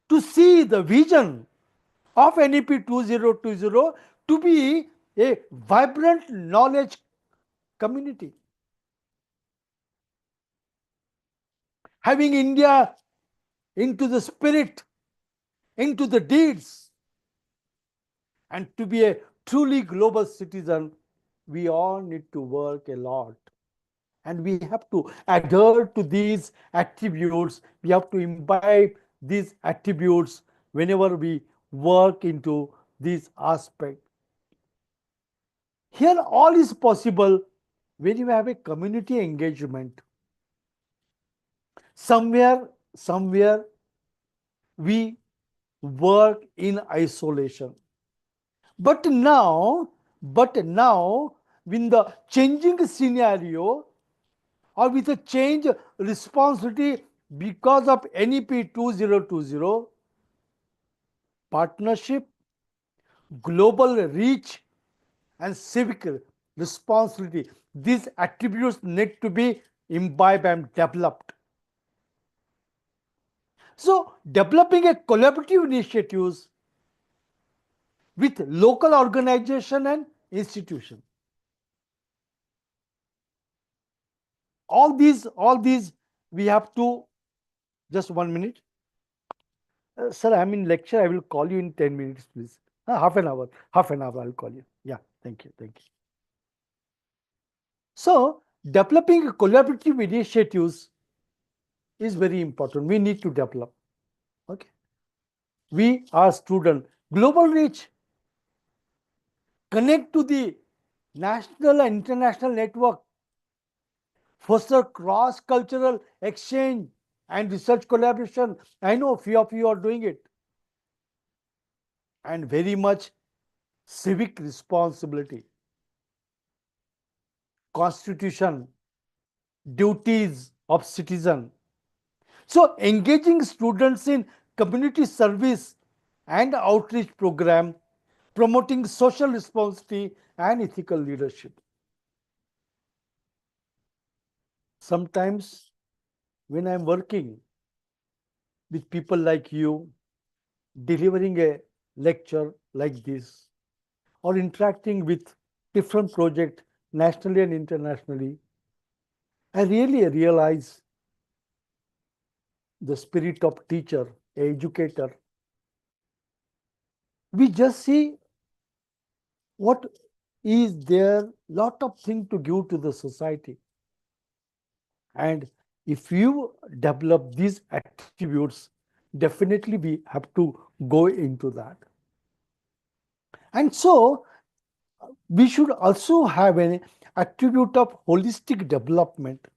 to see the vision of NEP 2020 to be a vibrant knowledge community, having India into the spirit, into the deeds, and to be a truly global citizen, we all need to work a lot. And we have to adhere to these attributes. We have to imbibe these attributes whenever we work into this aspect. Here, all is possible when you have a community engagement. Somewhere we work in isolation. But now, with the changing scenario, or with a change responsibility because of NEP 2020, partnership, global reach, and civic responsibility, these attributes need to be imbibed and developed. So, developing a collaborative initiatives with local organization and institution. All these we have to, just 1 minute. Sir, I'm in lecture. I will call you in 10 minutes, please. Half an hour. I'll call you. Yeah, thank you. So, developing collaborative initiatives is very important. We need to develop. Okay. We are student. Global reach. Connect to the national and international network. Foster cross-cultural exchange and research collaboration. I know few of you are doing it. And very much civic responsibility. Constitution, duties of citizen, So engaging students in community service and outreach program, promoting social responsibility and ethical leadership. Sometimes when I'm working with people like you, delivering a lecture like this, or interacting with different projects nationally and internationally, I really realize the spirit of teacher, educator. We just see what is there, lot of things to give to the society. And if you develop these attributes, definitely we have to go into that. And so we should also have an attribute of holistic development.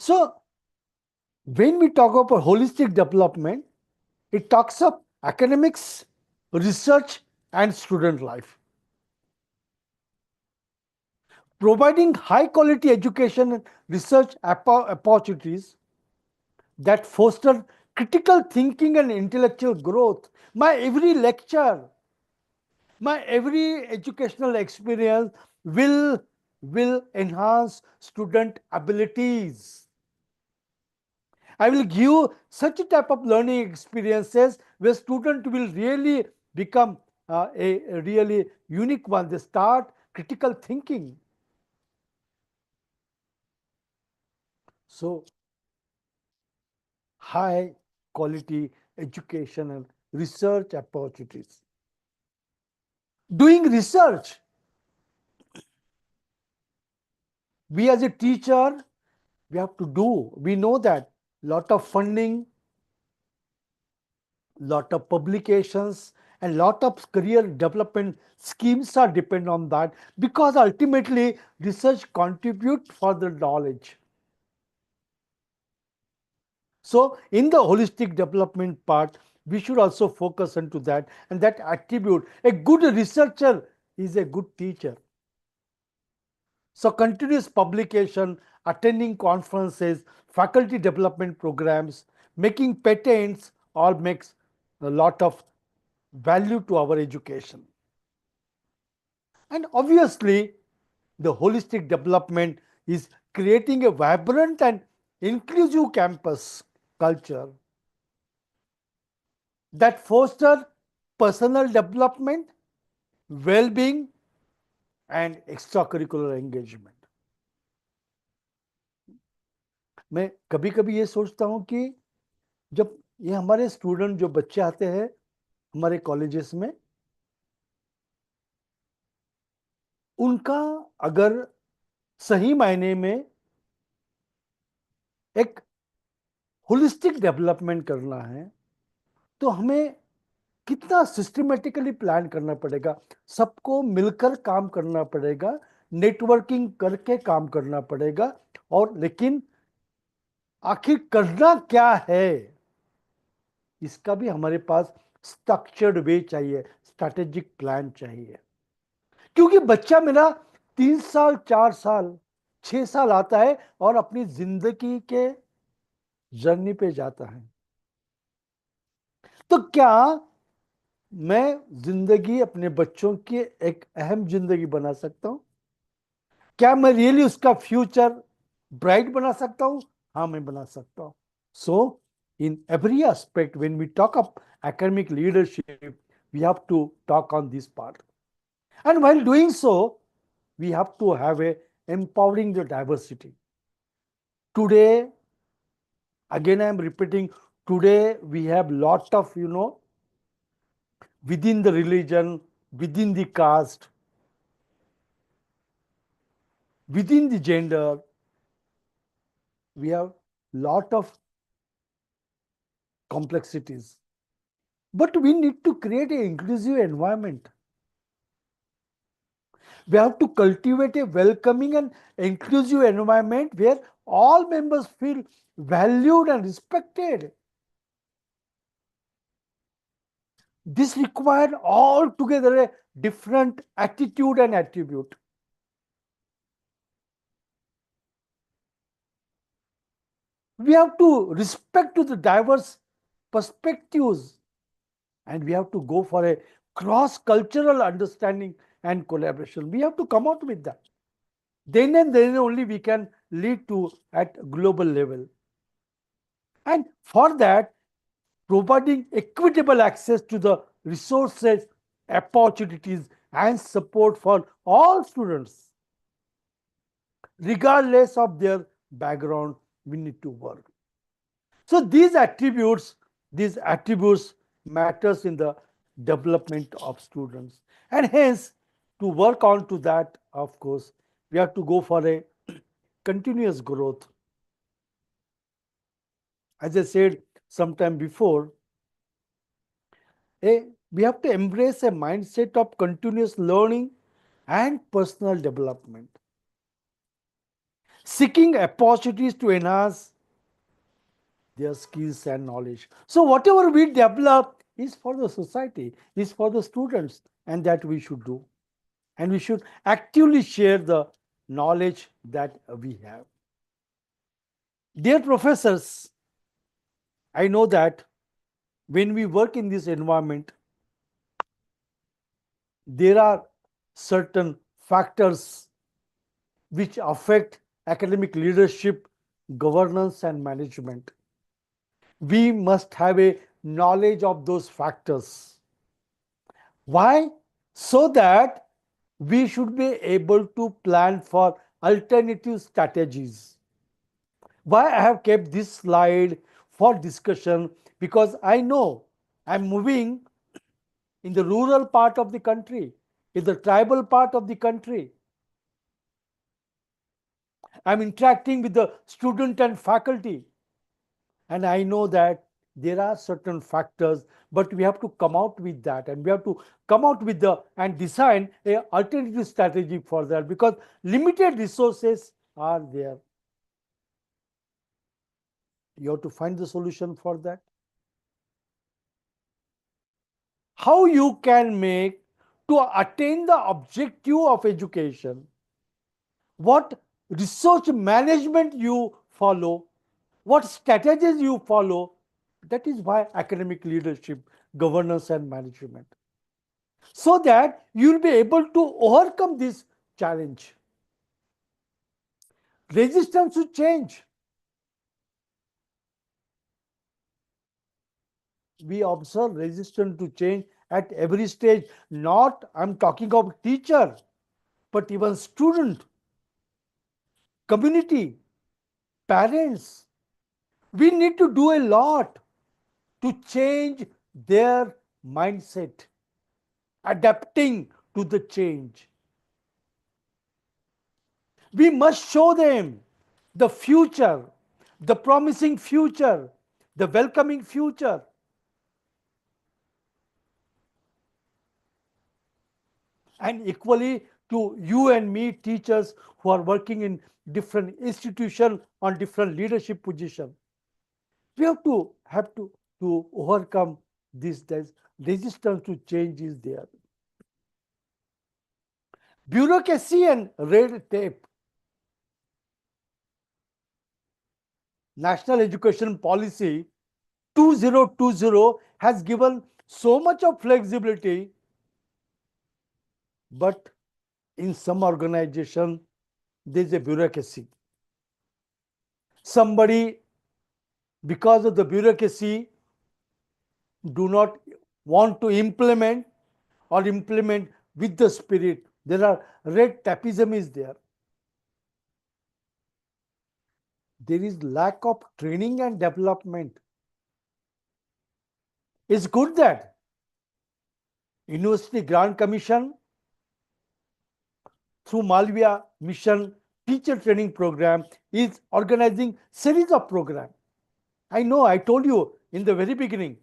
So when we talk about holistic development, it talks of academics, research, and student life. Providing high quality education and research opportunities that foster critical thinking and intellectual growth. My every lecture, my every educational experience will enhance student abilities. I will give such a type of learning experiences where student will really become a really unique one. They start critical thinking. So high quality education and research opportunities. Doing research, we as a teacher, we have to do. We know that lot of funding, lot of publications, and lot of career development schemes are depend on that, because ultimately research contribute for the knowledge. So in the holistic development part, we should also focus into that, and that attribute. A good researcher is a good teacher. So continuous publication, attending conferences, faculty development programs, making patents all makes a lot of value to our education. And obviously, the holistic development is creating a vibrant and inclusive campus culture that foster personal development, well-being, and extracurricular engagement. मैं कभी कभी ये सोचता हूँ कि जब ये हमारे स्टूडेंट जो बच्चे आते हैं हमारे कॉलेजेस में, उनका अगर सही मायने में एक होलिस्टिक डेवलपमेंट करना है, तो हमें कितना सिस्टमेटिकली प्लान करना पड़ेगा, सबको मिलकर काम करना पड़ेगा, नेटवर्किंग करके काम करना पड़ेगा, और लेकिन आखिर करना क्या है, इसका भी हमारे पास स्ट्रक्चर्ड वे चाहिए, स्ट्रैटेजिक प्लान चाहिए. क्योंकि बच्चा मेरा 3 साल 4 साल 6 साल आता है और अपनी जिंदगी के जर्नी पे जाता है, तो क्या मैं जिंदगी अपने बच्चों की एक अहम जिंदगी बना सकता हूं? क्या मैं रियली उसका फ्यूचर ब्राइट बना सकता हूं? हाँ, मैं बना सकता हूं. So in every aspect when we talk up academic leadership, we have to talk on this part. And while doing so, we have to have a empowering the diversity. Today, again I am repeating, today we have lot of, within the religion, within the caste, within the gender, we have lot of complexities. But we need to create an inclusive environment. We have to cultivate a welcoming and inclusive environment where all members feel valued and respected. This required altogether a different attitude and attribute. We have to respect to the diverse perspectives, and we have to go for a cross-cultural understanding and collaboration. We have to come out with that. Then and then only we can lead to at global level. And for that, providing equitable access to the resources, opportunities, and support for all students, regardless of their background, we need to work. So these attributes matters in the development of students. And hence, to work on to that, of course, we have to go for a continuous growth. As I said sometime before, we have to embrace a mindset of continuous learning and personal development, seeking opportunities to enhance their skills and knowledge. So whatever we develop is for the society, is for the students, and that we should do. And we should actively share the knowledge that we have. Dear professors, I know that when we work in this environment, there are certain factors which affect academic leadership, governance, and management. We must have a knowledge of those factors. Why? So that we should be able to plan for alternative strategies. Why I have kept this slide for discussion? Because I know I'm moving in the rural part of the country, in the tribal part of the country. I'm interacting with the student and faculty. And I know that there are certain factors, but we have to come out with that, and we have to come out with the and design a alternative strategy for that, because limited resources are there. You have to find the solution for that. How you can make to attain the objective of education, what research management you follow, what strategies you follow. That is why academic leadership, governance, and management. So that you will be able to overcome this challenge. Resistance to change. We observe resistance to change at every stage. Not, I'm talking of teacher, but even student, community, parents. We need to do a lot to change their mindset, adapting to the change. We must show them the future, the promising future, the welcoming future. And equally to you and me, teachers who are working in different institutions on different leadership positions. We have to overcome this resistance to change is there. Bureaucracy and red tape. National Education Policy 2020 has given so much of flexibility, but in some organization there is a bureaucracy. Somebody, because of the bureaucracy, do not want to implement or implement with the spirit. There are red tapeism is there. There is lack of training and development. It's good that University Grant Commission through Malviya Mission Teacher Training Program is organizing series of programs. I know, I told you in the very beginning.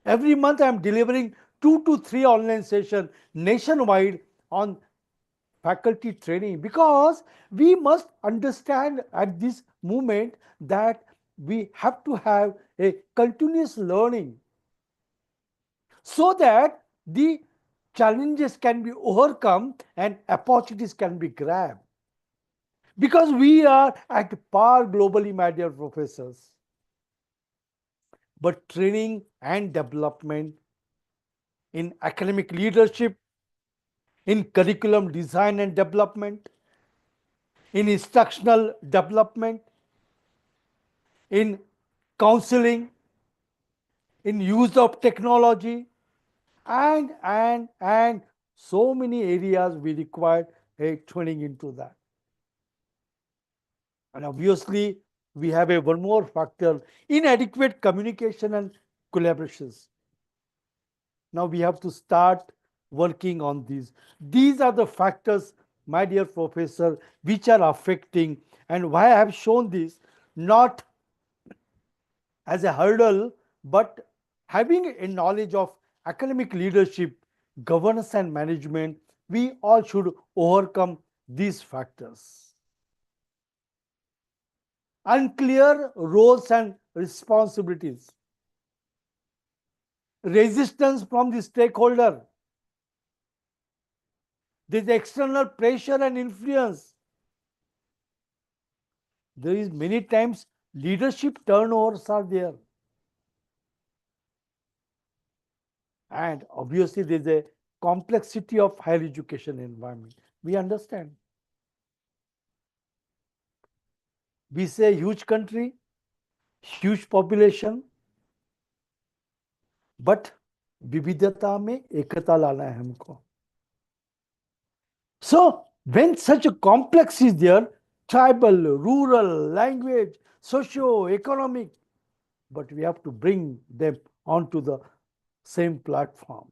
Every month I am delivering 2 to 3 online sessions nationwide on faculty training, because we must understand at this moment that we have to have a continuous learning so that the challenges can be overcome and opportunities can be grabbed. because we are at par globally, my dear professors. But training and development in academic leadership, in curriculum design and development, in instructional development, in counseling, in use of technology, and so many areas we require a training into that. And obviously, we have a one more factor: inadequate communication and collaborations. Now we have to start working on these. These are the factors, my dear professor, which are affecting, and why I have shown this not as a hurdle, but having a knowledge of academic leadership, governance, and management, we all should overcome these factors. Unclear roles and responsibilities, resistance from the stakeholder, there is external pressure and influence. There is many times leadership turnovers are there. And obviously there is a complexity of higher education environment. We understand. We say huge country, huge population, but विविधता में एकता लाना है हमको. So when such a complex is there, tribal, rural, language, socio-economic, but we have to bring them onto the same platform.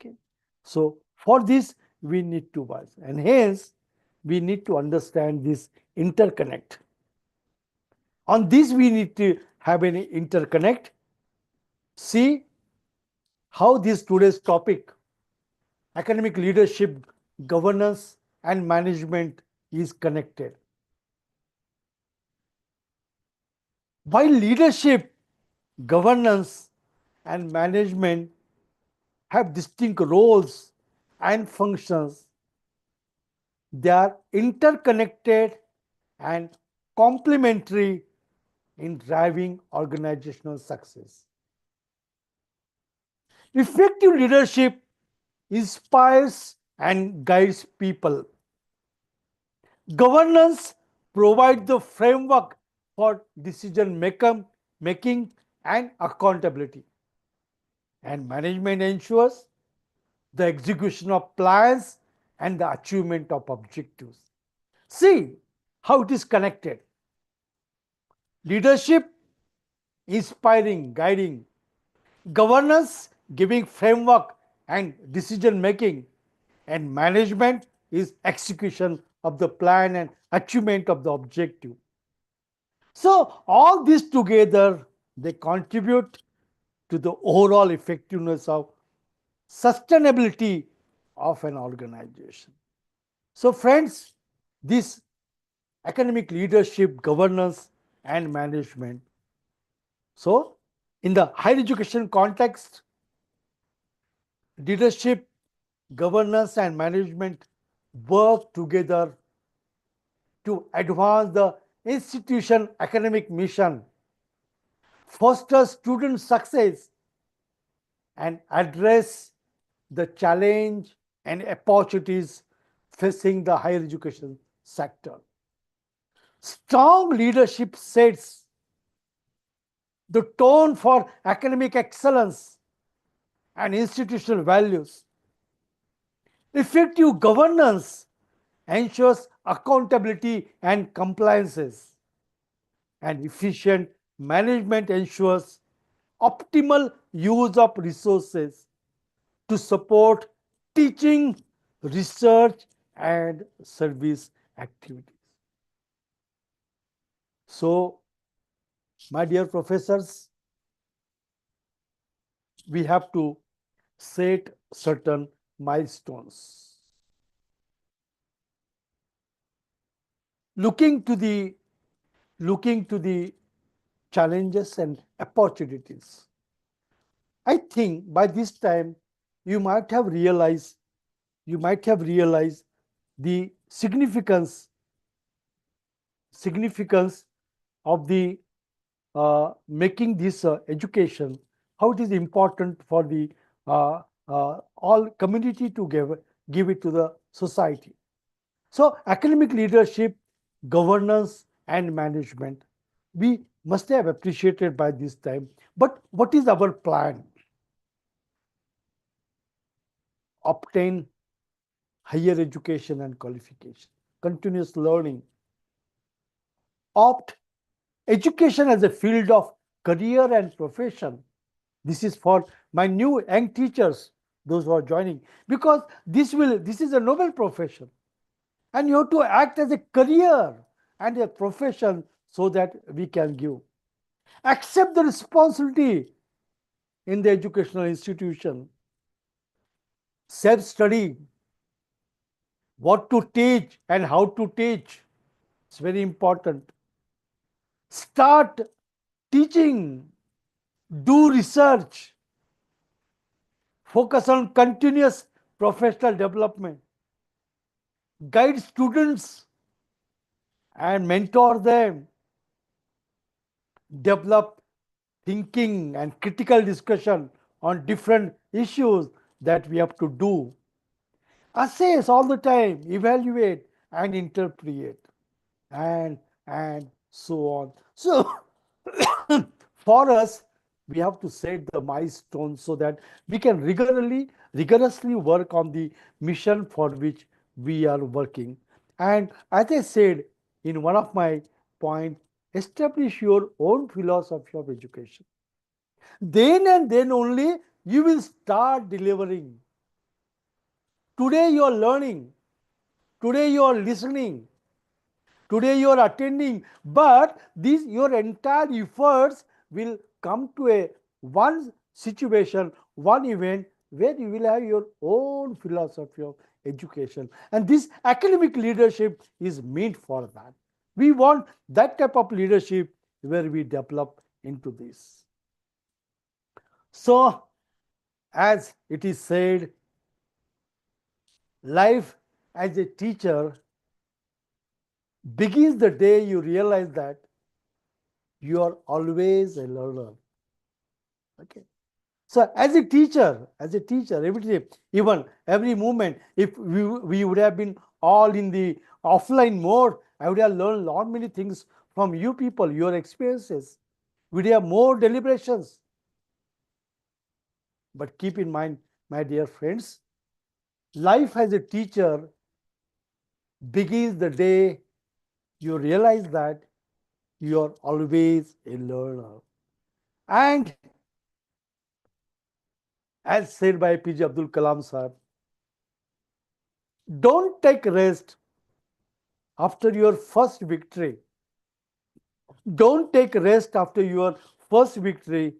Okay. So for this, we need to watch, and hence we need to understand this interconnect. On this, we need to have an interconnect. See how this today's topic, academic leadership, governance, and management, is connected. While leadership, governance, and management have distinct roles and functions, they are interconnected and complementary in driving organizational success. Effective leadership inspires and guides people. Governance provides the framework for decision making and accountability. And management ensures the execution of plans and the achievement of objectives. See how it is connected. Leadership, inspiring, guiding. Governance, giving framework and decision making. And management is execution of the plan and achievement of the objective. So all this together, they contribute to the overall effectiveness of sustainability of an organization. So friends, this academic leadership, governance, and management. So in the higher education context, leadership, governance, and management work together to advance the institution academic mission, foster student success, and address the challenge and opportunities facing the higher education sector. Strong leadership sets the tone for academic excellence and institutional values. Effective governance ensures accountability and compliances, and efficient management ensures optimal use of resources to support teaching, research, and service activities. So, my dear professors, we have to set certain milestones. Looking to the challenges and opportunities. I think by this time you might have realized the significance significance of the making this education, how it is important for the all community to give it to the society. So academic leadership, governance and management, we must have appreciated by this time. But what is our plan? Obtain higher education and qualification, continuous learning, opt education as a field of career and profession. This is for my new young teachers, those who are joining, because this is a noble profession, and you have to act as a career and a profession so that we can give. Accept the responsibility in the educational institution. Self-study, what to teach and how to teach. It's very important. Start teaching, do research, focus on continuous professional development, guide students and mentor them, develop thinking and critical discussion on different issues that we have to do. Assess all the time, evaluate and interpret, and so on. So for us, we have to set the milestones so that we can rigorously work on the mission for which we are working. And as I said in one of my points, establish your own philosophy of education. Then and then only you will start delivering. Today you are learning, today you are listening, today you are attending, but these your entire efforts will come to a one situation, one event where you will have your own philosophy of education. And this academic leadership is meant for that. We want that type of leadership where we develop into this. So, as it is said, life as a teacher begins the day you realize that you are always a learner. Okay. So as a teacher, every day, even every moment, if we would have been all in the offline mode, I would have learned a lot many things from you people, your experiences. We would have more deliberations. But keep in mind, my dear friends, life as a teacher begins the day you realize that you are always a learner. And as said by APJ Abdul Kalam sir, don't take rest after your first victory. Don't take rest after your first victory,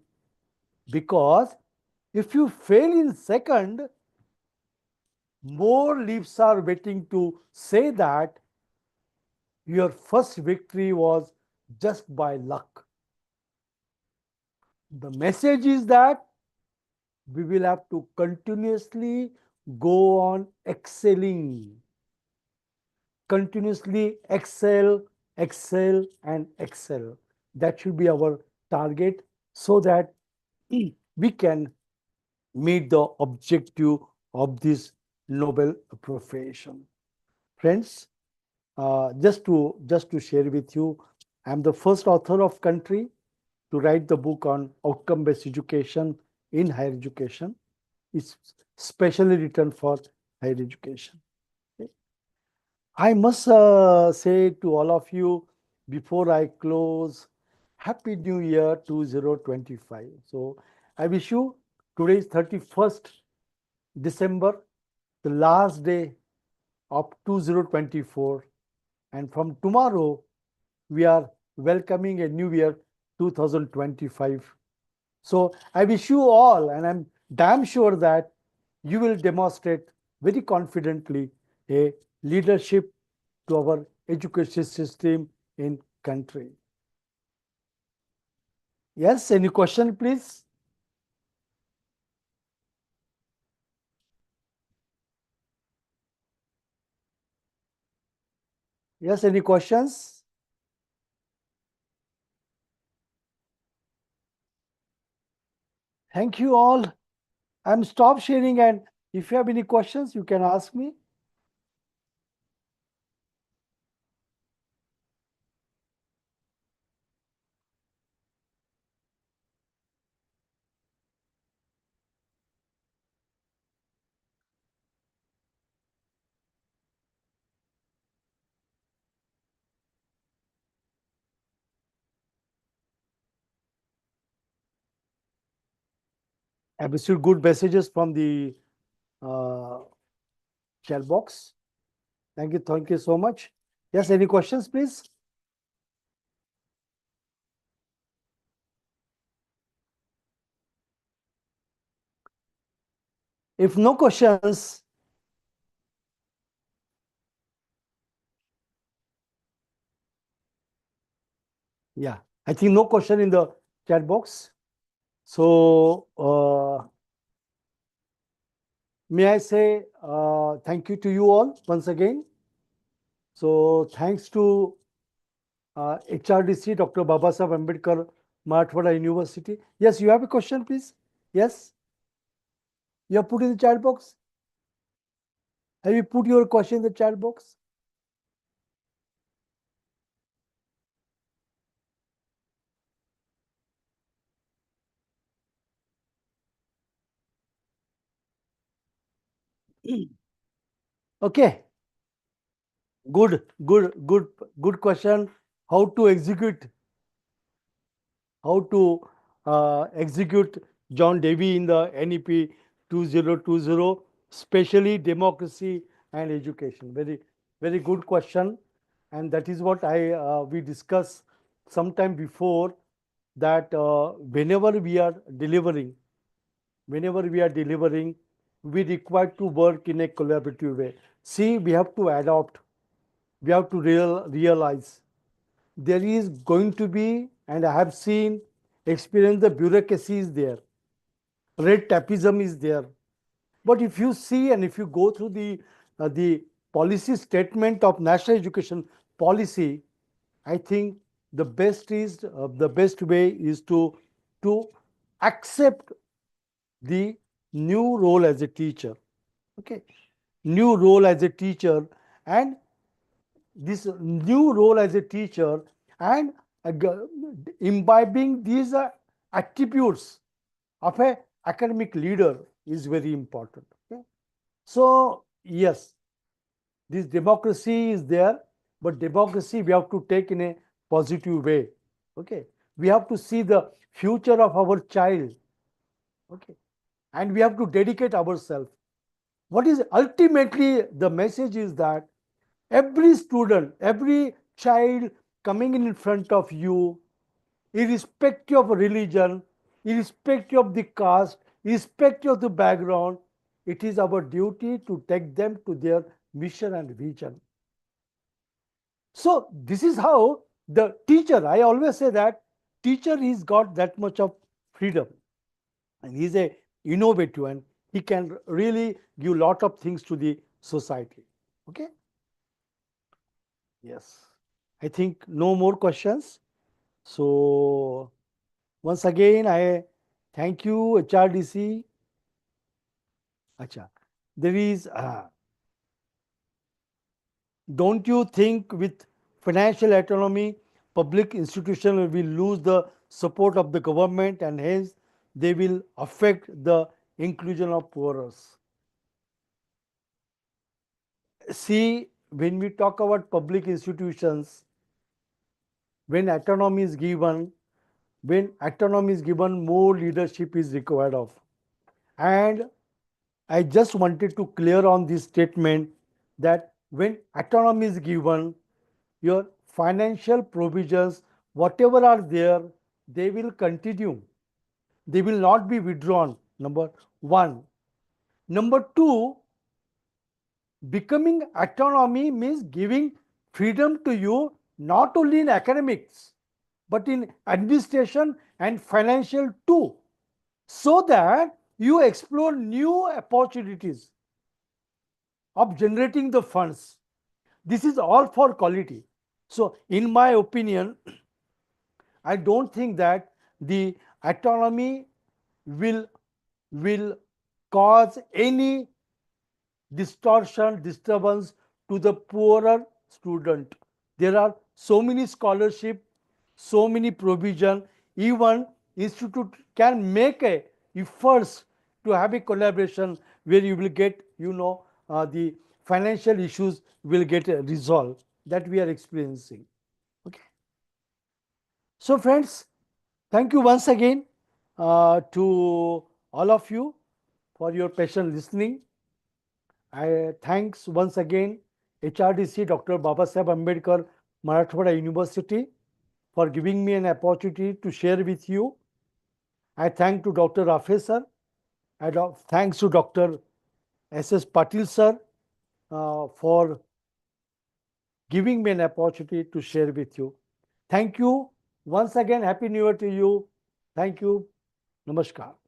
because if you fail in second, more lips are waiting to say that your first victory was just by luck. The message is that we will have to continuously go on excelling. Continuously excel, excel, and excel. That should be our target so that we can meet the objective of this noble profession. Friends, just to share with you, I'm the first author of country to write the book on outcome-based education in higher education. It's specially written for higher education. Okay. I must say to all of you before I close, Happy New Year 2025. So I wish you, today is 31st December, the last day of 2024. And from tomorrow, we are welcoming a new year 2025. So I wish you all, and I'm damn sure that you will demonstrate very confidently a leadership to our education system in country. Yes, any question, please? Yes, any questions? Thank you all. I'm stop sharing, and if you have any questions, you can ask me. Have received good messages from the uh, chat box. Thank you so much. Yes, any questions, please? If no questions, yeah, I think no question in the chat box. So may I say thank you to you all once again. So thanks to HRDC, Dr. Babasaheb Ambedkar, Marathwada University. Yes, you have a question, please? Yes? You have put in the chat box? Have you put your question in the chat box? Okay. Good question. How to execute? How to execute John Davy in the NEP 2020, especially democracy and education? Very good question, and that is what we discussed sometime before, that whenever we are delivering, we require to work in a collaborative way. See, we have to adopt, we have to realize there is going to be, and I have seen, experience, the bureaucracy is there, red tapeism is there. But if you see and if you go through the policy statement of national education policy, I think the best way is to accept the new role as a teacher. Okay, new role as a teacher, and this new role as a teacher, and imbibing these attributes of a academic leader is very important. Okay? So yes, this democracy is there, but democracy we have to take in a positive way. Okay, we have to see the future of our child. Okay, and we have to dedicate ourselves. What is ultimately the message is that every student, every child coming in front of you, irrespective of religion, irrespective of the caste, irrespective of the background, it is our duty to take them to their mission and vision. So this is how the teacher, I always say that teacher he's got that much of freedom, and he's a innovative, and he can really give lot of things to the society. Okay. Yes. I think no more questions. So once again, I thank you, HRDC. Acha. There is, don't you think with financial autonomy, public institutions will lose the support of the government, and hence they will affect the inclusion of poorers? See, when we talk about public institutions, when autonomy is given, more leadership is required of. And I just wanted to clear on this statement that when autonomy is given, your financial provisions, whatever are there, they will continue. They will not be withdrawn. Number one. Number two, becoming autonomy means giving freedom to you not only in academics, but in administration and financial too, so that you explore new opportunities of generating the funds. This is all for quality. So in my opinion, I don't think that the autonomy will cause any distortion, disturbance to the poorer student. There are so many scholarship, so many provision. Even institute can make a efforts to have a collaboration where you will get, the financial issues will get resolved that we are experiencing. Okay. So friends, thank you once again to all of you for your patient listening. I thanks once again HRDC Dr. Babasaheb Ambedkar Marathwada University for giving me an opportunity to share with you. I thank to Dr. Rafe sir. Thanks to Dr. S.S. Patil sir for giving me an opportunity to share with you. Thank you once again. Happy New Year to you. Thank you. Namaskar.